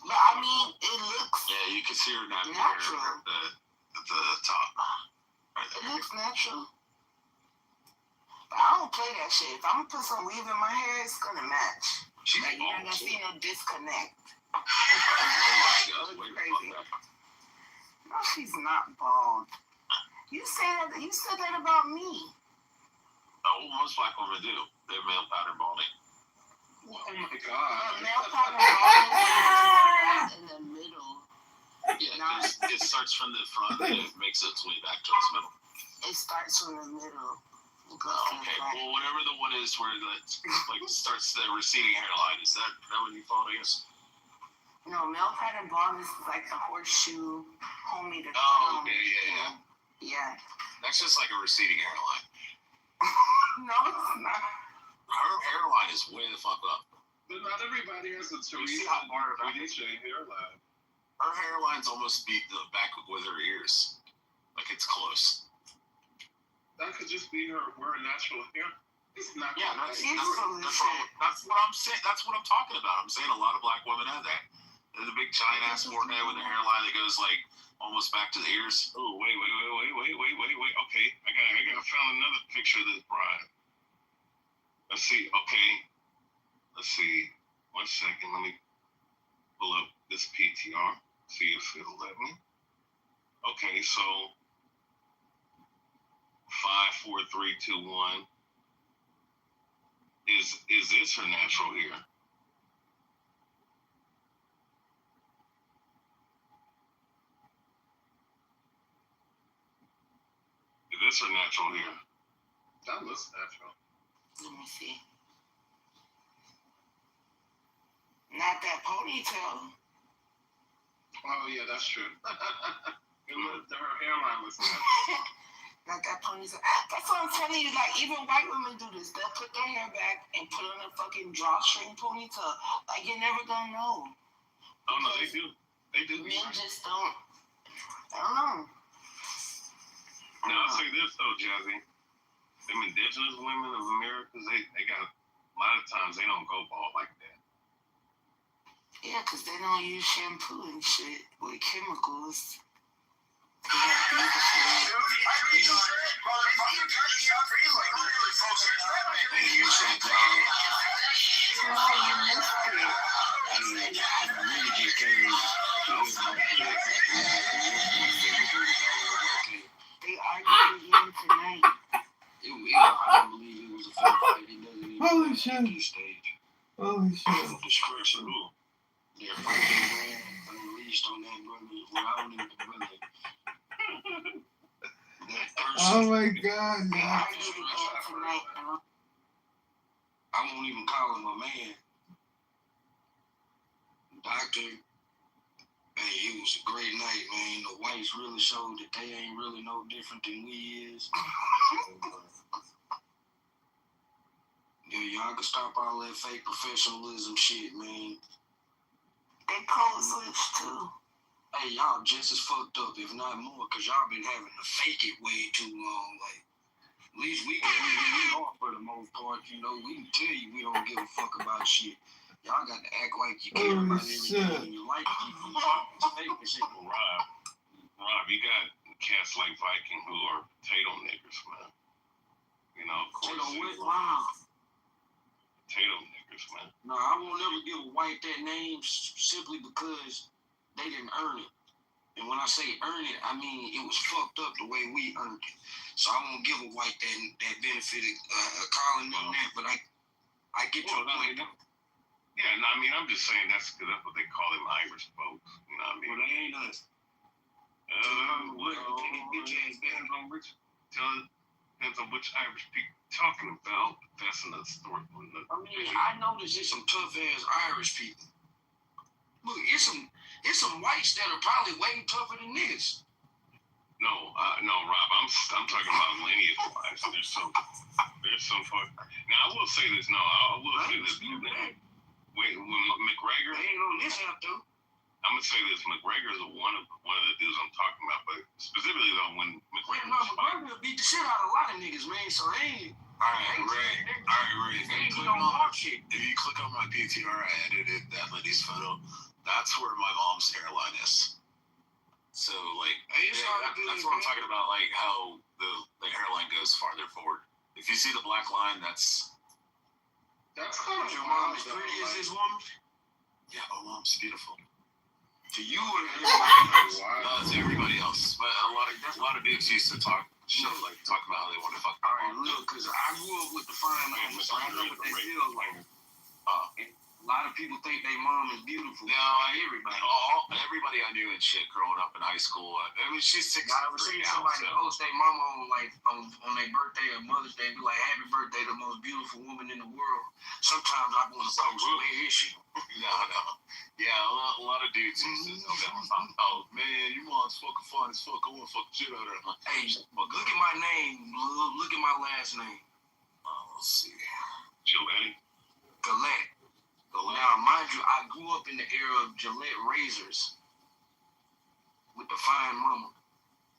But I mean, it looks. Yeah, you can see her natural. At the top. Right It there. looks natural. But I don't play that shit. If I'm gonna put some weave in my hair, it's gonna match. She's Like, you're not bald. gonna see no disconnect. That's way Crazy. fucked up. No, she's not bald. You said that about me. Oh, most black women do. They're male pattern balding. Oh my god. Male pattern baldness is in the middle. Yeah, it starts from the front and it makes its way back to its middle. It starts from the middle. It goes Oh, to the okay. back. Well, whatever the one is where starts the receding hairline, is that what you thought, I guess? No, male pattern baldness is like the horseshoe, homie to Oh, okay, yeah. Yeah. That's just like a receding hairline. No, it's not. Her hairline is way the fuck up. But not everybody has a see how far back Teresa hairline. Her hairline's almost beat the back with her ears. Like it's close. That could just be her wearing natural hair. It's not. Yeah, that's shit. what I'm saying. That's what I'm talking about. I'm saying a lot of black women have that. There's a big giant ass forehead with a hairline that goes like almost back to the ears. Oh wait. Okay, I found another picture of this bride. Let's see. Okay, let's see. 1 second. Let me pull up this PTR. See if it'll let me. Okay, so 5, 4, 3, 2, 1. Is this her natural hair? Is this her natural hair? That looks natural. Let me see. Not that ponytail. Oh yeah, that's true. Her hairline looks natural. Not that ponytail. That's what I'm telling you. Like, even white women do this. They'll put their hair back and put on a fucking drawstring ponytail. Like, you're never gonna know. Oh no, they do. They do. Men just don't. I don't know. Now I'll say this though, Jazzy. Them indigenous women of America, they got a lot of times they don't go bald like that. Yeah, because they don't use shampoo and shit with chemicals. They have beautiful. And you said, No, you missed it. I really just came. They argued again tonight. I don't believe it was a fair fight. It doesn't even Holy shit. stage. Holy shit. Discretion. They're fighting unleashed on that brother. Well, I don't even brother. That person. Oh my god, They yeah. argued again tonight, though. I won't even call him a man. Doctor, hey, it was a great night, man. The whites really showed that they ain't really no different than we is. Yeah, y'all can stop all that fake professionalism shit, man. They code switch, too. Hey, y'all just as fucked up, if not more, because y'all been having to fake it way too long. Like, at least we are for the most part, you know. We can tell you we don't give a fuck about shit. Y'all got to act like you care about everything in your life. Fake and shit. Rob, you got cats like Viking who are potato niggers, man. You know, of course. Wow. Potato niggers, man. No, I won't never give a white that name simply because they didn't earn it. And when I say earn it, I mean it was fucked up the way we earned it. So I won't give a white that benefit of calling them that. But I I get your point. Yeah, no, I mean, I'm just saying that's what they call them Irish folks. You know what I mean? Well, they ain't us. Depends on which Irish people you're talking about. That's another story. I mean, I know there's just some tough ass Irish people. Look, it's some whites that are probably way tougher than this. No, Rob. I'm talking about lineage wise. There's some fuck. Now I will say this. No, I will say this. Wait, when McGregor, they ain't on this app though. I'm gonna say this. McGregor is one of the dudes I'm talking about, but specifically though, when McGregor McGregor beat the shit out of a lot of niggas, man. So they ain't. All right, Ray. If you click on my PTR, I edited that lady's photo. That's where my mom's hairline is. So like, that's what I'm talking about. Like how the hairline goes farther forward. If you see the black line, that's kind of your mom as pretty as this woman. Yeah, my mom's beautiful. To you or to everybody else. But a lot of dudes used to talk about how they want to fuck. All right, look, because I grew up with the fine line, so I know what they feel like. A lot of people think their mom is beautiful. No, everybody I knew and shit growing up in high school. I mean, she's 6'3" now. I was seeing somebody post their mama on their birthday or Mother's Day, be like, "Happy birthday, the most beautiful woman in the world." Sometimes I want to post, where is she? No. Yeah, a lot of dudes used to know that. Oh man, your mom's fucking fine as fuck. I want to fuck the shit out of her. Hey, look at my name. Look at my last name. Let's see. Gillette. Now, mind you, I grew up in the era of Gillette razors with the fine mama.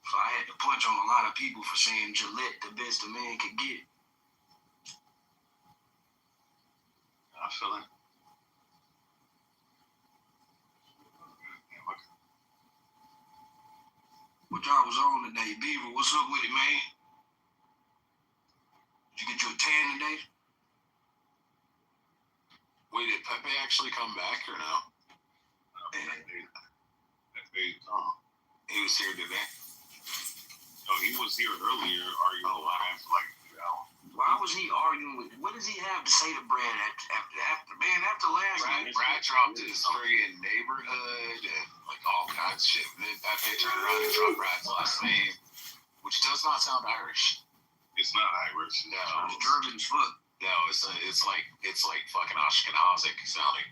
So I had to punch on a lot of people for saying Gillette the best a man could get. I feel it. What y'all was on today? Beaver, what's up with it, man? Did you get you a tan today? Wait, did Pepe actually come back or no? He was here today. Oh, he was here earlier arguing with Lions like 2 hours. Why was he arguing with? What does he have to say to Brad after last night? Brad dropped his friggin' neighborhood and like all kinds of shit. And then Pepe turned around and dropped Brad's last name, which does not sound Irish. It's not Irish. No, it's German as fuck. No, it's like fucking Ashkenazic sounding.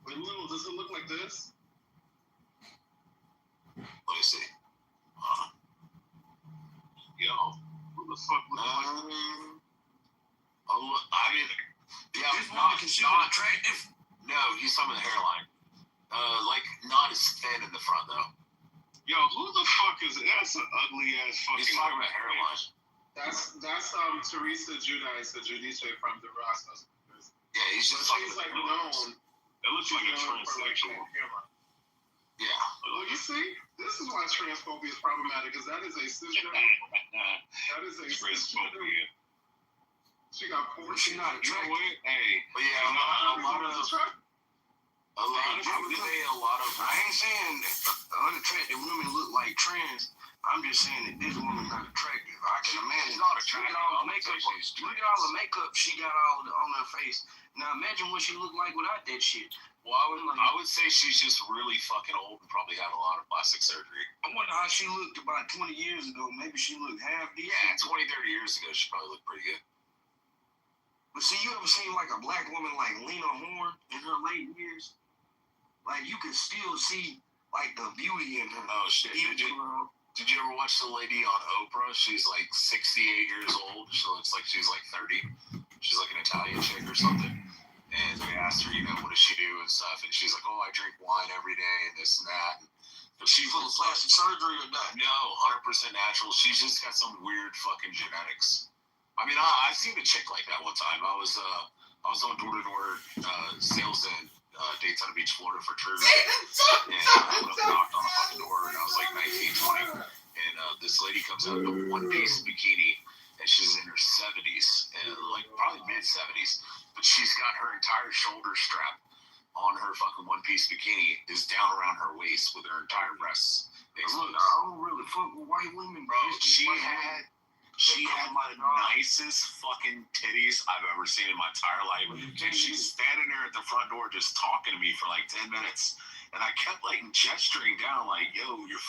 Wait, Lil, does it look like this? Let me see. Yo, who the fuck was I mean, yeah, this woman considered attractive. No, he's talking about the hairline. Like not as thin in the front though. Yo, who the fuck is that's an ugly ass fucking. He's talking about hairline. That's Teresa Giudice, the Giudice from the Rasmus. Yeah, he's just she's like known. That looks like a transsexual. Yeah. Well, you see, this is why transphobia is problematic, because that is a cisgender. That is a transphobia. She got poor. She's not attractive. Hey, but yeah, a lot of. I ain't saying unattractive women look like trans. I'm just saying that this woman's not attractive. I can imagine. She's not attractive. Look at all the makeup she got all on her face. Now imagine what she looked like without that shit. Well, I would say she's just really fucking old and probably had a lot of plastic surgery. I wonder how she looked about 20 years ago. Maybe she looked half decent. Yeah, 20, 30 years ago, she probably looked pretty good. But see, you ever seen like a black woman like Lena Horne in her late years? Like you can still see like the beauty in her. Oh shit! Did you ever watch the lady on Oprah? She's like 68 years old. She looks like she's like 30. She's like an Italian chick or something. And they asked her, what does she do and stuff? And she's like, oh, I drink wine every day and this and that. But she's full of plastic surgery or not? No, 100% natural. She's just got some weird fucking genetics. I mean, I seen a chick like that one time. I was on door-to-door sales and Daytona Beach, Florida for True. And I knocked on a fucking door and I was like 19, 20. And this lady comes out in a one-piece bikini and she's in her 70s, and like probably mid-70s. But she's got her entire shoulder strap on her fucking one-piece bikini is down around her waist with her entire breasts exposed. I don't really fuck with white women, bro. She had She had the nicest fucking titties I've ever seen in my entire life. And she's standing there at the front door just talking to me for like 10 minutes. And I kept like gesturing down like, yo, your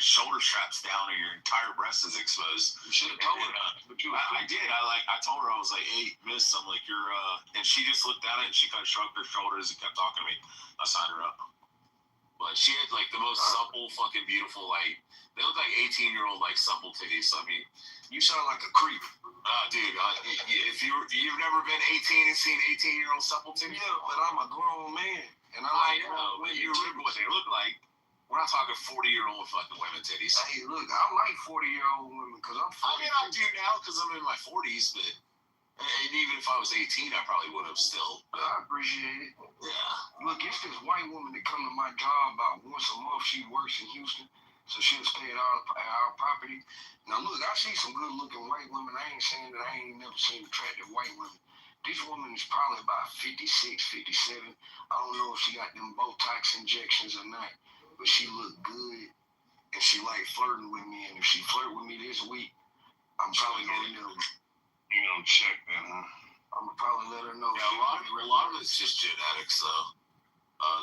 shoulder strap's down and your entire breast is exposed. You should have told her that. But I did. I told her, I was like, hey, miss, I'm like, you're, and she just looked at it and she kind of shrugged her shoulders and kept talking to me. I signed her up. But she had like the most supple, fucking beautiful, like, they look like 18-year-old, like, supple titties. So, I mean, you sound like a creep. Dude, if you've never been 18 and seen 18-year-old supple titties? Yeah, but I'm a grown man. And I know, but you remember what they look like. We're not talking 40-year-old fucking women titties. Hey, look, I like 40-year-old women because I'm 40. I mean, I do now because I'm in my 40s, but and even if I was 18, I probably would have still. I appreciate it. Yeah. Look, it's this white woman that come to my job about once a month. She works in Houston, so she'll stay at our property. Now, look, I see some good-looking white women. I ain't saying that I ain't never seen attractive white women. This woman is probably about 56, 57. I don't know if she got them Botox injections or not, but she look good, and she like flirting with me. And if she flirt with me this week, I'm probably gonna know. You don't check that, huh? I'm gonna probably let her know. Yeah, a lot of it's just genetics, though.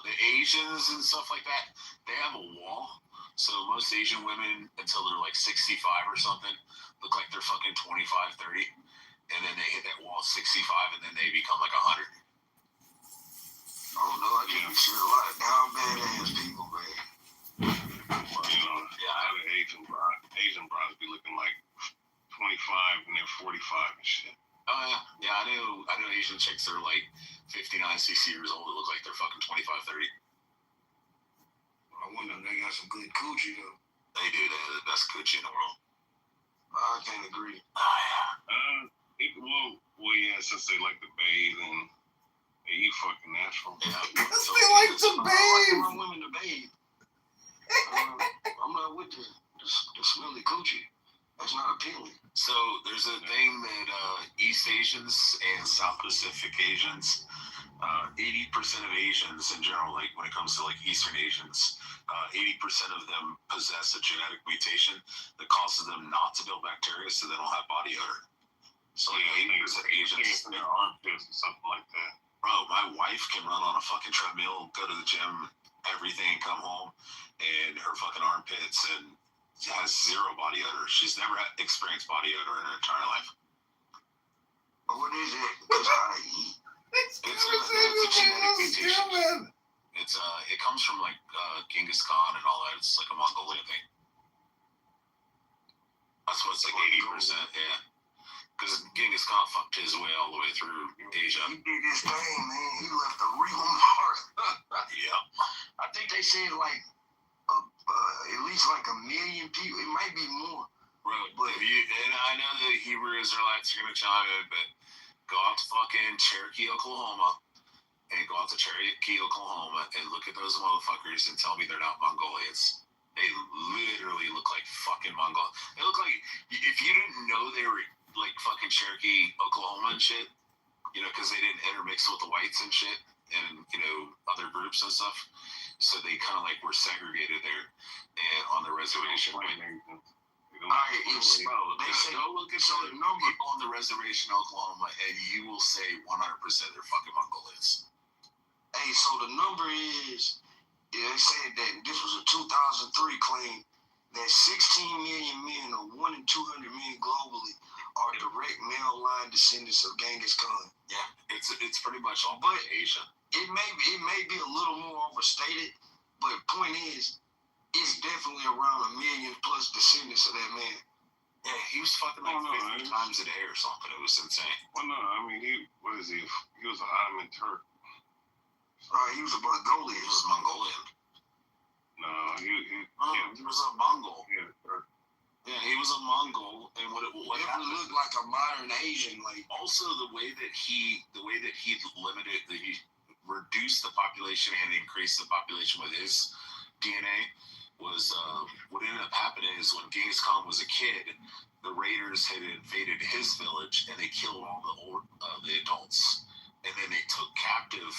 The Asians and stuff like that, they have a wall. So most Asian women, until they're like 65 or something, look like they're fucking 25, 30. And then they hit that wall 65, and then they become like 100. I don't know. I just see a lot of down badass people, man. Well, you know, yeah, I have an Asian brothers be looking like 25 and they're 45 and shit. Oh yeah, I know Asian chicks that are like 59, 60 years old that look like they're fucking 25, 30. I wonder if they got some good coochie though. They do. They have the best coochie in the world. I can't agree. Oh yeah. Well, yeah, since they like to bathe and they eat fucking natural. Yeah. Because they like to bathe. I want women to bathe. I'm not with the smelly coochie. That's not appealing. So there's a thing that East Asians and South Pacific Asians, 80% of Asians in general, like when it comes to like Eastern Asians, 80% of them possess a genetic mutation that causes them not to build bacteria, so they don't have body odor. So like 80% of Asians, in their armpits or something like that. Bro, my wife can run on a fucking treadmill, go to the gym, everything, come home, and her fucking armpits and has zero body odor. She's never experienced body odor in her entire life. What is it? Because I eat. It's a genetic mutation. It comes from like Genghis Khan and all that. It's like a Mongolian thing. That's what it's like 80%. Yeah. Because Genghis Khan fucked his way all the way through Asia. He did his thing, man. He left a real mark. Yeah. I think they said like at least like 1 million people. It might be more. Right. But and I know the Hebrew Israelites are gonna chime in, but go out to fucking Cherokee, Oklahoma, and go out to Cherokee, Oklahoma, and look at those motherfuckers and tell me they're not Mongolians. They literally look like fucking Mongol. They look like, if you didn't know they were like fucking Cherokee, Oklahoma and shit, you know, because they didn't intermix with the whites and shit, and you know, other groups and stuff. So they kind of like were segregated there and on the reservation. They say go look at some people on the reservation in Oklahoma, and you will say 100% they're fucking Mongolians. Hey, so the number is, they said that this was a 2003 claim that 16 million men, or 1 in 200 men globally, are direct male line descendants of Genghis Khan. Yeah, it's pretty much all but Asia. It may be a little more overstated, but point is, it's definitely around 1 million plus descendants of that man. Yeah, he was fucking like 50 times a day or something. It was insane. Well, no, I mean, he was an Ottoman Turk. He was a Mongolian. He was Mongolian. No, he was a Mongol. Yeah, Turk. Yeah, he was a Mongol, and what definitely looked like a modern Asian. Like also the way that he reduced the population and increased the population with his DNA was what ended up happening is when Genghis Khan was a kid, the raiders had invaded his village and they killed all the adults, and then they took captive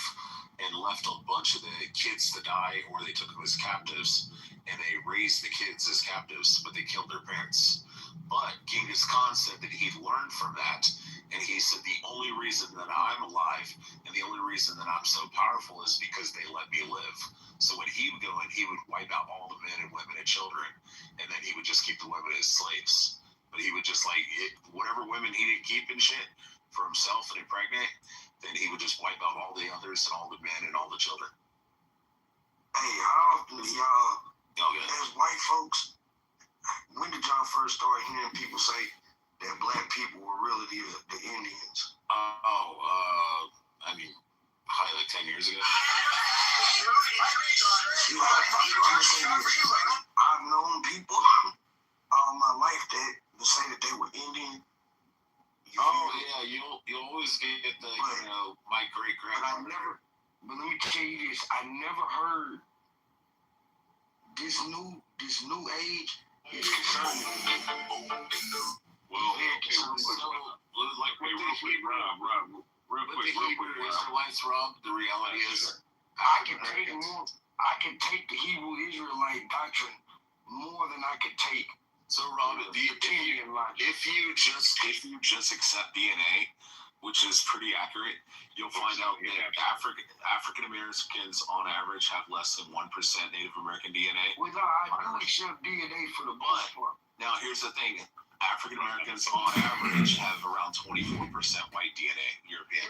and left a bunch of the kids to die, or they took them as captives and they raised the kids as captives, but they killed their parents. But Genghis Khan said that he learned from that, and he said the only reason that I'm alive and the only reason that I'm so powerful is because they let me live. So when he would go in, he would wipe out all the men and women and children, and then he would just keep the women as slaves. But he would just whatever women he didn't keep and shit for himself and impregnate, then he would just wipe out all the others and all the men and all the children. Hey, how often do y'all, as white folks, when did y'all first start hearing people say that black people were really the Indians? I mean, probably like 10 years ago. I've known people all my life that say that they were Indian. You always get the, my great-grandmother. But let me tell you this, I never heard this new age is concerning me. Well, real quick, Israelites, Rob, the reality is I can take the Hebrew Israelite doctrine more than I could take. So, Rob, if you just accept DNA, which is pretty accurate, you'll find out that African Americans on average have less than 1% Native American DNA. Well, no, I do accept DNA for the most part. Now, here's the thing. African Americans on average have around 24% white DNA. European.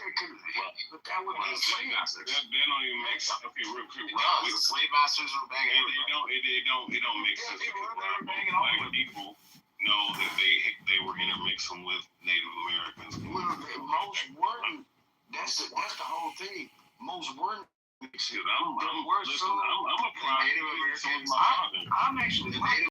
But that would be slave masters. That don't even make sense. Okay, real quick. The slave masters were banging. It don't make sense. Black people know that they were intermixing with Native Americans. Well, most weren't. That's the whole thing. Most weren't. I'm a product. I'm actually